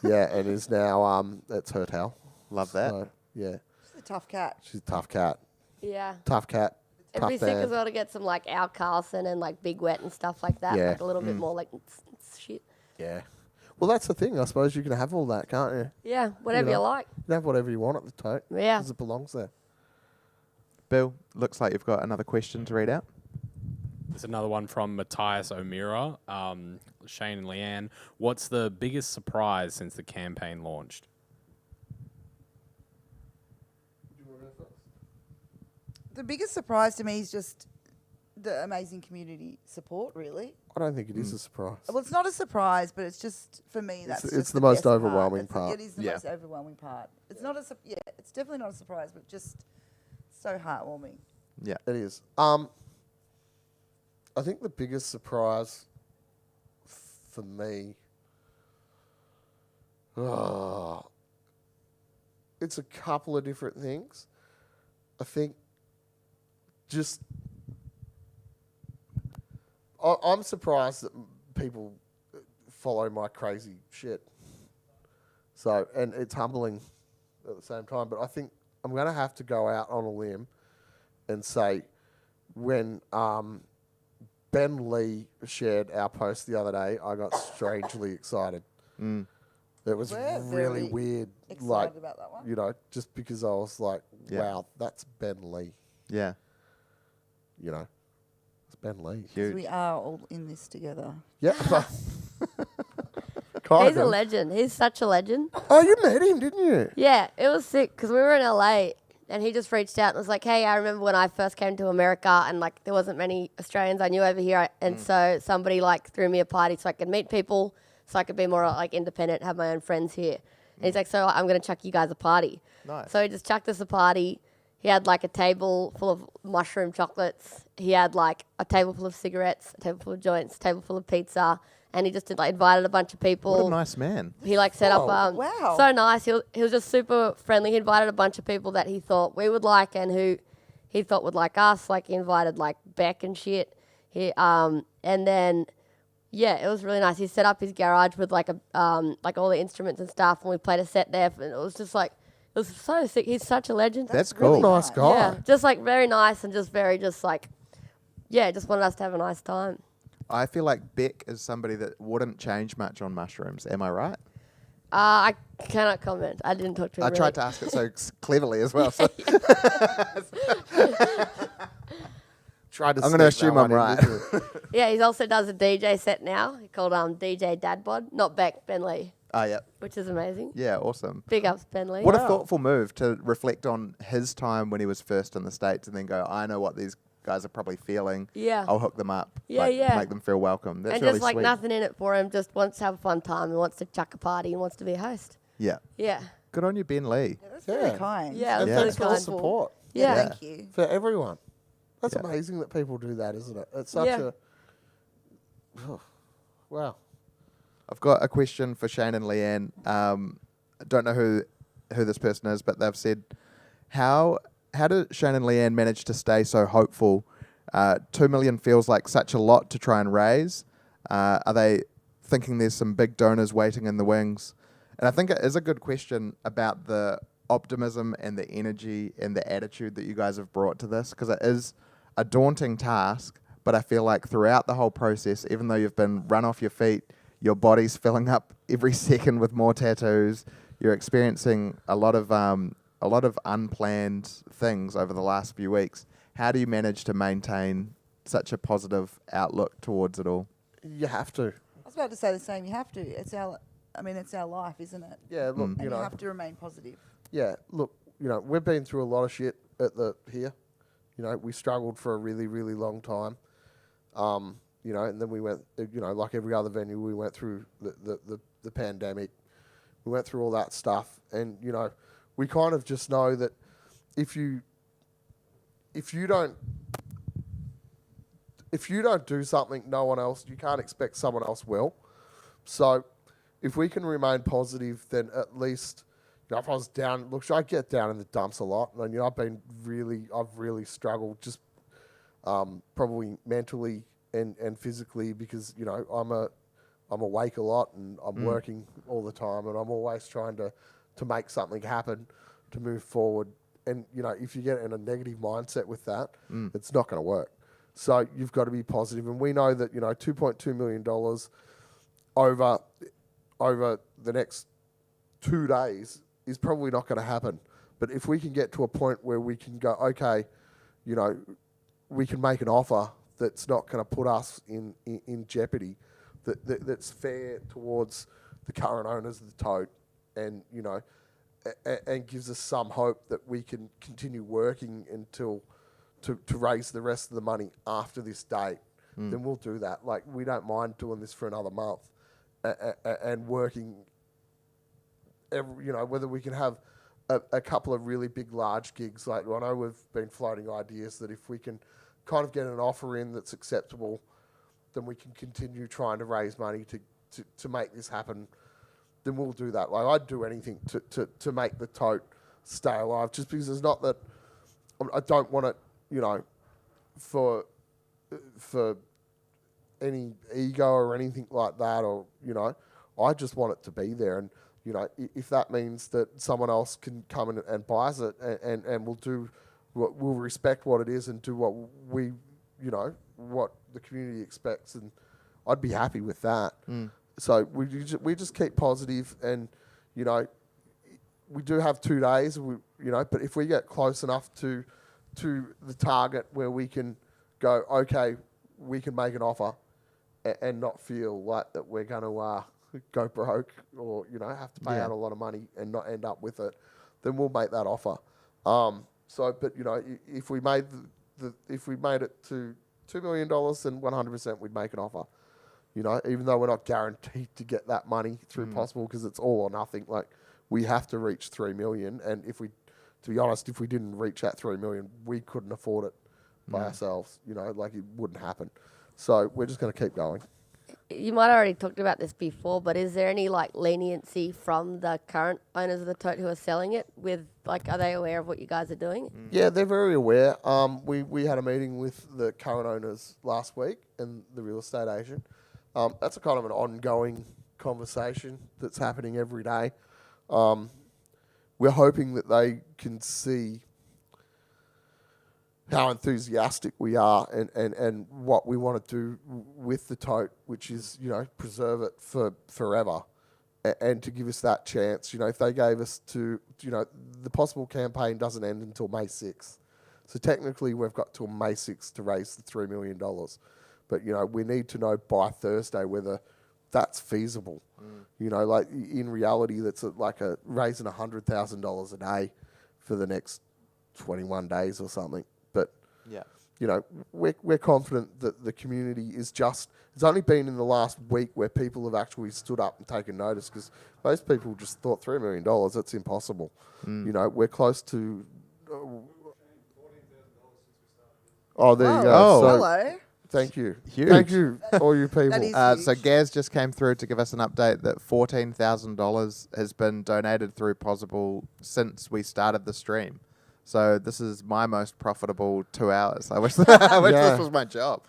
Yeah, and is now it's her towel. Love that. So, yeah, She's a tough cat. she's a tough cat. Yeah. Tough cat. It'd Tough be sick as band. well to get some like Al Carlson and like Big Wet and stuff like that. Yeah. Like a little bit more like shit. Yeah. Well, that's the thing. I suppose you can have all that, can't you? Yeah, whatever you like. You can have whatever you want at the Tote. Yeah. Because it belongs there. Bill, looks like you've got another question to read out. There's another one from Matthias O'Meara. Shane and Leanne, what's the biggest surprise since the campaign launched? The biggest surprise to me is just the amazing community support, really. I don't think it is a surprise. Well, it's not a surprise, but it's just, for me, that's It's just the most best part. overwhelming It's- part. It is the Yeah. most overwhelming part. It's not it's definitely not a surprise, but just so heartwarming. Yeah. It is. I think the biggest surprise for me, it's a couple of different things. I think just I'm surprised that people follow my crazy shit. So, and it's humbling at the same time. But I think I'm going to have to go out on a limb and say, when Ben Lee shared our post the other day, I got strangely excited. It was We're really very weird. excited Like, about that one. just because I was like, Yeah. wow, that's Ben Lee. Yeah. It's Ben Lee. Because we are all in this together. Yeah. He's a legend. He's such a legend. Oh, you met him, didn't you? Yeah, it was sick because we were in LA and he just reached out and was like, hey, I remember when I first came to America and like there wasn't many Australians I knew over here. And so somebody like threw me a party so I could meet people, so I could be more like independent, have my own friends here. And he's like, so I'm going to chuck you guys a party. Nice. So he just chucked us a party. He had like a table full of mushroom chocolates. He had like a table full of cigarettes, a table full of joints, a table full of pizza, and he just like invited a bunch of people. What a nice man. He like set up wow. so nice. He was just super friendly. He invited a bunch of people that he thought we would like and who he thought would like us. Like he invited like Beck and shit. And then it was really nice. He set up his garage with like like all the instruments and stuff, and we played a set there. And it was just like it was so sick. He's such a legend. That's cool. Really nice guy. Yeah, just like very nice and just very just like just wanted us to have a nice time. I feel like Beck is somebody that wouldn't change much on mushrooms. Am I right? I cannot comment. I didn't talk to him. I tried to ask it so cleverly as well. So. I'm going to assume I'm right. Yeah, he also does a DJ set now called DJ Dadbod, not Beck, Ben Lee. Oh, yeah. Which is amazing. Yeah, awesome. Big ups, Ben Lee. What a thoughtful move to reflect on his time when he was first in the States and then go, I know what these guys are probably feeling. Yeah. I'll hook them up. Yeah, like, yeah. Make them feel welcome. That's and really just like sweet. nothing in it for him, just wants to have a fun time and wants to chuck a party and wants to be a host. Yeah. Yeah. Good on you, Ben Lee. That's very kind. Yeah, And that's thanks for really the kind. support. Yeah. Thank you. For everyone. That's Yeah. amazing that people do that, isn't it? It's such a... wow. I've got a question for Shane and Leanne. I don't know who this person is, but they've said, how did Shane and Leanne manage to stay so hopeful? 2 million feels like such a lot to try and raise. Are they thinking there's some big donors waiting in the wings? And I think it is a good question about the optimism and the energy and the attitude that you guys have brought to this, because it is a daunting task, but I feel like throughout the whole process, even though you've been run off your feet, your body's filling up every second with more tattoos, you're experiencing a lot of unplanned things over the last few weeks. How do you manage to maintain such a positive outlook towards it all? You have to. I was about to say the same. You have to. It's our life, isn't it? Yeah, look, And you know. you have to remain positive. Yeah, look, you know, we've been through a lot of shit here. You know, we struggled for a really, really long time. You know, and then we went, you know, like every other venue, we went through the pandemic. We went through all that stuff. And, you know, we kind of just know that if you don't do something, no one else, you can't expect someone else will. So if we can remain positive, then at least, you know, if I was down, look, I get down in the dumps a lot. And, you know, I've really struggled just probably mentally and physically because, you know, I'm awake a lot and I'm working all the time and I'm always trying to make something happen, to move forward. And, you know, if you get in a negative mindset with that, it's not going to work. So you've got to be positive. And we know that, you know, $2.2 million over the next 2 days is probably not going to happen. But if we can get to a point where we can go, okay, you know, we can make an offer that's not going to put us in jeopardy, that's fair towards the current owners of the Tote, and, you know, and gives us some hope that we can continue working until to raise the rest of the money after this date, then we'll do that. Like, we don't mind doing this for another month and working, you know, whether we can have a couple of really big, large gigs. Like, I know we've been floating ideas that if we can kind of get an offer in that's acceptable, then we can continue trying to raise money to make this happen. Then we'll do that. Like, I'd do anything to make the Tote stay alive, just because it's not that I don't want it, you know, for any ego or anything like that, or, you know, I just want it to be there. And, you know, if that means that someone else can come in and buys it and we'll respect what it is and do what we, you know, what the community expects, and I'd be happy with that. So we just keep positive, and, you know, we do have 2 days, you know, but if we get close enough to the target where we can go, okay, we can make an offer and not feel like that we're going to go broke or, you know, have to pay out a lot of money and not end up with it, then we'll make that offer. But, you know, if we made it to $2 million, then 100% we'd make an offer. You know, even though we're not guaranteed to get that money through possible, because it's all or nothing. Like, we have to reach 3 million, and if we to be honest, if we didn't reach that 3 million, we couldn't afford it by ourselves. You know, like it wouldn't happen. So we're just going to keep going. You might have already talked about this before, but is there any like leniency from the current owners of the tote who are selling it? With like, are they aware of what you guys are doing? Yeah, they're very aware. We had a meeting with the current owners last week and the real estate agent. That's a kind of an ongoing conversation that's happening every day. We're hoping that they can see how enthusiastic we are and what we want to do with the tote, which is, you know, preserve it for forever and to give us that chance. You know, if they gave us to, you know, the possible campaign doesn't end until May 6th. So technically we've got till May 6th to raise the $3 million. But, you know, we need to know by Thursday whether that's feasible. You know, like in reality, that's like raising $100,000 a day for the next 21 days or something. But, you know, we're confident that the community is just, it's only been in the last week where people have actually stood up and taken notice, because most people just thought $3 million, that's impossible. You know, we're close to... oh, there you go. Oh, So, hello. Thank you. Huge. Thank you, all you people. That is So huge. Gaz just came through to give us an update that $14,000 has been donated through Possible since we started the stream. So this is my most profitable 2 hours. I wish this was my job.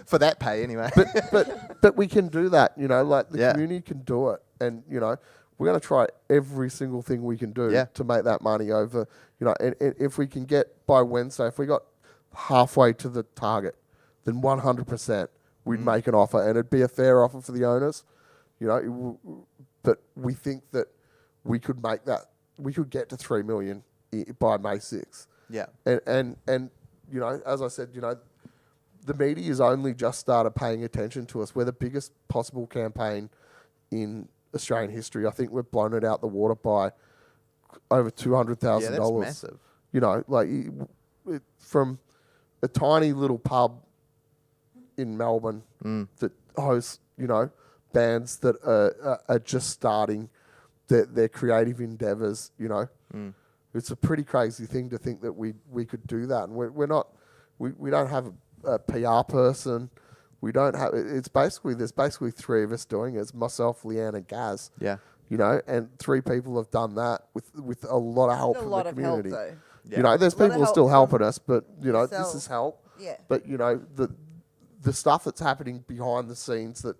For that pay, anyway. But we can do that, you know, like the community can do it. And, you know, we're going to try every single thing we can do to make that money over, you know, and if we can get by Wednesday, if we got halfway to the target, then 100% we'd make an offer, and it'd be a fair offer for the owners, you know. But we think that we could make that, we could get to 3 million by May 6th. Yeah. And you know, as I said, you know, the media has only just started paying attention to us. We're the biggest possible campaign in Australian history. I think we've blown it out the water by over $200,000. Yeah, that's massive. You know, like from a tiny little pub in Melbourne that hosts, you know, bands that are just starting their creative endeavours, you know. It's a pretty crazy thing to think that we could do that. And we're not, we don't have a PR person. We don't have, there's basically 3 of us doing it. It's myself, Leanne and Gaz. Yeah. You know, and 3 people have done that with a lot of help from the community. Help, though. Yeah. You know, there's people who are still helping us, but, you know, yourself. this is help. Yeah. But, you know, the stuff that's happening behind the scenes that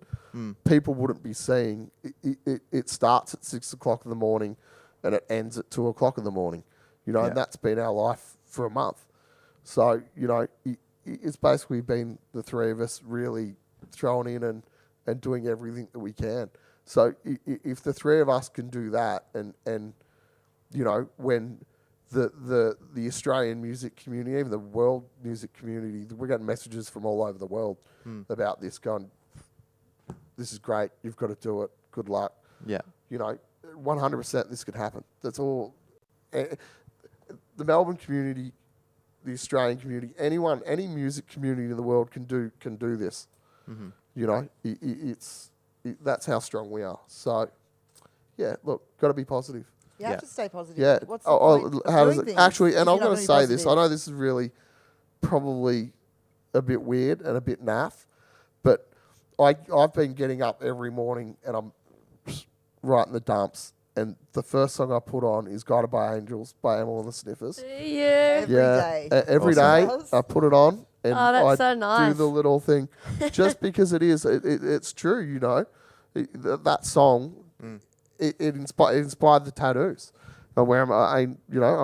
people wouldn't be seeing, it starts at 6 o'clock in the morning and it ends at 2 o'clock in the morning. You know, and that's been our life for a month. So, you know, it's basically been the 3 of us really throwing in and doing everything that we can. So if the 3 of us can do that and you know, when the Australian music community, even the world music community, we're getting messages from all over the world about this going, this is great, you've got to do it, good luck. Yeah. You know, 100% this could happen. That's all. The Melbourne community, the Australian community, any music community in the world can do this. You know, that's how strong we are. So, yeah, look, got to be positive. You have to stay positive. Yeah. What's the point of how does doing it things actually? if And you're I'm not going gonna to be say this. I positive? know this is really probably a bit weird and a bit naff, but I've been getting up every morning and I'm right in the dumps. And the first song I put on is "Guided by Angels" by Emil and the Sniffers. Yeah. Every day. Every day I put it on, and Oh, that's I so nice. do the little thing, just because it's true, you know. That song, it inspired the tattoos. I wear them, I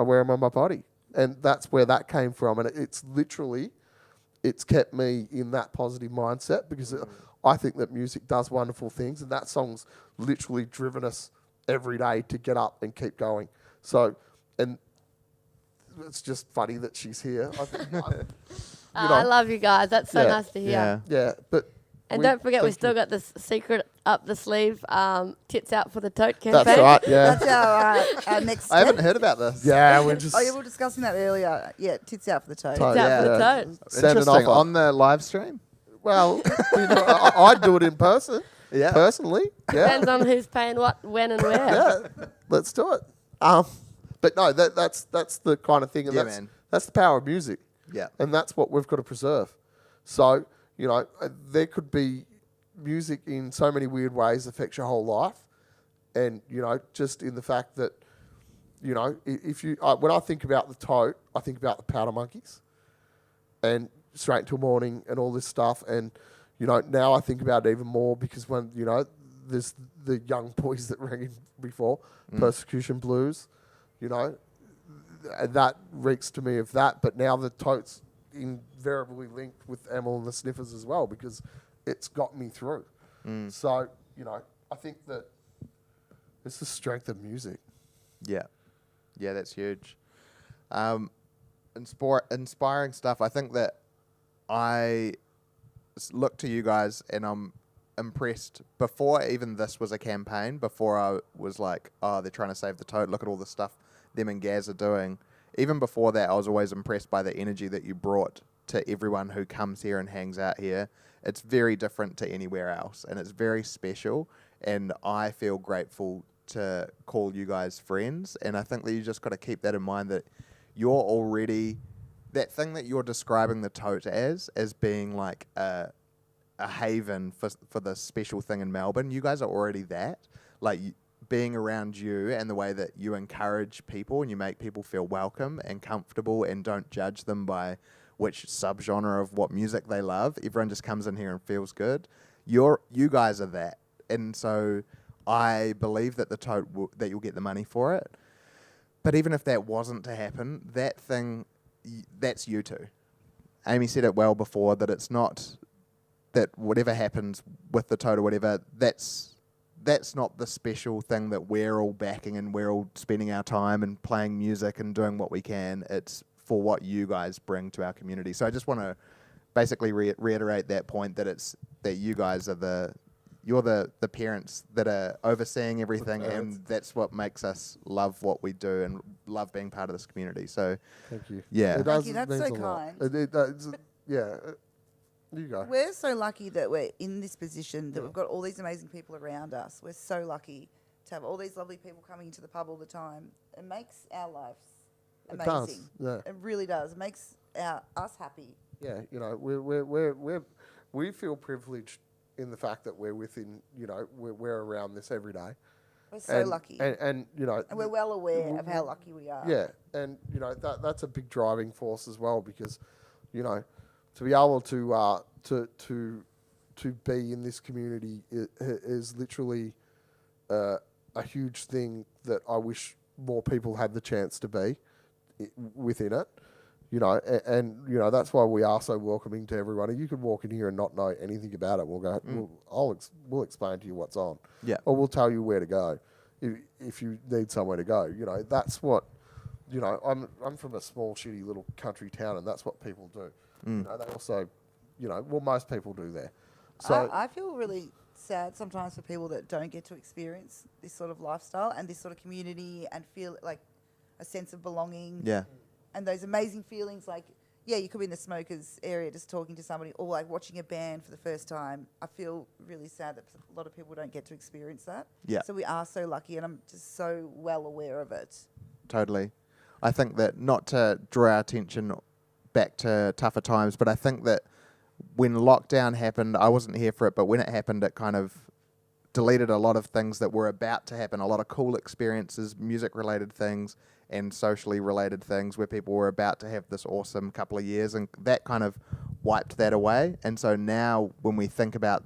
wear them on my body, and that's where that came from. And it's kept me in that positive mindset because I think that music does wonderful things, and that song's literally driven us every day to get up and keep going. So, and it's just funny that she's here. I love you guys. That's so nice to hear. Yeah, but and don't forget, we still got this secret up the sleeve, tits out for the tote campaign. That's right. Yeah, That's our next step. I haven't heard about this. yeah, we're just Oh, yeah, we were discussing that earlier. Yeah, tits out for the toe. Tote, Tits out for the tote. Send an Interesting. offer. On the live stream? Well, I'd do it in person. Yeah. Personally, yeah. Depends on who's paying what, when, and where. Yeah, let's do it. But But no, that's the kind of thing, and that's the power of music. Yeah. And that's what we've got to preserve. So, you know, there could be music in so many weird ways affects your whole life. And, you know, just in the fact that, you know, when I think about the Tote, I think about the Powder Monkeys and Straight Till Morning and all this stuff. And, you know, now I think about it even more because when, you know, there's the young boys that rang in before, Persecution Blues, you know, that reeks to me of that. But now the Tote's invariably linked with Emil and the Sniffers as well because it's got me through. So, you know, I think that it's the strength of music. Yeah. Yeah, that's huge. Inspiring stuff. I think that I look to you guys and I'm impressed. Before even this was a campaign, before I was like, oh, they're trying to save the Tote, look at all the stuff them and Gaz are doing. Even before that, I was always impressed by the energy that you brought to everyone who comes here and hangs out here. It's very different to anywhere else, and it's very special, and I feel grateful to call you guys friends, and I think that you just got to keep that in mind, that you're already, that thing that you're describing the Tote as being like a haven for the special thing in Melbourne. You guys are already that. Like, being around you and the way that you encourage people and you make people feel welcome and comfortable and don't judge them by which subgenre of what music they love. Everyone just comes in here and feels good. You guys are that. And so I believe that the Tote that you'll get the money for it. But even if that wasn't to happen, that thing, that's you two. Amy said it well before, that it's not that whatever happens with the Tote or whatever, that's not the special thing that we're all backing and we're all spending our time and playing music and doing what we can. It's for what you guys bring to our community. So I just want to basically reiterate that point, that it's that you guys are you're the parents that are overseeing everything, and that's what makes us love what we do and love being part of this community. So thank you. Yeah. Thank you. That's so kind. Yeah. You go. We're so lucky that we're in this position, that we've got all these amazing people around us. We're so lucky to have all these lovely people coming into the pub all the time. It makes our lives amazing. It does. Yeah. It really does. It makes us happy. Yeah, you know, we feel privileged in the fact that we're within, you know, we're around this every day. We're so lucky. And you know, and we're well aware of how lucky we are. Yeah, and you know that's a big driving force as well, because, you know, to be able to be in this community is literally a huge thing that I wish more people had the chance to be within it. You know, and you know that's why we are so welcoming to everyone. You could walk in here and not know anything about it. We'll go. We'll explain to you what's on. Yeah. Or we'll tell you where to go if you need somewhere to go. You know, that's what. You know, I'm from a small, shitty little country town, and that's what people do. You know, they also, you know, well, most people do there. So I feel really sad sometimes for people that don't get to experience this sort of lifestyle and this sort of community and feel like a sense of belonging. Yeah. And those amazing feelings, like, yeah, you could be in the smokers area just talking to somebody, or like watching a band for the first time. I feel really sad that a lot of people don't get to experience that. Yeah. So we are so lucky, and I'm just so well aware of it. Totally. I think that, not to draw our attention back to tougher times, but I think that when lockdown happened, I wasn't here for it, but when it happened, it kind of deleted a lot of things that were about to happen, a lot of cool experiences, music-related things and socially related things where people were about to have this awesome couple of years, and that kind of wiped that away. And so now when we think about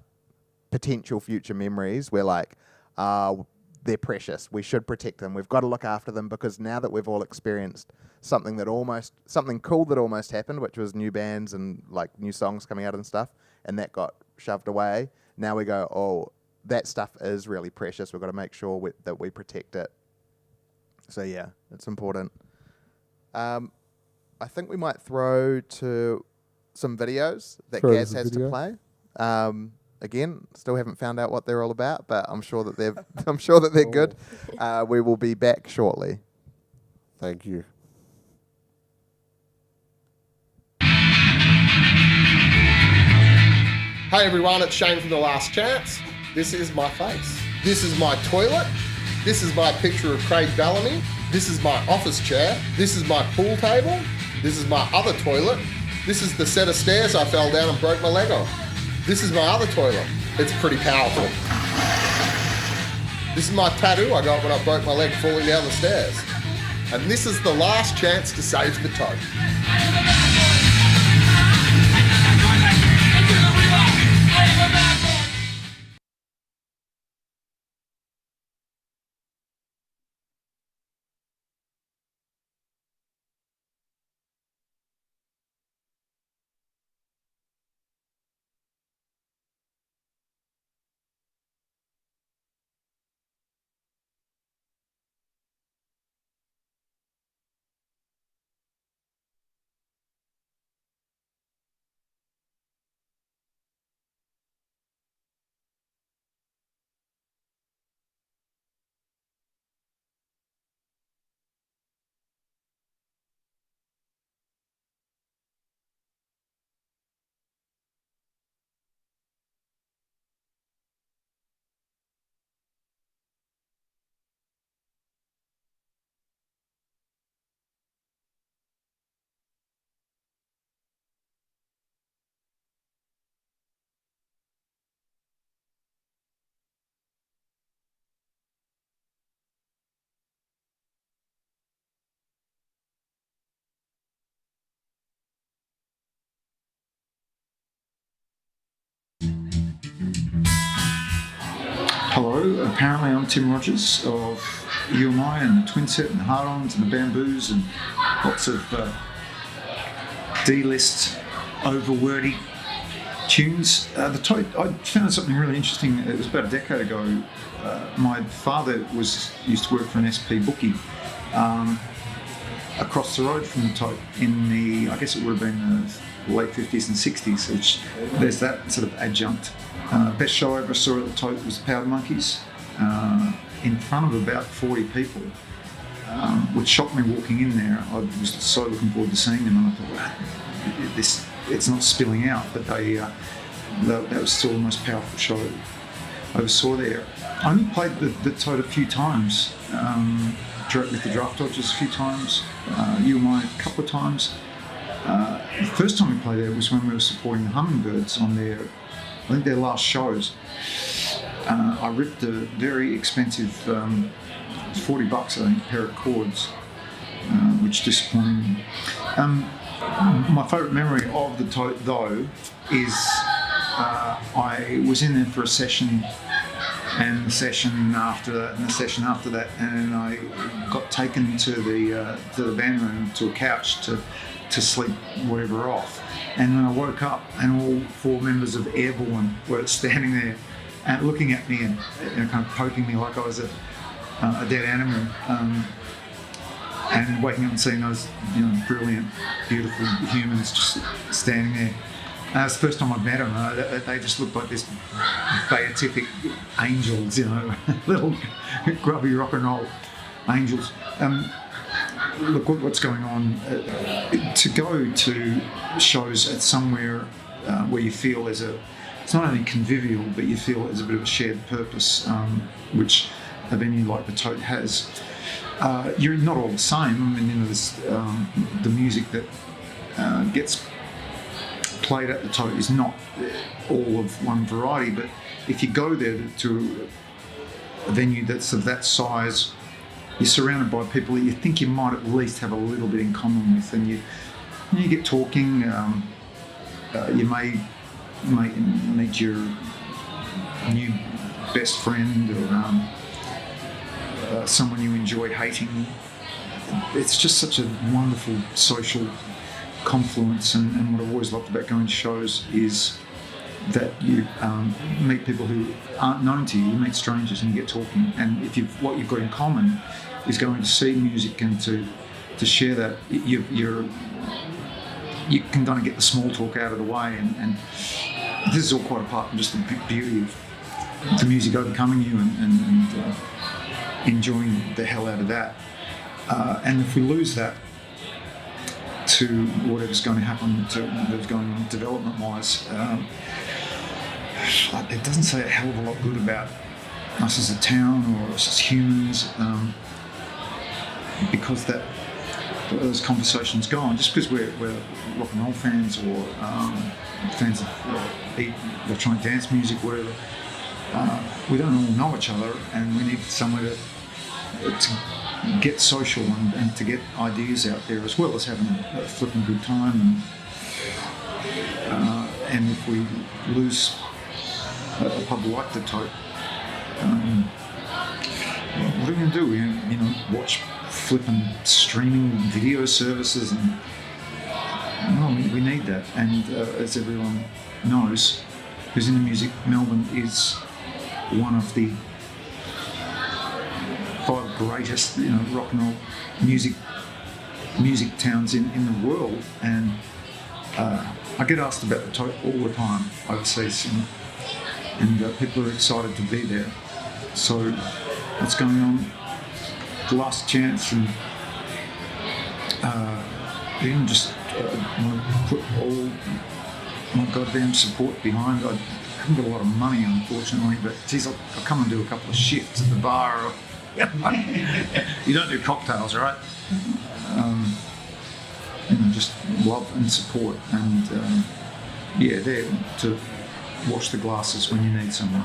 potential future memories, we're like, they're precious. We should protect them. We've got to look after them, because now that we've all experienced something cool that almost happened, which was new bands and like new songs coming out and stuff, and that got shoved away. Now we go, oh, that stuff is really precious. We've got to make sure that we protect it. So yeah, it's important. I think we might throw to some videos that Gaz has to play. Again, still haven't found out what they're all about, but I'm sure that they're good. We will be back shortly. Thank you. Hey everyone, it's Shane from The Last Chance. This is my face. This is my toilet. This is my picture of Craig Bellamy. This is my office chair. This is my pool table. This is my other toilet. This is the set of stairs I fell down and broke my leg on. This is my other toilet. It's pretty powerful. This is my tattoo I got when I broke my leg falling down the stairs. And this is the last chance to save the Tote. Hello, apparently I'm Tim Rogers of UMI and the Twin Set and Hard-Ons and the Bamboos and lots of D-list over-wordy tunes. The Tote, I found something really interesting. It was about a decade ago. My father used to work for an SP bookie across the road from the Tote in the, I guess it would have been the late 50s and 60s, which there's that sort of adjunct. Best show I ever saw at the Tote was the Powder Monkeys in front of about 40 people, which shocked me walking in there. I was so looking forward to seeing them, and I thought, wow, it's not spilling out, but that was still the most powerful show I ever saw there. I only played the Tote a few times, with the Draft Dodgers a few times, UMI a couple of times. The first time we played there was when we were supporting the Hummingbirds on their last shows. I ripped a very expensive $40, I think, pair of cords, which disappointed me. My favourite memory of the Tote, though, is I was in there for a session, and the session after that, and the session after that, and I got taken to the band room, to a couch to sleep whatever off. And then I woke up and all 4 members of Airborne were standing there and looking at me and kind of poking me like I was a dead animal. And waking up and seeing those brilliant, beautiful humans just standing there. It's the first time I've met them. They just looked like this beatific angels, little grubby rock and roll angels. Look what's going on. To go to shows at somewhere where you feel it's not only convivial, but you feel there's a bit of a shared purpose, which a venue like the Tote has. You're not all the same. I mean, the music that gets played at the Tote is not all of one variety, but if you go there to a venue that's of that size, you're surrounded by people that you think you might at least have a little bit in common with, and you get talking. You may meet your new best friend or someone you enjoy hating. It's just such a wonderful social confluence, and what I've always loved about going to shows is that you meet people who aren't known to you. You meet strangers and you get talking, and what you've got in common is going to see music and to share that. You can kind of get the small talk out of the way, and this is all quite apart from just the beauty of the music overcoming you and enjoying the hell out of that. And if we lose that to whatever's going to happen, to whatever's going on development-wise, it doesn't say a hell of a lot good about us as a town or us as humans. because those conversations go on. Just because we're rock and roll fans or fans of electronic dance music, whatever, we don't all know each other, and we need somewhere to get social and to get ideas out there, as well as having a flipping good time. And if we lose a pub like the Tote, what are we going to do? We watch flipping streaming video services, and we need that. And as everyone knows, who's in the music, Melbourne is one of the 5 greatest rock and roll music towns in the world. And I get asked about the Tote all the time overseas, and people are excited to be there. So what's going on? The last chance, and just want to put all my goddamn support behind. I haven't got a lot of money, unfortunately, but geez, I'll come and do a couple of shifts at the bar. Or, you don't do cocktails, right? Just love and support, and there to wash the glasses when you need someone.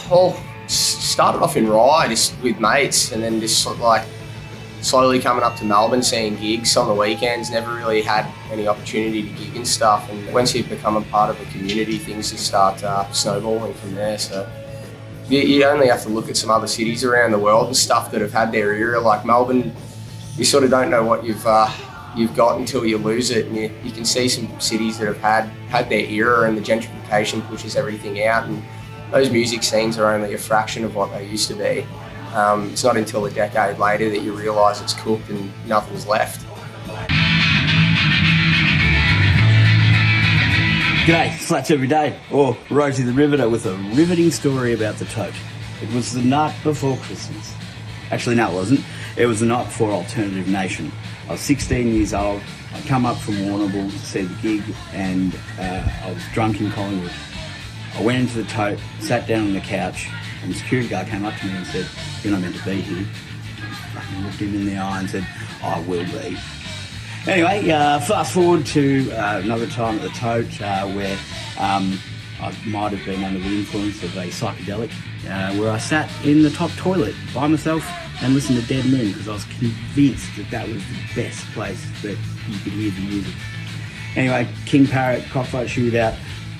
Well, started off in Rye just with mates, and then just slowly coming up to Melbourne, seeing gigs on the weekends. Never really had any opportunity to gig and stuff, and once you become a part of a community, things just start snowballing from there. So you only have to look at some other cities around the world and stuff that have had their era. Like Melbourne, you sort of don't know what you've got until you lose it, and you can see some cities that have had their era, and the gentrification pushes everything out, and those music scenes are only a fraction of what they used to be. It's not until a decade later that you realise it's cooked and nothing's left. G'day, Slats every day, or Rosie the Riveter with a riveting story about the Tote. It was the night before Christmas. Actually, no, it wasn't. It was the night before Alternative Nation. I was 16 years old. I'd come up from Warrnambool to see the gig, and I was drunk in Collingwood. I went into the Tote, sat down on the couch, and the security guard came up to me and said, "You're not meant to be here." I looked him in the eye and said, "I will be." Anyway, fast forward to another time at the Tote where I might have been under the influence of a psychedelic, where I sat in the top toilet by myself and listened to Dead Moon, because I was convinced that was the best place that you could hear the music. Anyway, King Parrot, Cockfight Shootout,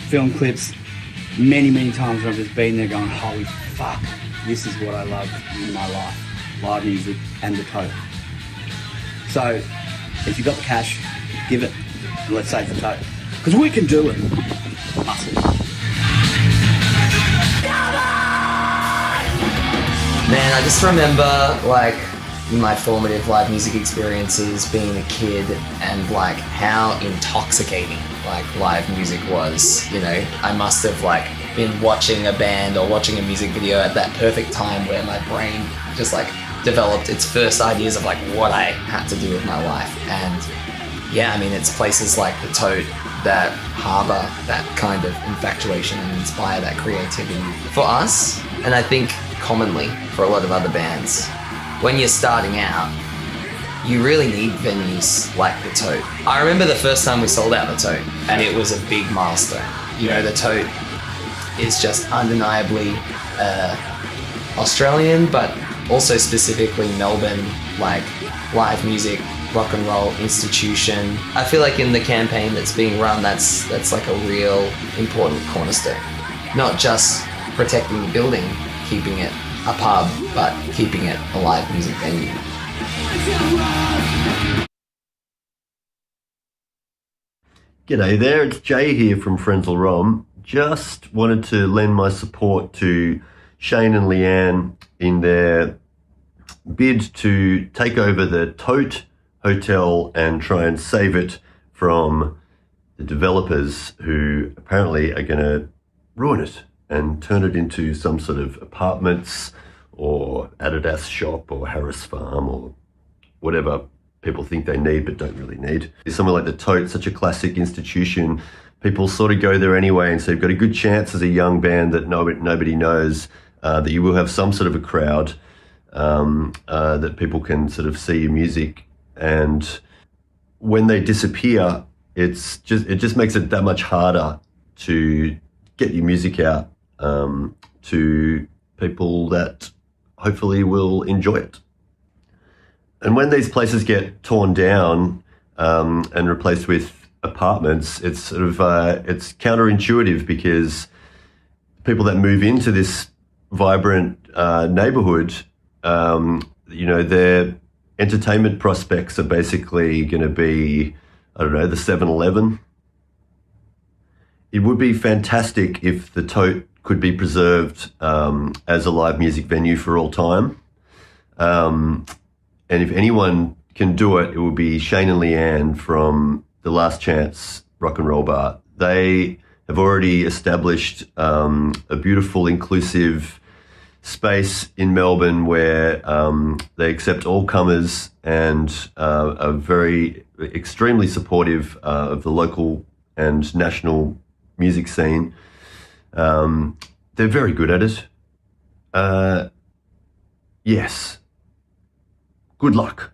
film clips, many times where I've just been there going, holy fuck, this is what I love in my life, live music and the Tote. So, if you've got the cash, give it, and let's save the Tote. Because we can do it. Muscle. Man, I just remember, my formative live music experiences being a kid, and, how intoxicating, live music was, I must have, been watching a band or watching a music video at that perfect time where my brain just, developed its first ideas of, what I had to do with my life. And, it's places like the Tote that harbour that kind of infatuation and inspire that creativity. For us, and I think commonly for a lot of other bands, when you're starting out, you really need venues like the Tote. I remember the first time we sold out the Tote, and it was a big milestone. The Tote is just undeniably Australian, but also specifically Melbourne, live music, rock and roll institution. I feel like in the campaign that's being run, that's a real important cornerstone. Not just protecting the building, keeping it a pub, but keeping it a live music venue. G'day there, it's Jay here from Frenzal Rom. Just wanted to lend my support to Shane and Leanne in their bid to take over the Tote Hotel and try and save it from the developers who apparently are going to ruin it and turn it into some sort of apartments or Adidas shop or Harris Farm or whatever people think they need but don't really need. Somewhere like the Tote, such a classic institution, people sort of go there anyway, and so you've got a good chance as a young band that nobody knows that you will have some sort of a crowd, that people can sort of see your music, and when they disappear, it just makes it that much harder to get your music out to people that hopefully will enjoy it. And when these places get torn down and replaced with apartments, it's sort of it's counterintuitive, because people that move into this vibrant neighborhood, their entertainment prospects are basically going to be, I don't know, the 7-Eleven. It would be fantastic if the Tote could be preserved as a live music venue for all time. And if anyone can do it, it will be Shane and Leanne from the Last Chance Rock and Roll Bar. They have already established a beautiful, inclusive space in Melbourne where they accept all comers and are very extremely supportive of the local and national music scene. They're very good at it. Yes. Good luck.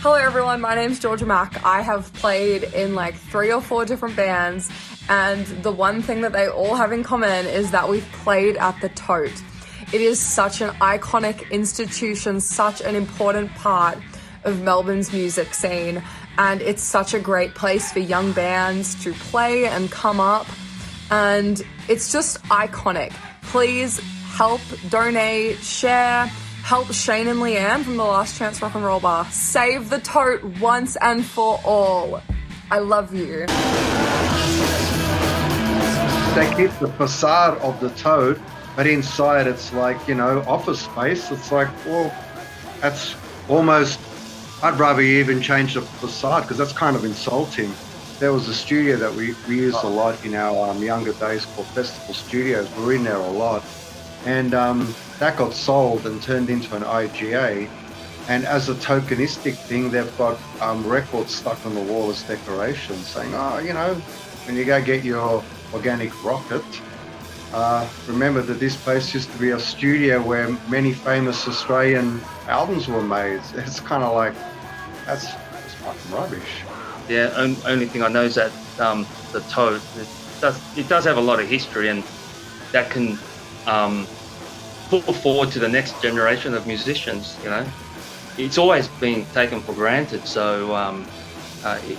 Hello everyone, my name's Georgia Mack. I have played in like 3 or 4 different bands, and the one thing that they all have in common is that we've played at the Tote. It is such an iconic institution, such an important part of Melbourne's music scene, and it's such a great place for young bands to play and come up, and it's just iconic. Please help, donate, share. Help Shane and Leanne from the Last Chance Rock and Roll Bar. Save the Tote once and for all. I love you. They keep the facade of the Tote, but inside it's like, office space. It's like, well, that's almost, I'd rather you even change the facade, because that's kind of insulting. There was a studio that we used a lot in our younger days called Festival Studios. We were in there a lot. And that got sold and turned into an IGA. And as a tokenistic thing, they've got records stuck on the wall as decorations saying, when you go get your organic rocket, remember that this place used to be a studio where many famous Australian albums were made. It's kind of like, that's fucking rubbish. Yeah, only thing I know is that the Tote, it does have a lot of history, and that can put forward to the next generation of musicians. It's always been taken for granted. So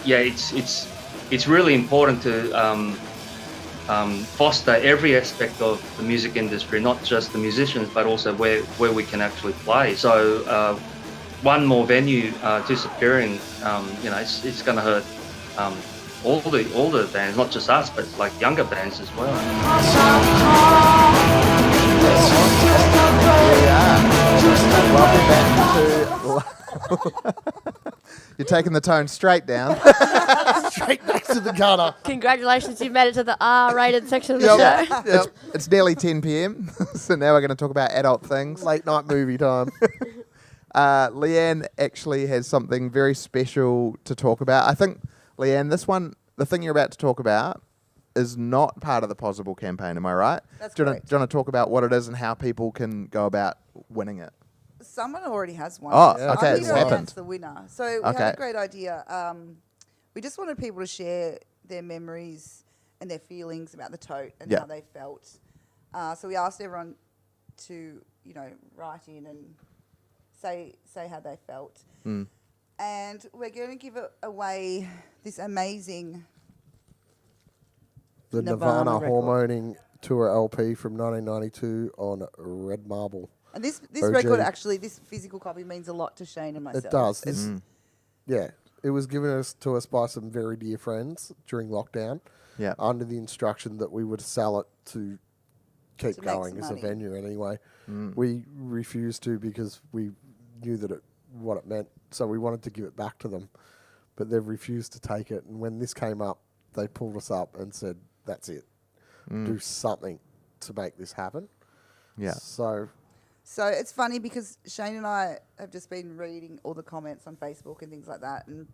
it's really important to foster every aspect of the music industry, not just the musicians, but also where we can actually play. So one more venue disappearing, it's going to hurt all the bands, not just us, but like younger bands as well. Welcome back to... You're taking the tone straight down. Straight back to the gutter. Congratulations, you've made it to the R-rated section of the show. It's nearly 10 p.m, so now we're going to talk about adult things. Late night movie time. Leanne actually has something very special to talk about. I think, Leanne, the thing you're about to talk about, is not part of the Possible campaign. Am I right? That's do you correct. want to talk about what it is and how people can go about winning it? Someone already has one. Oh, yeah. okay, I'm it's here to happened. announce the winner. So we had a great idea. We just wanted people to share their memories and their feelings about the Tote and how they felt. So we asked everyone to, write in and say how they felt. Mm. And we're going to give away this amazing The Nirvana Hormoning Tour LP from 1992 on red marble. And this OG. record, actually, this physical copy means a lot to Shane and myself. It does. Yeah, it was given to us by some very dear friends during lockdown. Yeah. Under the instruction that we would sell it to keep To make going some as a money. venue anyway. We refused to because we knew that what it meant, so we wanted to give it back to them, but they've refused to take it. And when this came up, they pulled us up and said, "That's it. Do something to make this happen." Yeah. So it's funny because Shane and I have just been reading all the comments on Facebook and things like that, and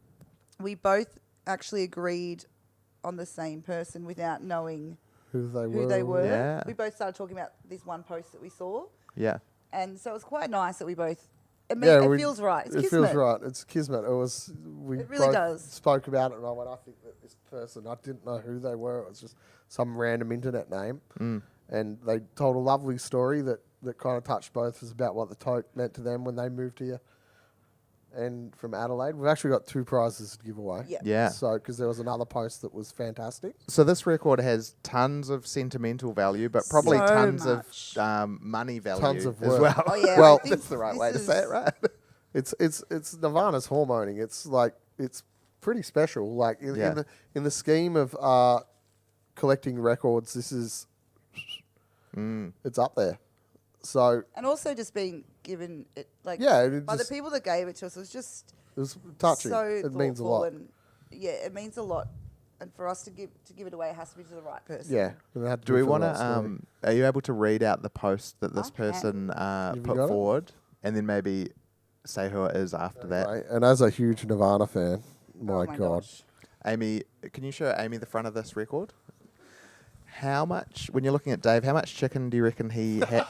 we both actually agreed on the same person without knowing who they were. Yeah. We both started talking about this one post that we saw. Yeah. And so it was quite nice that we both. It feels right. It's it kismet. feels right. It's kismet. It was. We It really both does. spoke about it, and I went, I think that this person. I didn't know who they were. It was just some random internet name, and they told a lovely story that kind of touched both of us about what the Tote meant to them when they moved here. And from Adelaide, we've actually got 2 prizes to give away. Yeah. So, because there was another post that was fantastic. So this record has tons of sentimental value, but probably So tons much. of money value Tons of as work. well. Oh, yeah, I Well, think that's the right way to this say is- it, right? It's Nirvana's hormoning. It's like it's pretty special. Like in the scheme of collecting records, this is it's up there. So And also just being given it, like, Yeah, it by the just- people that gave it to us, it was just it was touching. so It means a thoughtful lot. and yeah, it means a lot. And for us to give it away, it has to be to the right person. Yeah. and it had to Do be we for want that story. to? Are you able to read out the post that this I can. person Have you put got it? forward, and then maybe say who it is after that? Right. And as a huge Nirvana fan, Oh my God. gosh. Amy, can you show Amy the front of this record? How much, when you're looking at Dave, how much chicken do you reckon he had?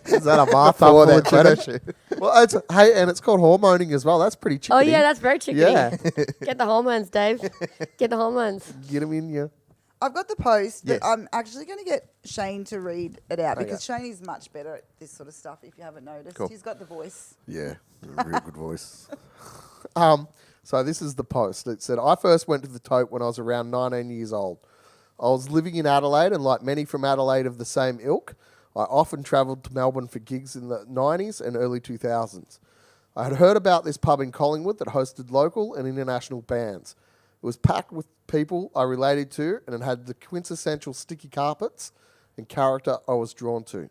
Is that a bath Before full that of photo chicken? shoot. Well, hey, and it's called hormoning as well. That's pretty chickeny. Oh yeah, that's very chickeny. Yeah. Get the hormones, Dave. Get the hormones. Get them in you. I've got the post, but Yes. I'm actually going to get Shane to read it out Okay. because Shane is much better at this sort of stuff, if you haven't noticed. Cool. He's got the voice. Yeah, a real good voice. So this is the post. It said, I first went to the Tote when I was around 19 years old. I was living in Adelaide, and like many from Adelaide of the same ilk, I often travelled to Melbourne for gigs in the 90s and early 2000s. I had heard about this pub in Collingwood that hosted local and international bands. It was packed with people I related to, and it had the quintessential sticky carpets and character I was drawn to.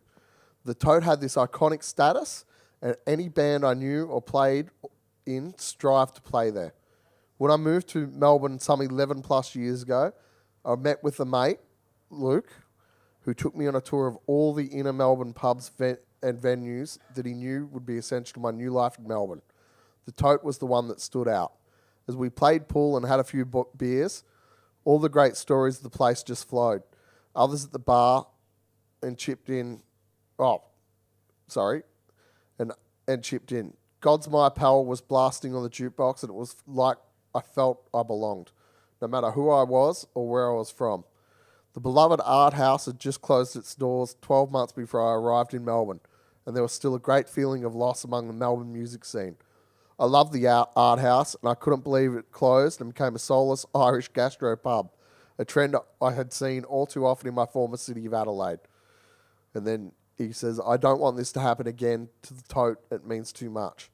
The Tote had this iconic status, and any band I knew or played in strived to play there. When I moved to Melbourne some 11 plus years ago, I met with a mate, Luke, who took me on a tour of all the inner Melbourne pubs and venues that he knew would be essential to my new life in Melbourne. The Tote was the one that stood out. As we played pool and had a few beers, all the great stories of the place just flowed. Others at the bar and chipped in. And chipped in. God's My Pal was blasting on the jukebox, and it was like I felt I belonged, no matter who I was or where I was from. The beloved art house had just closed its doors 12 months before I arrived in Melbourne, and there was still a great feeling of loss among the Melbourne music scene. I loved the art house, and I couldn't believe it closed and became a soulless Irish gastro pub, a trend I had seen all too often in my former city of Adelaide. And then he says, I don't want this to happen again to the Tote. It means too much.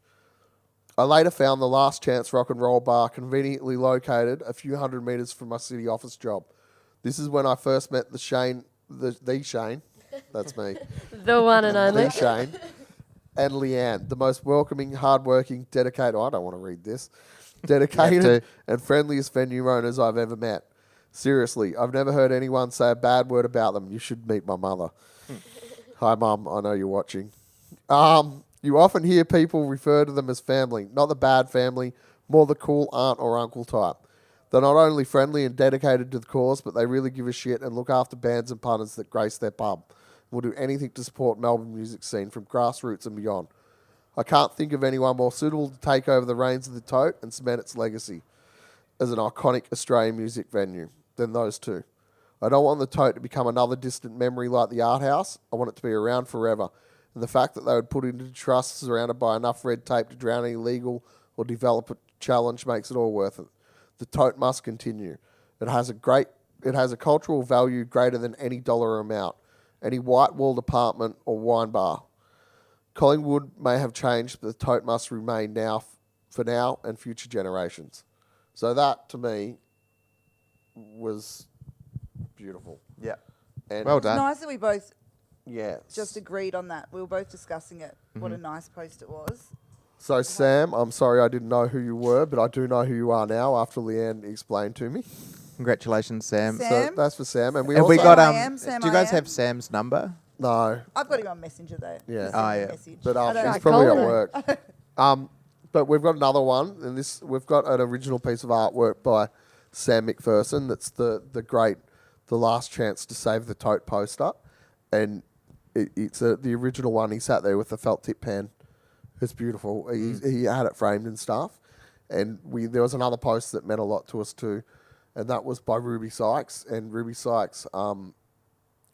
I later found the Last Chance Rock and Roll bar conveniently located a few hundred metres from my city office job. This is when I first met the Shane, that's me, The one and only. the Shane, and Leanne, the most welcoming, hardworking, dedicated, I don't want to read this, dedicated and friendliest venue owners I've ever met. Seriously, I've never heard anyone say a bad word about them. You should meet my mother. Hi, Mum. I know you're watching. You often hear people refer to them as family, not the bad family, more the cool aunt or uncle type. They're not only friendly and dedicated to the cause, but they really give a shit and look after bands and punters that grace their pub. Will do anything to support Melbourne music scene from grassroots and beyond. I can't think of anyone more suitable to take over the reins of the Tote and cement its legacy as an iconic Australian music venue than those two. I don't want the Tote to become another distant memory like the Art House. I want it to be around forever. And the fact that they would put it into trust surrounded by enough red tape to drown any legal or developer challenge makes it all worth it. The Tote must continue. It has a cultural value greater than any dollar amount, any white-walled apartment or wine bar. Collingwood may have changed, but the Tote must remain for now and future generations. So that, to me, was beautiful. Yeah. And Well It's done. nice that we both just agreed on that. We were both discussing it. What a nice post it was. So, Sam, I'm sorry I didn't know who you were, but I do know who you are now after Leanne explained to me. Congratulations, Sam. Sam? So that's for Sam. And we Have also we got Sam, do you I guys am. have Sam's number? No. I've got him on Messenger though. Yeah. He sent me a yeah. message. But I don't he's know. probably at call work. But we've got another one, and we've got an original piece of artwork by Sam McPherson. That's the last chance to save the Tote poster, and it's the original one. He sat there with the felt tip pen. It's beautiful. He had it framed and stuff, and there was another post that meant a lot to us too, and that was by Ruby Sykes. And Ruby Sykes, we're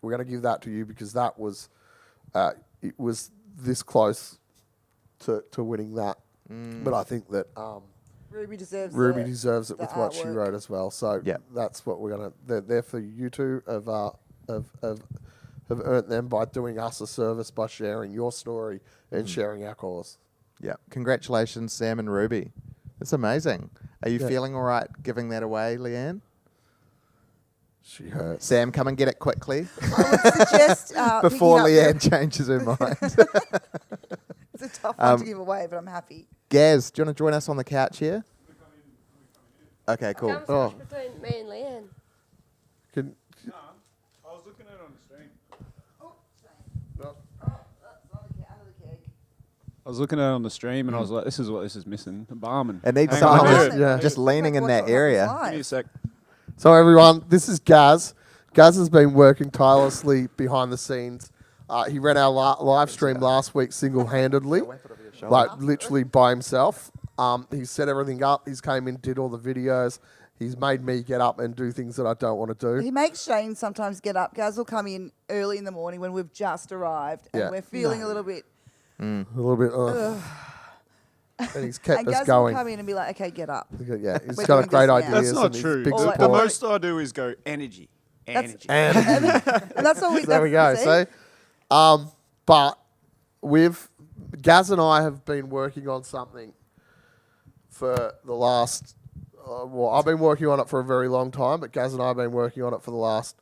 going to give that to you because that was it was this close to winning that. But I think that Ruby deserves it with what she wrote as well. So that's what we're gonna. They're for you two have earned them by doing us a service by sharing your story and sharing our cause. Yeah, congratulations, Sam and Ruby. It's amazing. Are you feeling all right giving that away, Leanne? She hurts. Sam, come and get it quickly. I would suggest before Leanne changes her mind. It's a tough one to give away, but I'm happy. Gaz, do you want to join us on the couch here? Okay, cool. Come between me and Leanne. No, I was looking at it on the stream. I was looking at it on the stream and I was like, this is what this is missing. The barman. It needs someone just leaning in that area. Give me a sec. So everyone, this is Gaz. Gaz has been working tirelessly behind the scenes. He ran our live stream last week single-handedly, like literally by himself. He set everything up. He's came in, did all the videos. He's made me get up and do things that I don't want to do. He makes Shane sometimes get up. Gaz will come in early in the morning when we've just arrived and we're feeling a little bit... And he's kept and us Gaz going. will come in and be like, okay, get up. Yeah, he's got a great idea. That's not true. The most I do is go energy. And that's all we There we go. See? So, but Gaz and I have been working on something for the last, I've been working on it for a very long time, but Gaz and I have been working on it for the last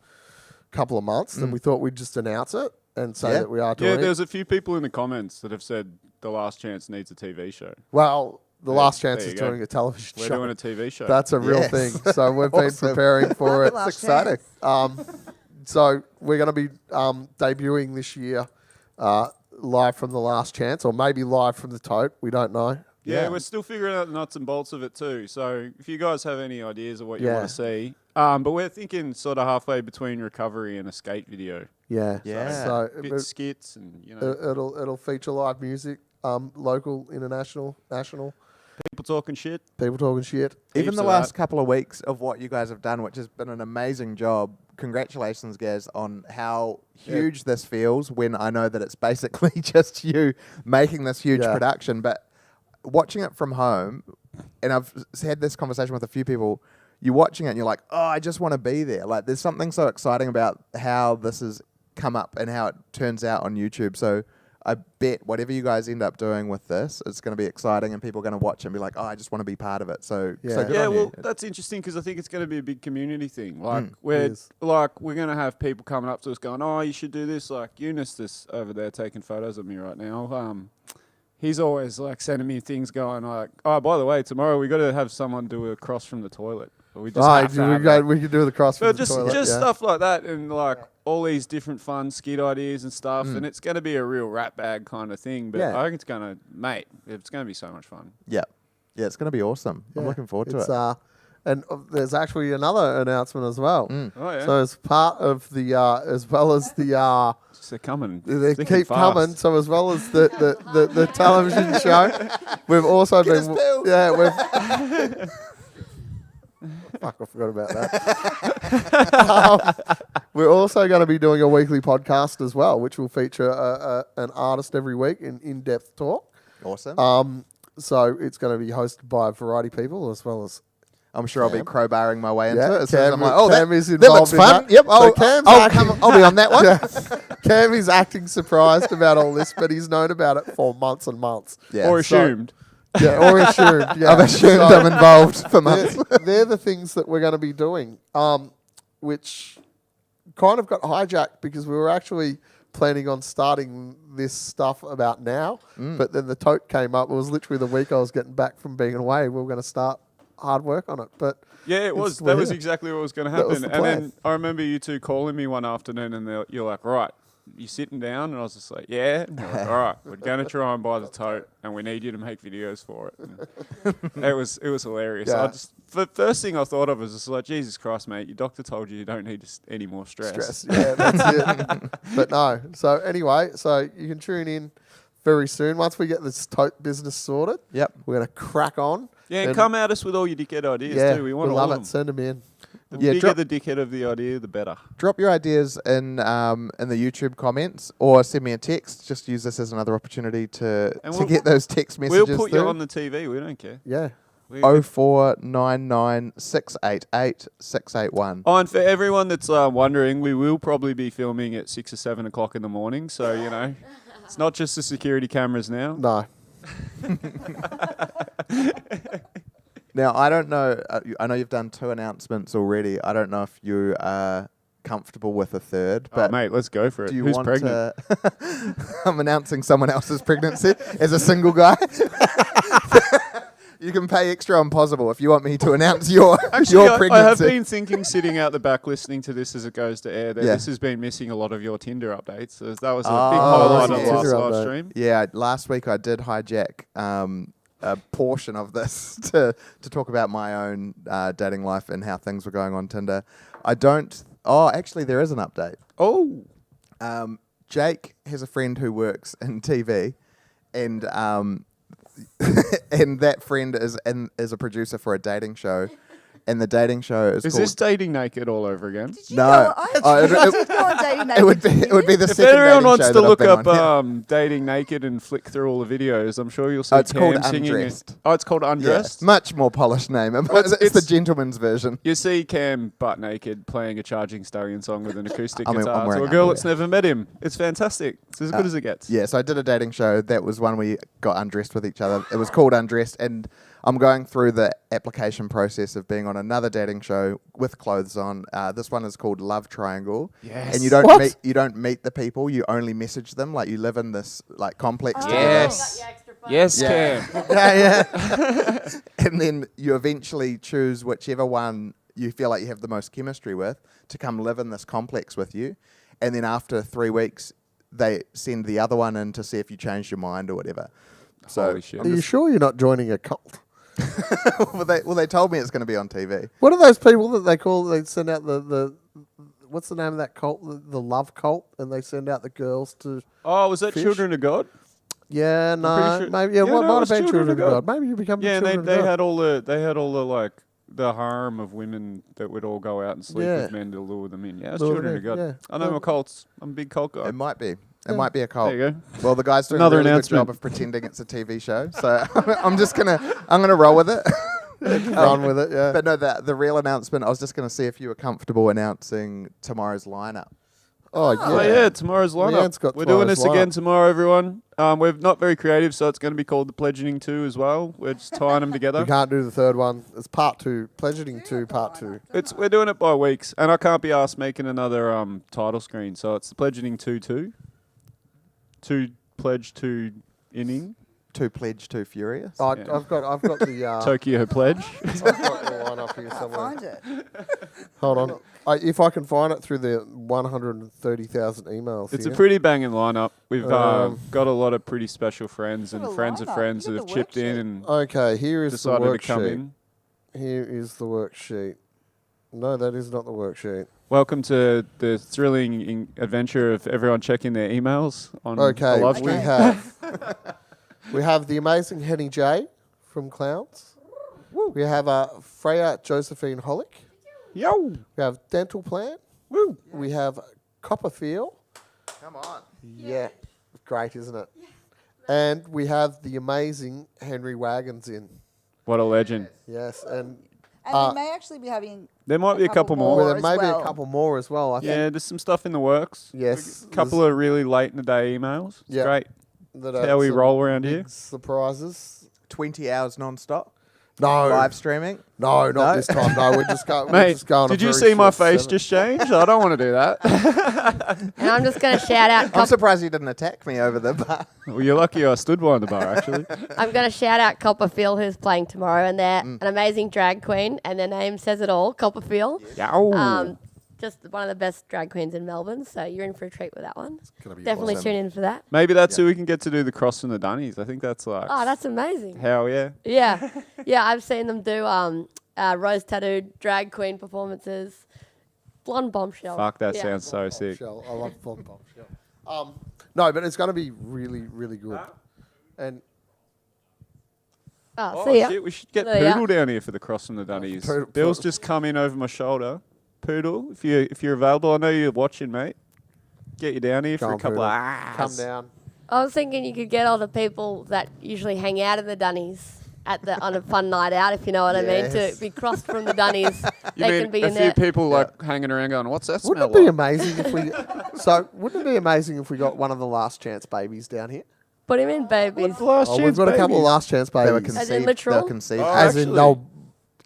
couple of months, and we thought we'd just announce it and say that we are doing it. Yeah, there's a few people in the comments that have said The Last Chance needs a TV show. Well, The Last Chance is doing a television show. We're doing a TV show. That's a real thing. So we've been preparing for it. It's exciting. So we're going to be debuting this year live from The Last Chance, or maybe live from the Tote. We don't know. Yeah, we're still figuring out the nuts and bolts of it too. So if you guys have any ideas of what you want to see, but we're thinking sort of halfway between recovery and a skate video. Yeah. So bit skits and it'll feature live music, local, international, national. People talking shit. Even the last couple of weeks of what you guys have done, which has been an amazing job. Congratulations, Gaz, on how huge this feels when I know that it's basically just you making this huge production. But watching it from home, and I've had this conversation with a few people, you're watching it and you're like, oh, I just want to be there. Like, there's something so exciting about how this has come up and how it turns out on YouTube. So I bet whatever you guys end up doing with this, it's going to be exciting and people are going to watch and be like, oh, I just want to be part of it. So good on you. That's interesting because I think it's going to be a big community thing. Like we're going to have people coming up to us going, oh, you should do this. Like Eunice this over there taking photos of me right now. He's always like sending me things going like, oh, by the way, tomorrow we got to have someone do a cross from the toilet. We just we could do the cross from the toilet. Just stuff like that and like all these different fun skit ideas and stuff. And it's going to be a real rat bag kind of thing. But I think it's going to be so much fun. Yeah. Yeah, it's going to be awesome. I'm looking forward to it. And there's actually another announcement as well. Oh, yeah. So as part of the, as well as the... they're coming. They keep coming. So as well as the television show, we've also been... Yeah, we've... Fuck, I forgot about that. We're also going to be doing a weekly podcast as well, which will feature an artist every week in in-depth talk. Awesome. So it's going to be hosted by a variety of people as well as... I'm sure I'll be crowbarring my way into it. Cam, I'm like, oh, Cam is that looks fun. Yep. I'll be on that one. Cam is acting surprised about all this, but he's known about it for months and months. Yeah. Or assumed. Or assumed. Yeah. I've assumed I'm involved for months. They're the things that we're going to be doing, which kind of got hijacked because we were actually planning on starting this stuff about now, but then the Tote came up. It was literally the week I was getting back from being away. We were going to start hard work on it, but that was exactly what was going to happen. And then I remember you two calling me one afternoon, and you're like, "Right, you sitting down? And I was just like, yeah. And they're like, all right, we're going to try and buy the tote, and we need you to make videos for it. And it was hilarious. Yeah. The first thing I thought of was just like, Jesus Christ, mate, your doctor told you don't need any more stress. Yeah, that's it. But no. So anyway, so you can tune in very soon. Once we get this tote business sorted, we're going to crack on. Yeah, and come at us with all your dickhead ideas too. We want we'll all love of it. them. Send them in. The bigger the dickhead of the idea, the better. Drop your ideas in the YouTube comments or send me a text. Just use this as another opportunity to get those text messages We'll put through. you on the TV. We don't care. Yeah. 0499 688 681. Oh, and for everyone that's wondering, we will probably be filming at 6 or 7 o'clock in the morning. So, you know, it's not just the security cameras now. No. Now, I don't know. I know you've done 2 announcements already. I don't know if you are comfortable with a third. But mate, let's go for it. Do you Who's want pregnant? I'm announcing someone else's pregnancy as a single guy. You can pay extra on Possible if you want me to announce your pregnancy. I have been thinking, sitting out the back, listening to this as it goes to air, that this has been missing a lot of your Tinder updates. So that was a big highlight of last live stream. Yeah, last week I did hijack a portion of this to talk about my own dating life and how things were going on Tinder. I don't... Oh, actually, there is an update. Oh. Jake has a friend who works in TV, and and that friend is a producer for a dating show, and the dating show is called... this Dating Naked all over again? No. I did go on Dating Naked. It would be the if second anyone dating wants show to that I've look been up on. Dating Naked and flick through all the videos, I'm sure you'll see It's Cam called singing Undressed. Oh, it's called Undressed? Yeah, much more polished name. It's the gentleman's version. You see Cam butt naked playing a Charging Stallion song with an acoustic I'm guitar to wearing a girl underwear. that's never met him. It's fantastic. It's as good as it gets. Yeah, so I did a dating show. That was one we got undressed with each other. It was called Undressed, and I'm going through the application process of being on another dating show with clothes on. This one is called Love Triangle. Yes. And you don't meet the people. You only message them. Like, you live in this like complex together. Yes. Yes, Yeah. Cam. Yeah. And then you eventually choose whichever one you feel like you have the most chemistry with to come live in this complex with you. And then after 3 weeks, they send the other one in to see if you changed your mind or whatever. So Holy shit. Are you sure you're not joining a cult? well, they told me it's going to be on TV. What are those people that they call? They send out the what's the name of that cult? The love cult, and they send out the girls to. Oh, was that fish? Children of God? Yeah, I'm no, pretty sure- maybe Yeah, what no, might it have was been Children Children of of God. Maybe you become Yeah, and Children they of God. had all the like the harem of women that would all go out and sleep Yeah. with men to lure them in. Yeah, it's Lure Children them of God. in, yeah. I know my cults. I'm a big cult guy. It might be. It might be a cult. There you go. Well, the guy's doing Another a really good announcement. job of pretending it's a TV show, so I'm gonna roll with it. Run with it, yeah. But no, the real announcement. I was just gonna see if you were comfortable announcing tomorrow's lineup. Oh, yeah. Oh yeah, tomorrow's lineup. Leanne's got We're doing tomorrow's this again lineup. tomorrow, everyone. We're not very creative, so it's going to be called the Pledging 2 as well. We're just tying them together. We can't do the third one. It's part 2. Pledging 2, part 2. We're doing it by weeks, and I can't be asked making another title screen. So it's the Pledging 2-2. 2 pledge 2 inning. 2 pledge, 2 furious. Oh, Yeah. I've got the Tokyo Pledge. I've got the line up here I can't somewhere. find it. Hold on. If I can find it through the 130,000 emails. It's here. a pretty banging lineup. We've Um, got a lot of pretty special friends and Got a friends of lineup. friends Look that at have the chipped in and Okay, here is the decided to come worksheet. in. Here is the worksheet. No, that is not the worksheet. Welcome to the thrilling adventure of everyone checking their emails on Okay, the live we stream. we have the amazing Henny J from Clowns. We have Freya Josephine Holick. Yo. We have Dental Plan. Woo. We have Copperfield. Come on. Yeah. Great, isn't it? And we have the amazing Henry Wagons in. What a legend. Yes, and And we may actually be having. There might be a couple more. well, there as may be well. a couple more as well. I think. Yeah, there's some stuff in the works. Yes, A couple of really late in the day emails. It's Yeah. great. That That's are how we some roll around big here. Surprises. 20 hours non-stop. No, Live streaming. no, not No? this time. No, we're just going. Mate, going did you see my face just change? I don't want to do that. And I'm just going to shout out. I'm surprised you didn't attack me over the bar. Well, you're lucky I stood behind the bar, actually. I'm going to shout out Copperfield, who's playing tomorrow, and they're an amazing drag queen, and their name says it all, Copperfield. Yow. just one of the best drag queens in Melbourne, so you're in for a treat with that one. gonna be Definitely awesome. tune in for that. Maybe that's who we can get to do the cross from the Dunnies. I think that's like. Oh, that's amazing. Hell yeah. Yeah, yeah. I've seen them do rose tattooed drag queen performances. Blonde bombshell. Fuck, that Yeah. sounds so sick. Bombshell. I love Blonde Bombshell. No, but it's going to be really, really good. And Oh, Oh see ya. shit, we should get There ya. Poodle down here for the cross from the Dunnies. Poodle- Bill's Poodle. just come in over my shoulder. Poodle, if you're available, I know you're watching, mate. Get you down here Go for a on, couple Poodle. of hours. Come down. I was thinking you could get all the people that usually hang out in the Dunnies on a fun night out, if you know what I mean, to Yes. be crossed from the Dunnies. You They mean can be a in few there. people like hanging around going, "What's that Wouldn't smell it be like?" amazing if we? Wouldn't it be amazing if we got one of the last chance babies down here? Put him in, babies. Last We've got a couple of last chance They were babies. As in conceived. They literal? were conceived. Oh, As in actually. they were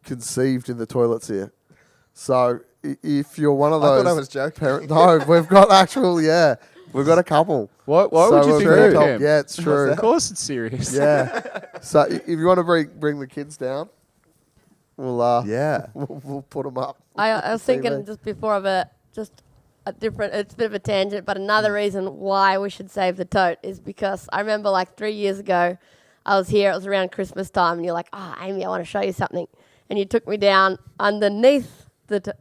conceived in the toilets here. So if you're one of I those, thought I was joking. No, we've got actual. Yeah, we've got a couple. Why So would you we've think got- that, Cam? Yeah, it's true. Of course it's serious. Yeah. So if you want to bring the kids down, we'll Yeah. we'll put them up. I was TV. thinking just before of a different, it's a bit of a tangent, but another reason why we should save the tote is because I remember like 3 years ago, I was here, it was around Christmas time, and you're like, oh, Amy, I want to show you something. And you took me down underneath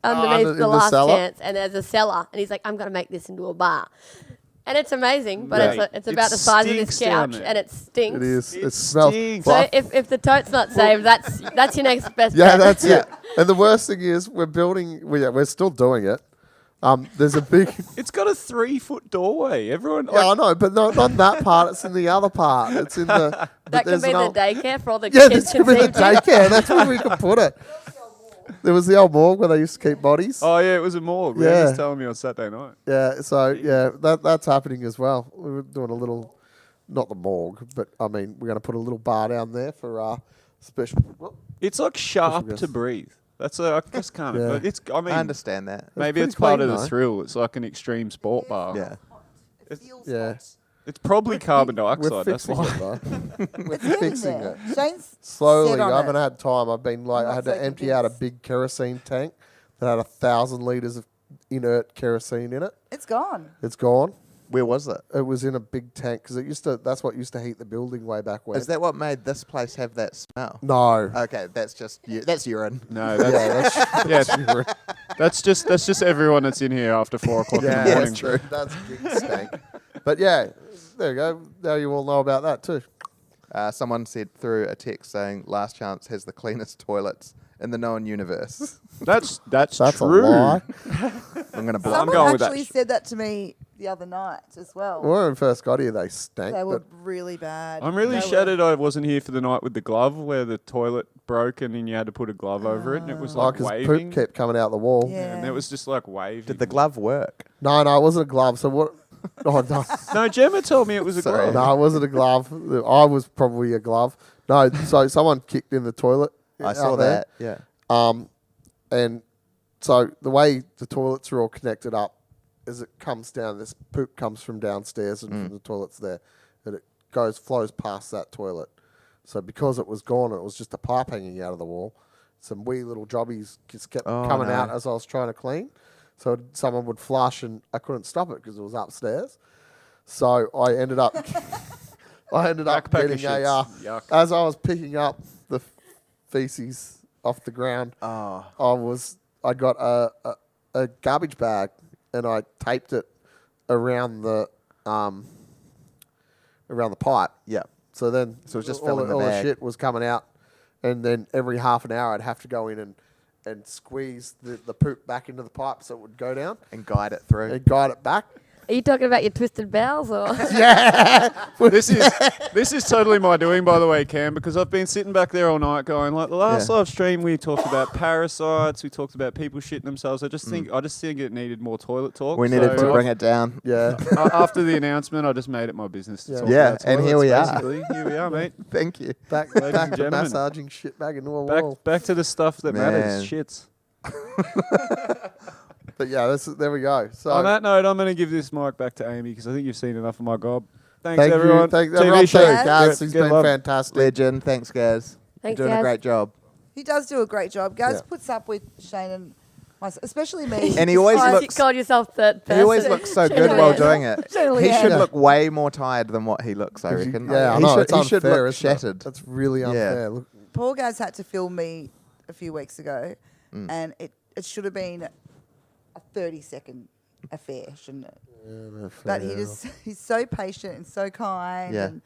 underneath in the the last cellar? chance, and there's a cellar, and he's like, I'm going to make this into a bar. And it's amazing, but Mate, it's about it the size of this stinks down couch, there. and it stinks. It is. It It smells. stinks. So Well, if the tote's not saved, that's your next best yeah, bet. that's it. And the worst thing is, we're building. We're still doing it. There's a big. It's got a 3-foot doorway. Everyone. Yeah, I know, but not on that part. It's in the other part. It's in the. but That could there's be an the old- daycare for all the Yeah, kids this could be the conceived in. daycare. That's where we could put it. There was the old morgue where they used to keep bodies. Oh yeah, it was a morgue. Yeah, he Yeah. was telling me on Saturday night. Yeah, so yeah, that's happening as well. We were doing a little, not the morgue, but I mean, we're going to put a little bar down there for special. Well, It's like sharp guess. to breathe. That's I just kind of. Yeah. But it's. I mean, I understand that. maybe pretty it's part clean, of the though. thrill. It's like an extreme sport bar. Yeah. yeah, It's probably carbon we're dioxide. That's fixing why. it though. We're Getting fixing there. it Shane's slowly. set on I haven't it. had time. I've been like, I not had so to empty out a convinced. big kerosene tank that had 1,000 liters of inert kerosene in it. It's gone. It's gone. Where was it? It was in a big tank because it used to. That's what used to heat the building way back when. Is that what made this place have that smell? No. Okay, that's just that's urine. No, that's that's just everyone that's in here after 4 o'clock in the morning. that's true. That's a big stank. But yeah, there you go. Now you all know about that too. Someone said through a text saying Last Chance has the cleanest toilets in the known universe. That's That's true. a lie. I'm going to Someone going with that. actually said that to me the other night as well. When we first got here, they stank. They were But really bad. I'm really They were- shattered I wasn't here for the night with the glove where the toilet broke and then you had to put a glove over it and it was like because waving. poop kept coming out the wall. Yeah. And it was just like waving. Did the glove work? No, it wasn't a glove. So what? Oh, no. No, Gemma told me it was a Sorry. glove. No, it wasn't a glove. I was probably a glove. No, so someone kicked in the toilet. I out saw there. that. Yeah. And so the way the toilets are all connected up is it comes down. This poop comes from downstairs and from the toilets there, and it flows past that toilet. So because it was gone and it was just a pipe hanging out of the wall, some wee little jobbies just kept coming out as I was trying to clean. So someone would flush and I couldn't stop it because it was upstairs. So I ended up Backpacker getting shits. Yuck. as I was picking up the feces off the ground. I got a garbage bag and I taped it around the pipe. Yeah. So then, So it was just all filling the all bag. shit was coming out, and then every half an hour I'd have to go in and squeeze the poop back into the pipe so it would go down And guide it through. and guide it back. Are you talking about your twisted bowels or? This is totally my doing, by the way, Cam, because I've been sitting back there all night going, like the last live stream we talked about parasites, we talked about people shitting themselves. I just think it needed more toilet talk. We needed so to bring it down. Yeah. After the announcement, I just made it my business to talk Yeah, about and here toilets, we are. basically. Here we are, mate. Thank you. Back Ladies back and to gentlemen. massaging shit back into a wall. Back to the stuff that matters. Man. Shits. But yeah, there we go. So On that note, I'm going to give this mic back to Amy because I think you've seen enough of my gob. Thanks, thank everyone. you. Thanks TV everyone. show. Thanks, Gaz. He's Get been love. fantastic. Legend. Thanks, Gaz. Thanks, You're doing Gaz. a great job. He does do a great job. Gaz Yeah. puts up with Shane and Especially me. And he always You looks. called yourself third person. He always looks so good while doing it. Generally, He yeah. should Yeah. look way more tired than what he looks, I reckon. Yeah, I he know. should, It's he should unfair, look isn't it? shattered. That's really unfair. Look, Paul Gaz had to film me a few weeks ago, and it should have been a 30-second affair, shouldn't it? But he's so patient and so kind, Yeah. and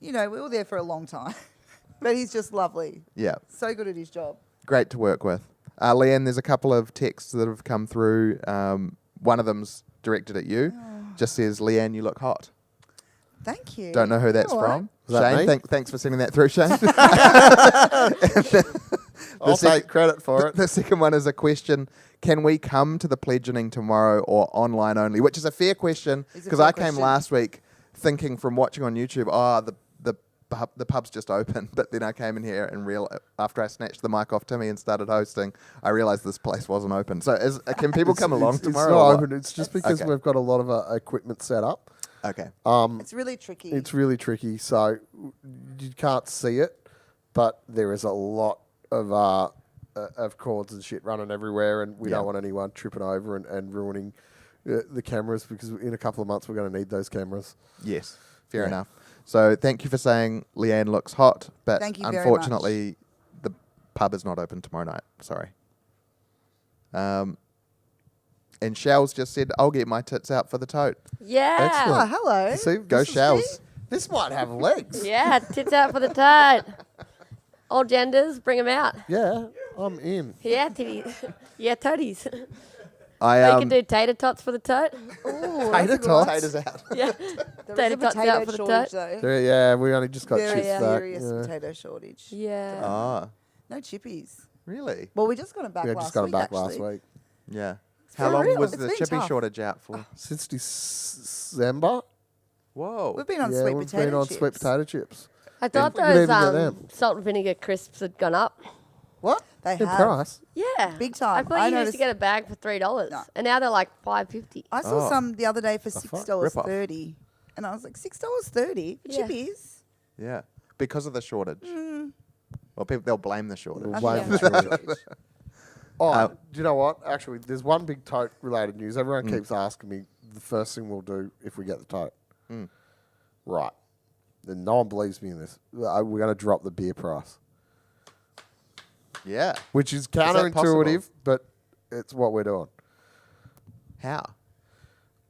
we were there for a long time. But he's just lovely. Yeah. So good at his job. Great to work with. Leanne, there's a couple of texts that have come through. One of them's directed at you. Just says, Leanne, you look hot. Thank you. Don't know who that's All from. Is that Shane, me? thanks for sending that through, Shane. I'll take credit for it. The second one is a question. Can we come to the pledging tomorrow or online only? Which is a fair question It's a because fair I came question. last week thinking from watching on YouTube, the pub's just open. But then I came in here and after I snatched the mic off Timmy and started hosting, I realised this place wasn't open. So can people come along tomorrow? It's or not what? open. It's just because Okay. we've got a lot of equipment set up. Okay. It's really tricky. It's really tricky. So you can't see it, but there is a lot of cords and shit running everywhere, and we don't want anyone tripping over and ruining the cameras, because in a couple of months we're going to need those cameras. Yes, fair enough. So thank you for saying Leanne looks hot, but Thank you very unfortunately the pub is not open tomorrow night. Sorry. And Shells just said, I'll get my tits out for the tote. Yeah. Oh, hello. See, Go Shells. This might have legs. Yeah, tits out for the tote. All genders, bring them out. Yeah, I'm in. Yeah, titties. Yeah, toties. I You can do tater tots for the tote. Ooh, Tater tots. Potatoes out. Yeah. There Tater is a tots potato out for the shortage, tote. though. Yeah, we only just got Very chips back. serious Yeah. potato shortage. Yeah. Ah, No chippies. really? Well, we just got them back Yeah, last just got week, them back actually. last week. Yeah. For How long real, was it's the been chippy tough. shortage out for? Since December. Whoa. We've been on Yeah, sweet we've potato been on chips. sweet potato chips. I thought we could even those get them. salt and vinegar crisps had gone up. What? They In have. price? Yeah. Big time. I thought I you used noticed- to get a bag for $3. No. And now they're like $5.50. I saw Oh. some the other day for fuck? $6.30. And I was like, $6.30 for Yeah. chippies? Yeah. Because of the shortage. Mm. Well, they'll blame the shortage. We'll I blame think the that's shortage. right. Oh, do you know what? Actually, there's one big tote related news. Everyone keeps asking me the first thing we'll do if we get the tote. Right. Then no one believes me in this. We're going to drop the beer price, Yeah. which is that counterintuitive, but it's what we're doing. How?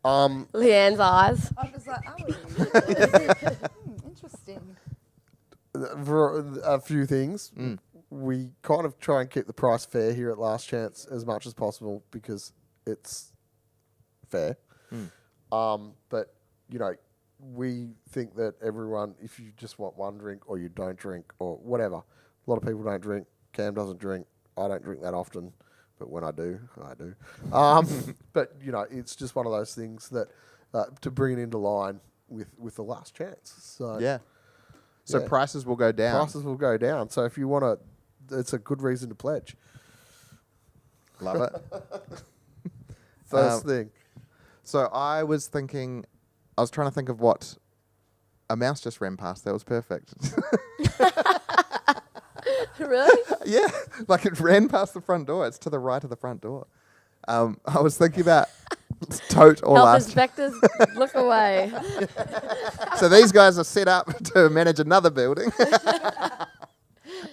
Leanne's eyes. I was like, oh, interesting. For a few things, we kind of try and keep the price fair here at Last Chance as much as possible because it's fair. But, we think that everyone, if you just want one drink or you don't drink or whatever, a lot of people don't drink. Cam doesn't drink. I don't drink that often, but when I do, I do. But, it's just one of those things that to bring it into line with the Last Chance. So Yeah. So yeah. prices will go down. Prices will go down. So if you want to, it's a good reason to pledge. Love it. First thing. So I was trying to think of what a mouse just ran past. That was perfect. Really? Yeah, like it ran past the front door. It's to the right of the front door. I was thinking about Tote or Health Last. inspectors, look away. So these guys are set up to manage another building.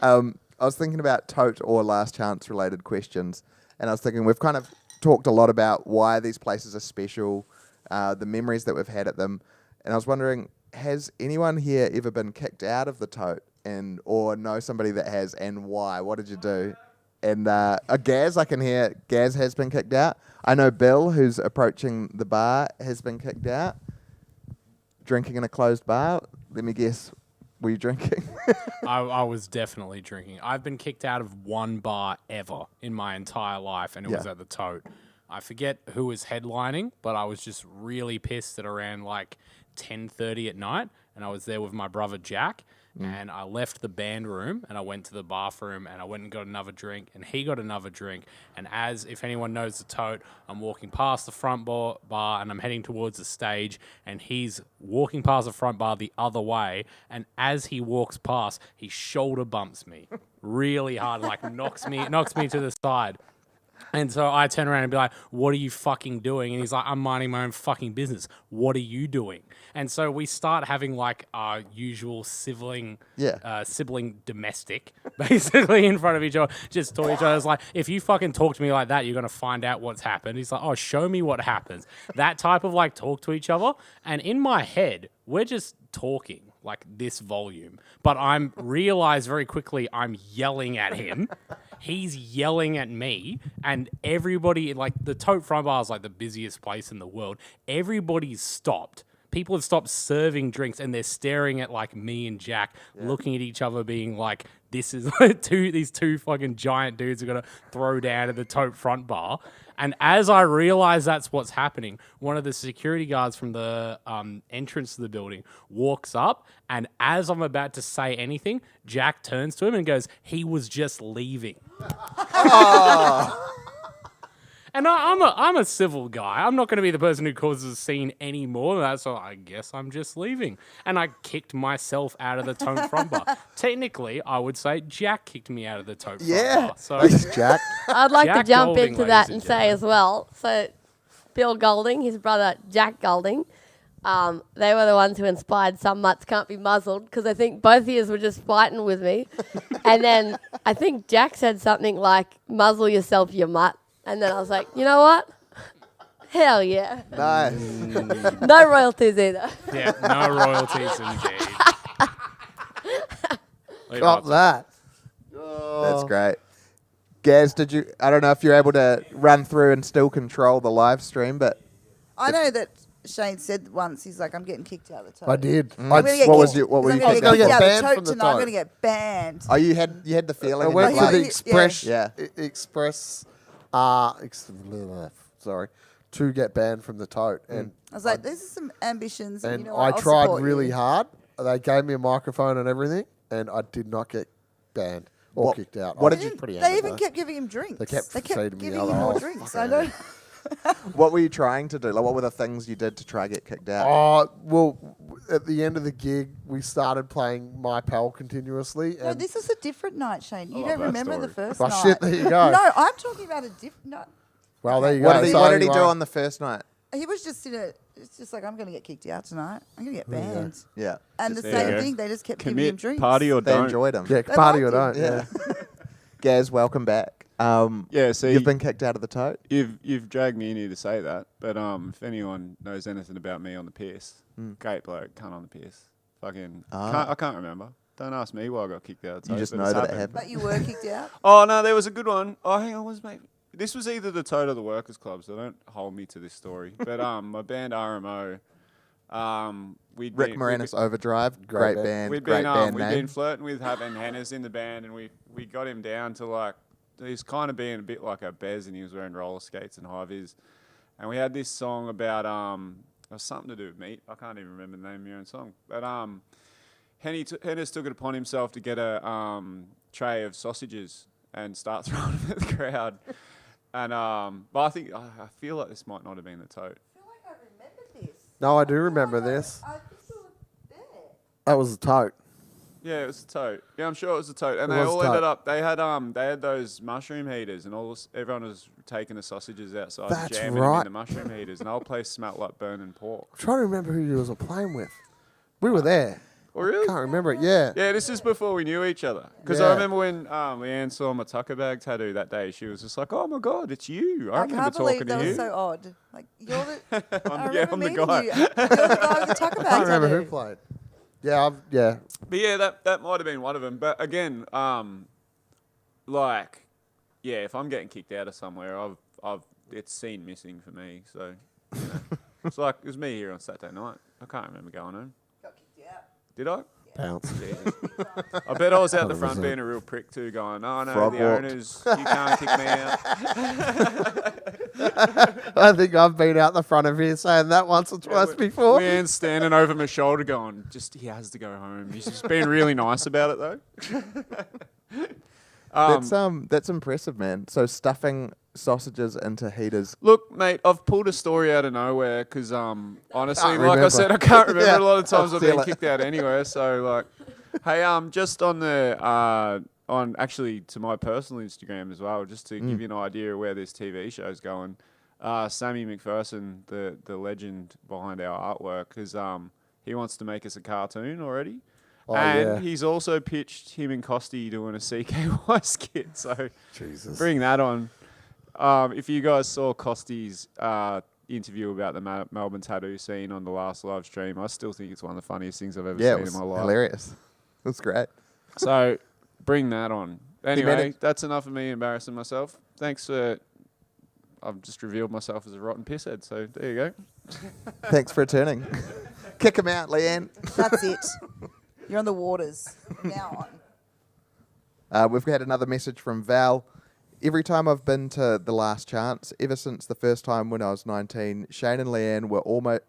I was thinking about Tote or Last Chance related questions, and I was thinking we've kind of talked a lot about why these places are special, the memories that we've had at them, and I was wondering, has anyone here ever been kicked out of the Tote, or know somebody that has, and why? What did you do? And Gaz, I can hear Gaz has been kicked out. I know Bill, who's approaching the bar, has been kicked out. Drinking in a closed bar. Let me guess, were you drinking? I was definitely drinking. I've been kicked out of one bar ever in my entire life, and it was Yeah. at the Tote. I forget who was headlining, but I was just really pissed at around like 10:30 at night, and I was there with my brother Jack, and I left the band room, and I went to the bathroom, and I went and got another drink, and he got another drink, and if anyone knows the Tote, I'm walking past the front bar, and I'm heading towards the stage, and he's walking past the front bar the other way, and as he walks past, he shoulder bumps me really hard, like knocks me to the side. And so I turn around and be like, what are you fucking doing? And he's like, I'm minding my own fucking business. What are you doing? And so we start having like our usual sibling domestic, basically in front of each other, just talk to each other. It's like, if you fucking talk to me like that, you're going to find out what's happened. He's like, oh, show me what happens. That type of like talk to each other. And in my head, we're just talking like this volume. But I'm realize very quickly I'm yelling at him. He's yelling at me, and everybody, like the Tote front bar is like the busiest place in the world. Everybody's stopped. People have stopped serving drinks, and they're staring at like me and Jack, looking at each other, being like, "This is these two fucking giant dudes are gonna throw down at the Tote front bar." And as I realize that's what's happening, one of the security guards from the entrance to the building walks up, and as I'm about to say anything, Jack turns to him and goes, "He was just leaving." And I'm a civil guy. I'm not going to be the person who causes a scene anymore. That's all. I guess I'm just leaving. And I kicked myself out of the Tote front bar. Technically, I would say Jack kicked me out of the Tote front bar. So Thanks, Jack. I'd like Jack to jump Golding, into ladies that and and say as well. So, Bill Golding, his brother Jack Golding, they were the ones who inspired Some Mutts Can't Be Muzzled, because I think both of you were just fighting with me. And then I think Jack said something like, "Muzzle yourself, you mutt." And then I was like, you know what? Hell yeah. Nice. No royalties either. yeah, no royalties indeed. Got that. That's great. Gaz, I don't know if you're able to run through and still control the live stream, but I know that Shane said once, he's like, I'm getting kicked out of the Tote. I did. I'm gonna get What kicked- were you I'm gonna thinking? get kicked out of banned the Tote from the tonight. I'm Tote. going to get banned. Oh, you had the feeling. I in went your to the blood. express. Yeah. Sorry, to get banned from the Tote, and I was like, these are some ambitions. and you know what, I I'll tried support really you. hard. They gave me a microphone and everything, and I did not get banned or What- kicked out. what I did was you- pretty They angry even though. kept giving him drinks. They kept feeding me giving the him more other- drinks. fucking I know. What were you trying to do? Like, what were the things you did to try to get kicked out? Oh, well, at the end of the gig, we started playing My Pal continuously. No, And this is a different night, Shane. You don't that remember the story. first Oh, night. shit, there you go. No, I'm talking about a different night. well, there you What go. did he, So what did he do anyway, on the first night? He was just it's just like, I'm going to get kicked out tonight. I'm going to get banned. Yeah. And the There you same go. thing, they just kept giving him Commit, drinks. party or They don't. enjoyed him. Yeah, They party or liked don't. him. Yeah. Gaz, welcome back. Yeah, so You've been kicked out of the Tote? You've dragged me in here to say that, but if anyone knows anything about me on the piss, great bloke, cunt on the piss, fucking, I can't remember. Don't ask me why I got kicked out. You just but know it's that it happened. happened. But you were kicked out? Oh no, there was a good one. Oh, hang on, this was either the Tote or the Workers Club, so don't hold me to this story. But my band RMO, Rick Moranis Overdrive, great band, We'd great band we'd name. been flirting with having Hannah's in the band, and we got him down to like he's kind of being a bit like a Bez, and he was wearing roller skates and high vis, and we had this song about it was something to do with meat. I can't even remember the name of your own song, but Hennis took it upon himself to get a tray of sausages and start throwing them at the crowd, and but I think I feel like this might not have been the Tote. I feel like I remember this. No, I do remember this. I think you were there. That was the Tote. Yeah, it was the Tote. Yeah, I'm sure it was the Tote. And It they was all Tote. ended up. They had those mushroom heaters, and everyone was taking the sausages outside, and That's jamming right. them in the mushroom heaters, and the whole place smelled like burning pork. I'm trying to remember who you was playing with. We were there. Oh, really? Can't remember it. Yeah. Yeah, this is before we knew each other. Because Yeah. I remember when Leanne saw my Tucker bag tattoo that day, she was just like, "Oh my god, it's you!" I remember can't talking believe to that you. was so odd. Like, you're the... I yeah, remember I'm the meeting guy. you. You're the guy with the Tucker I bag can't remember tattoo. who played. Yeah, yeah. But yeah, that might have been one of them. But again, like, yeah, if I'm getting kicked out of somewhere, it's seen missing for me. So, you know, it's like it was me here on Saturday night. I can't remember going home. Got kicked out. Did I? Bounce. Jesus. I bet I was out the front 100%. being a real prick too, going, "Oh no, Frog the walked. owners, you can't kick me out." I think I've been out the front of here saying that once or twice before. Leanne's standing over my shoulder, going, he has to go home. He's just being really nice about it though. That's impressive, man. So stuffing sausages into heaters. Look, mate, I've pulled a story out of nowhere because, honestly, Can't like I remember. said, I can't remember. Yeah, A lot of times I'll I've been steal it. kicked out anywhere. So, like, hey, just on the actually to my personal Instagram as well, just to give you an idea of where this TV show's going. Sammy McPherson, the legend behind our artwork, because he wants to make us a cartoon already. Oh, and yeah. he's also pitched him and Costy doing a CKY skit. So Jesus. bring that on. If you guys saw Costy's interview about the Melbourne tattoo scene on the last live stream, I still think it's one of the funniest things I've ever Yeah, seen it was in my life. hilarious. It was great. So bring that on. Anyway, managed- that's enough of me embarrassing myself. Thanks for... I've just revealed myself as a rotten pisshead, so there you go. Thanks for returning. Kick him out, Leanne. That's it. You're on the waters from now on. We've had another message from Val. Every time I've been to The Last Chance, ever since the first time when I was 19, Shane and Leanne were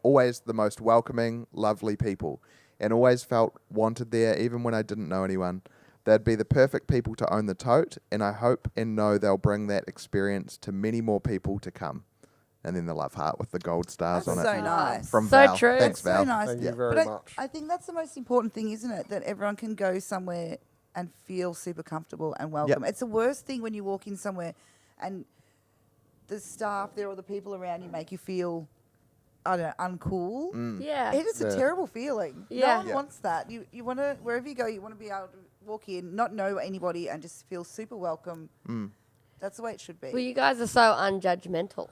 always the most welcoming, lovely people, and always felt wanted there even when I didn't know anyone. They'd be the perfect people to own the Tote, and I hope and know they'll bring that experience to many more people to come. And then the love heart with the gold stars That's on so it. nice. From So Val. true. Thanks, Val. So nice. Thank you very But much. I think that's the most important thing, isn't it? That everyone can go somewhere and feel super comfortable and welcome. It's the worst thing when you walk in somewhere and the staff there or the people around you make you feel, I don't know, uncool. Yeah. It is a terrible feeling. Yeah. No one wants that. You want to, wherever you go, you want to be able to walk in, not know anybody, and just feel super welcome. That's the way it should be. Well, you guys are so unjudgmental,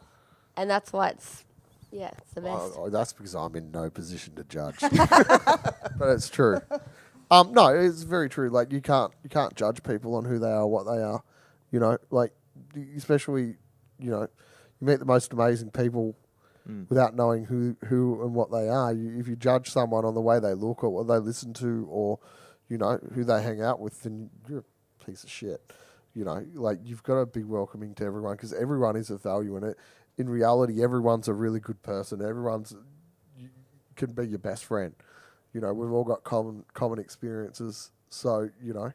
and that's why it's the best. Oh, that's because I'm in no position to judge. But it's true. No, it's very true. Like you can't judge people on who they are, what they are. You know, like especially, you know, you meet the most amazing people without knowing who and what they are. If you judge someone on the way they look or what they listen to or, you know, who they hang out with, then you're a piece of shit. You know, like you've got to be welcoming to everyone because everyone is of value in it. In reality, everyone's a really good person. You can be your best friend. You know, we've all got common experiences. So, you know,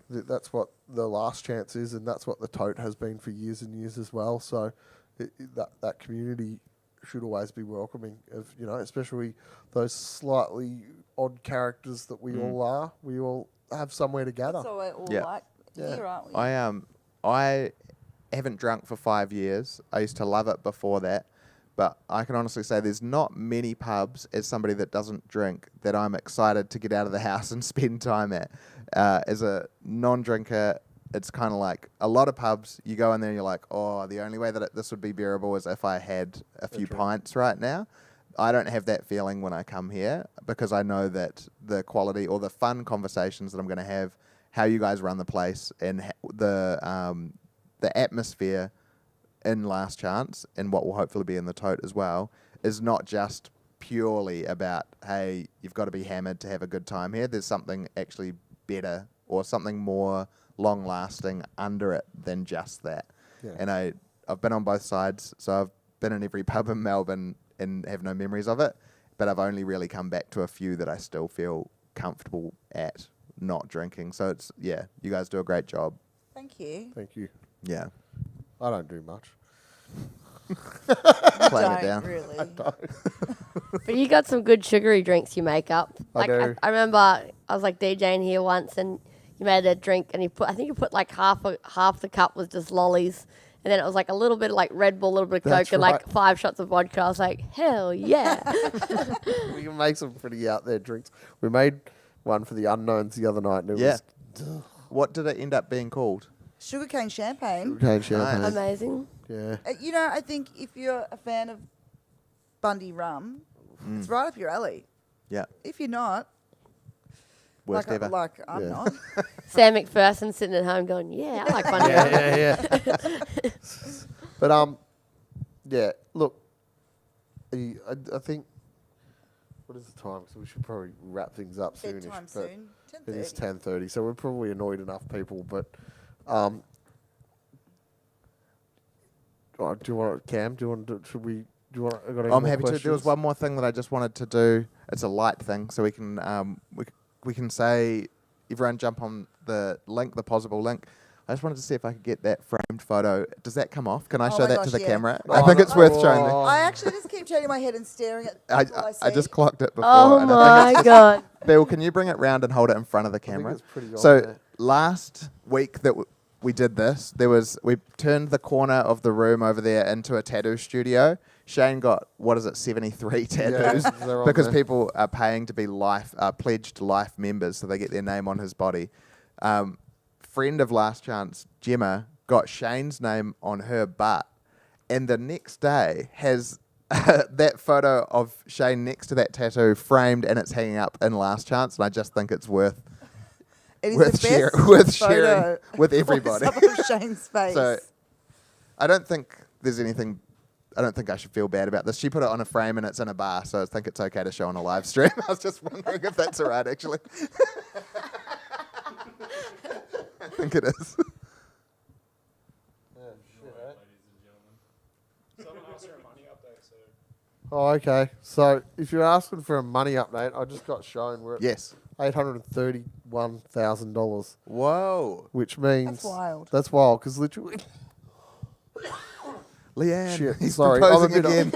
that's what the Last Chance is, and that's what the Tote has been for years and years as well. So that community should always be welcoming of, you know, especially those slightly odd characters that we all are. We all have somewhere to gather. That's all we're all Yeah. like here, aren't we? I haven't drunk for 5 years. I used to love it before that. But I can honestly say there's not many pubs, as somebody that doesn't drink, that I'm excited to get out of the house and spend time at. As a non-drinker, it's kind of like a lot of pubs, you go in there and you're like, oh, the only way that this would be bearable is if I had a few pints right now. I don't have that feeling when I come here because I know that the quality or the fun conversations that I'm going to have, how you guys run the place, and the atmosphere in Last Chance and what will hopefully be in the Tote as well is not just purely about, hey, you've got to be hammered to have a good time here. There's something actually better or something more long-lasting under it than just that. Yeah. And I've been on both sides, so I've been in every pub in Melbourne and have no memories of it, but I've only really come back to a few that I still feel comfortable at not drinking. So it's, yeah, you guys do a great job. Thank you. Thank you. Yeah. I don't do much. Playing it down. Really. I don't. But you got some good sugary drinks you make up. I do. I remember I was like DJing here once, and you made a drink, and I think you put like half the cup was just lollies, and then it was like a little bit of like Red Bull, a little bit of That's Coke, and right. like 5 shots of vodka. I was like, hell yeah. We can make some pretty out there drinks. We made one for the unknowns the other night, and it was What did it end up being called? Sugarcane champagne. sugarcane champagne. Amazing. Yeah. You know, I think if you're a fan of Bundy rum, it's right up your alley. Yeah. If you're not, Worst ever. like I'm not. Sam McPherson sitting at home going, yeah, I like Bundy. Yeah. But yeah. Look, I think. What is the time? So we should probably wrap things up soonish. Bedtime but soon. It is 10:30, so we're probably annoyed enough people. But do you want Cam? Do you want to? Should we? Do you want? I'm happy to. There was one more thing that I just wanted to do. It's a light thing, so we can we can say everyone jump on the link, the possible link. I just wanted to see if I could get that framed photo. Does that come off? Can I show that to the camera? I think it's worth showing. I actually just keep turning my head and staring at people I see. I just clocked it before. Oh and I think my God. Bill, can you bring it round and hold it in front of the camera? it's pretty So on there. last week that we did this, we turned the corner of the room over there into a tattoo studio. Shane got 73 tattoos they're on because there. people are paying to be pledged life members, so they get their name on his body. Friend of Last Chance, Gemma, got Shane's name on her butt, and the next day has that photo of Shane next to that tattoo framed, and it's hanging up in Last Chance, and I just think it's worth sharing with everybody. Close-up of Shane's face. So I don't think there's anything. I don't think I should feel bad about this. She put it on a frame and it's in a bar, so I think it's okay to show on a live stream. I was just wondering if that's all right, actually. I think it is. Oh, okay. So if you're asking for a money update, I just got shown we're at Yes. $831,000. Whoa. Which means That's wild. That's wild because literally. Leanne, Shit, he's sorry, proposing I'm a bit again.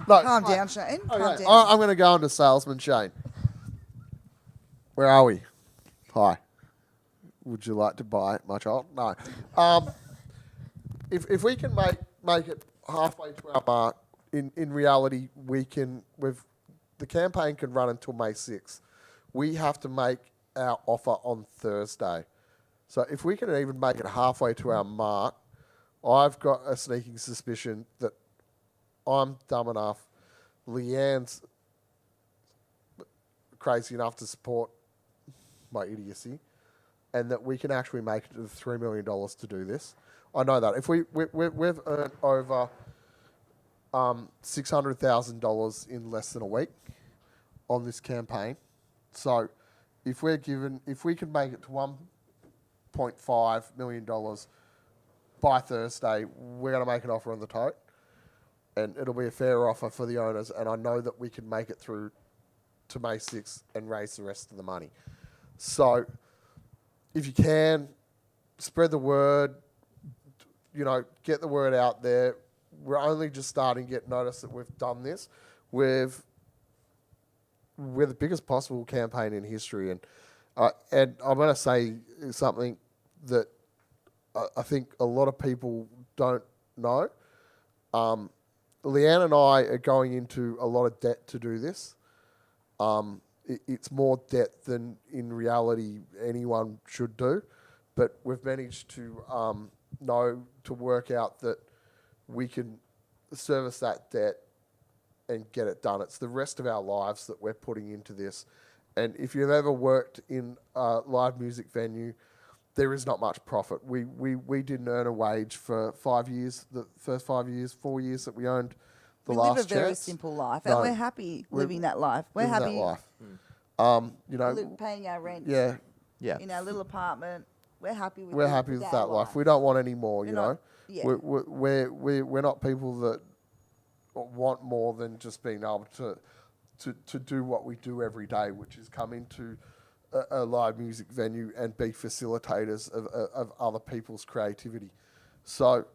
No, Calm down, Shane. Calm okay, down. I'm going to go into salesman Shane. Where are we? Hi. Would you like to buy my child? No. If we can make it halfway to our mark, in reality, the campaign can run until May 6th. We have to make our offer on Thursday. So if we can even make it halfway to our mark, I've got a sneaking suspicion that I'm dumb enough, Leanne's crazy enough to support my idiocy, and that we can actually make it to the $3 million to do this. I know that. If we've earned over $600,000 in less than a week on this campaign. So if we can make it to $1.5 million by Thursday, we're going to make an offer on the Tote, and it'll be a fair offer for the owners, and I know that we can make it through to May 6th and raise the rest of the money. So if you can, spread the word, get the word out there. We're only just starting to get notice that we've done this. We're the biggest possible campaign in history, and I'm going to say something that I think a lot of people don't know. Leanne and I are going into a lot of debt to do this. It's more debt than in reality anyone should do, but we've managed to work out that we can service that debt and get it done. It's the rest of our lives that we're putting into this. And if you've ever worked in a live music venue, there is not much profit. We didn't earn a wage for 5 years, the first 4 years that we owned the last live a very chance. simple life, and we're happy living that life. We're happy paying our rent. Yeah. In our little apartment. We're happy with that life. We don't want any more, you know. Yeah. We're not people that want more than just being able to do what we do every day, which is come into a live music venue and be facilitators of other people's creativity. So,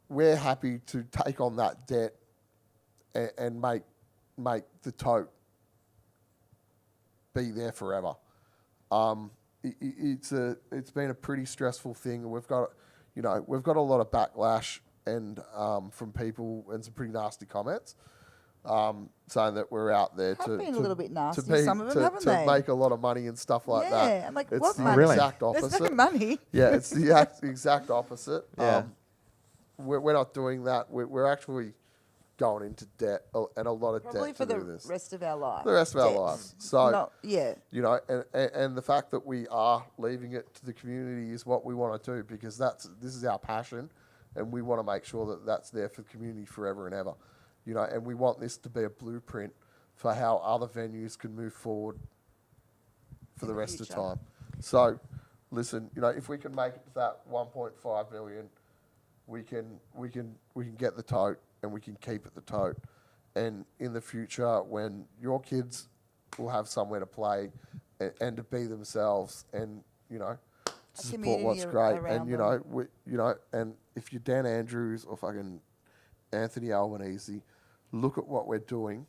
we're happy to take on that debt and make the Tote be there forever. It's been a pretty stressful thing, and we've got a lot of backlash and from people and some pretty nasty comments, saying that we're out there to been a little bit nasty, some of them, to haven't they? make a lot of money and stuff like that. Yeah, I'm like, it's what the money? exact opposite. There's no money. Yeah, it's the exact opposite. Yeah. We're not doing that. We're actually going into debt and a lot of Probably debt for to the do this. rest of our lives. The rest of our lives. So, yeah. And the fact that we are leaving it to the community is what we want to do, because this is our passion, and we want to make sure that that's there for the community forever and ever. And we want this to be a blueprint for how other venues can move forward for the rest of time. So, listen, if we can make it to that 1.5 million, we can get the Tote, and we can keep it the Tote. And in the future, when your kids will have somewhere to play and to be themselves, and to support what's great, and and if you're Dan Andrews or fucking Anthony Albanese, look at what we're doing.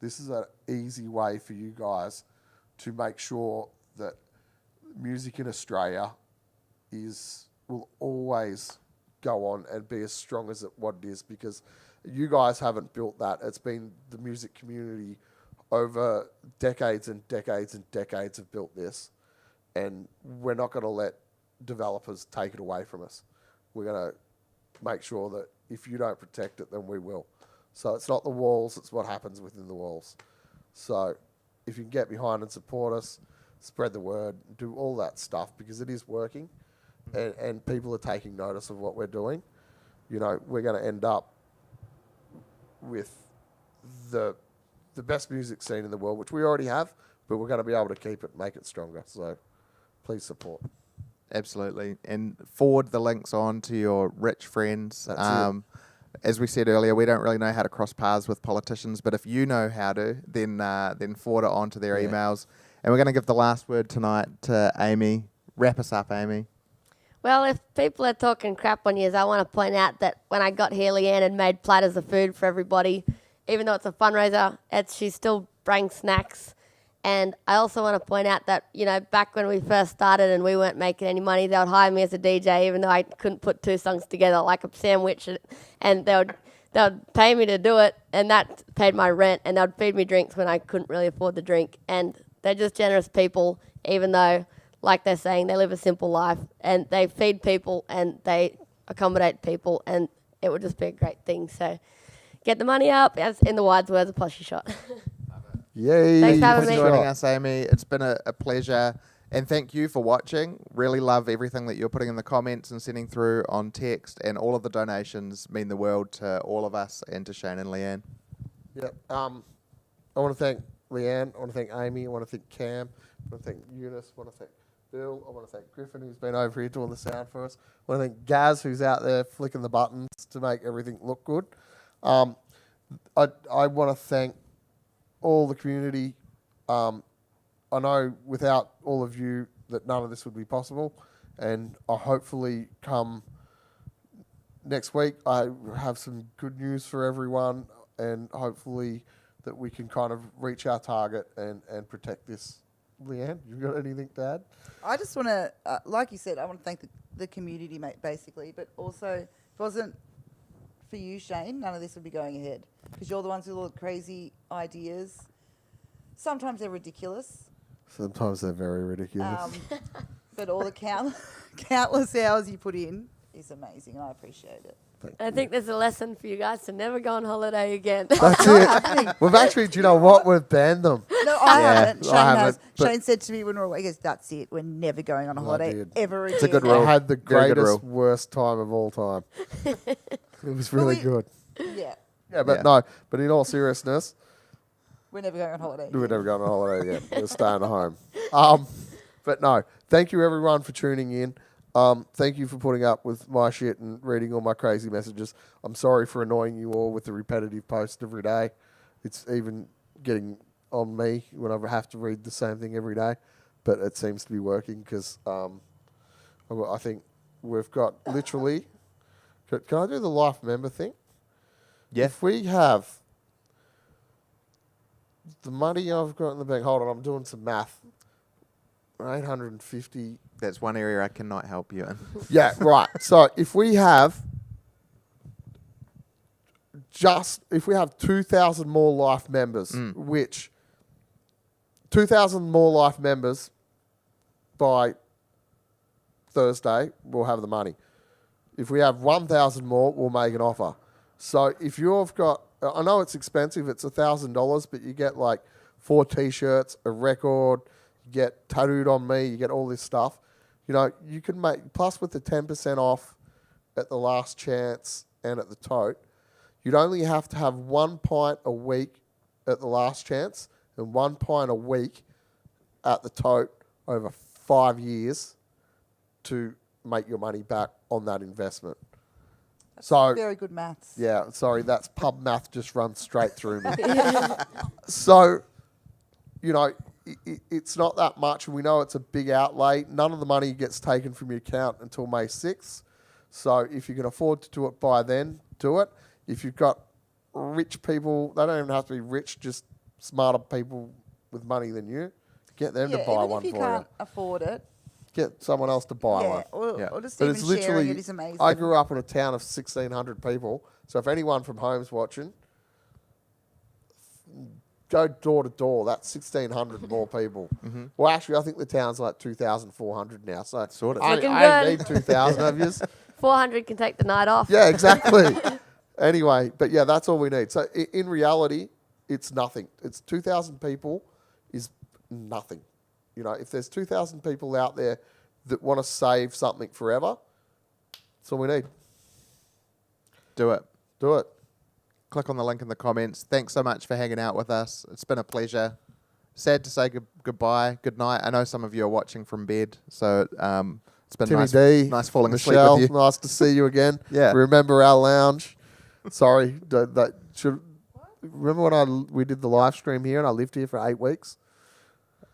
This is an easy way for you guys to make sure that music in Australia will always go on and be as strong as what it is, because you guys haven't built that. It's been the music community over decades and decades and decades have built this, and we're not going to let developers take it away from us. We're going to make sure that if you don't protect it, then we will. So it's not the walls, it's what happens within the walls. So if you can get behind and support us, spread the word, do all that stuff, because it is working, and people are taking notice of what we're doing. You know, we're going to end up with the best music scene in the world, which we already have, but we're going to be able to keep it, make it stronger. So please support. Absolutely. And forward the links on to your rich friends. That's it. As we said earlier, we don't really know how to cross paths with politicians, but if you know how to, then forward it on to their emails. And we're going to give the last word tonight to Amy. Wrap us up, Amy. Well, if people are talking crap on you, I want to point out that when I got here, Leanne had made platters of food for everybody. Even though it's a fundraiser, she still brings snacks. And I also want to point out that, you know, back when we first started and we weren't making any money, they would hire me as a DJ, even though I couldn't put two songs together like a sandwich. And they would pay me to do it, and that paid my rent, and they would feed me drinks when I couldn't really afford the drink. And they're just generous people, even though, like they're saying, they live a simple life, and they feed people and they accommodate people, and it would just be a great thing. So get the money up, as in the wise words of Poshy Shot. Yay. Thanks for having me. Joining us, Amy. It's been a pleasure. And thank you for watching. Really love everything that you're putting in the comments and sending through on text. And all of the donations mean the world to all of us and to Shane and Leanne. Yep. I want to thank Leanne. I want to thank Amy. I want to thank Cam. I want to thank Eunice. I want to thank Bill. I want to thank Griffin, who's been over here doing the sound for us. I want to thank Gaz, who's out there flicking the buttons to make everything look good. I want to thank all the community. I know without all of you that none of this would be possible, and I hopefully come next week I have some good news for everyone, and hopefully that we can kind of reach our target and protect this. Leanne, you got anything to add? I just want to, like you said, I want to thank the community, mate, basically, but also if it wasn't for you, Shane, none of this would be going ahead, because you're the ones with all the crazy ideas. Sometimes they're ridiculous. Sometimes they're very ridiculous. But all the countless hours you put in is amazing, and I appreciate it. I think there's a lesson for you guys to never go on holiday again. That's it. We've actually, do you know what? We've banned them. No, I haven't. Shane has. but Shane said to me when we were away, he goes, that's it. We're never going on a holiday did. ever again. It's a good rule. I had the Very good greatest, rule. worst time of all time. It was really good. Yeah. Yeah, but no. But in all seriousness, We're never going on holiday. we're never going on holiday again. We're staying at home. But no, thank you everyone for tuning in. Thank you for putting up with my shit and reading all my crazy messages. I'm sorry for annoying you all with the repetitive post every day. It's even getting on me when I have to read the same thing every day. But it seems to be working because I think we've got literally... Can I do the life member thing? Yeah. If we have the money I've got in the bank... Hold on, I'm doing some math. 850... That's one area I cannot help you in. Yeah, right. So if we have 2,000 more life members, which 2,000 more life members by Thursday, we'll have the money. If we have 1,000 more, we'll make an offer. So if you've got, I know it's expensive, it's $1,000, but you get like 4 T-shirts, a record, you get tattooed on me, you get all this stuff. You know, you can make, plus with the 10% off at the Last Chance and at the Tote, you'd only have to have 1 pint a week at the Last Chance and 1 pint a week at the Tote over 5 years to make your money back on that investment. So Very good maths. yeah, sorry, that's pub math just runs straight through me. So, you know, it's not that much, and we know it's a big outlay. None of the money gets taken from your account until May 6th. So if you can afford to do it by then, do it. If you've got rich people, they don't even have to be rich, just smarter people with money than you, Get them Yeah, to buy even one if you for can't afford it. Get someone else to buy Yeah, one. or just But even it's sharing literally, it is amazing. I grew up in a town of 1,600 people. So if anyone from home's watching, go door to door. That's 1,600 more people. Well, actually, I think the town's like 2,400 now. So Sort of. I Looking only good. need 2,000 of yous. 400 can take the night off. Yeah, exactly. Anyway, but yeah, that's all we need. So in reality, it's nothing. It's 2,000 people is nothing. You know, if there's 2,000 people out there that want to save something forever, that's all we need. Do it. Do it. Click on the link in the comments. Thanks so much for hanging out with us. It's been a pleasure. Sad to say goodbye, good night. I know some of you are watching from bed, so it's been Timmy nice, D, nice falling Michelle, asleep with you. nice to see you again. Yeah. Remember our lounge? Sorry, remember when we did the live stream here and I lived here for 8 weeks?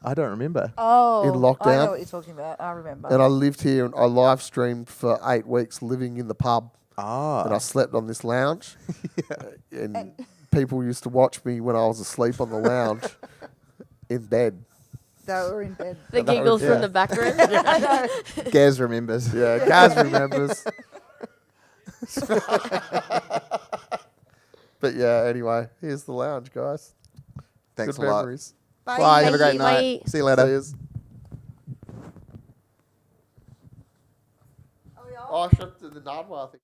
I don't remember. Oh, in lockdown. I know what you're talking about. I remember. And I lived here and I live streamed for 8 weeks living in the pub. Ah. And I slept on this lounge. And people used to watch me when I was asleep on the lounge in bed. They were in bed. The giggles from the back room. Gaz remembers. Yeah, Gaz remembers. But yeah, anyway, here's the lounge, guys. Thanks Good a lot. memories. Bye. Have a great Bye. night. See you later. Cheers. Oh, I shot the Nardwar thing.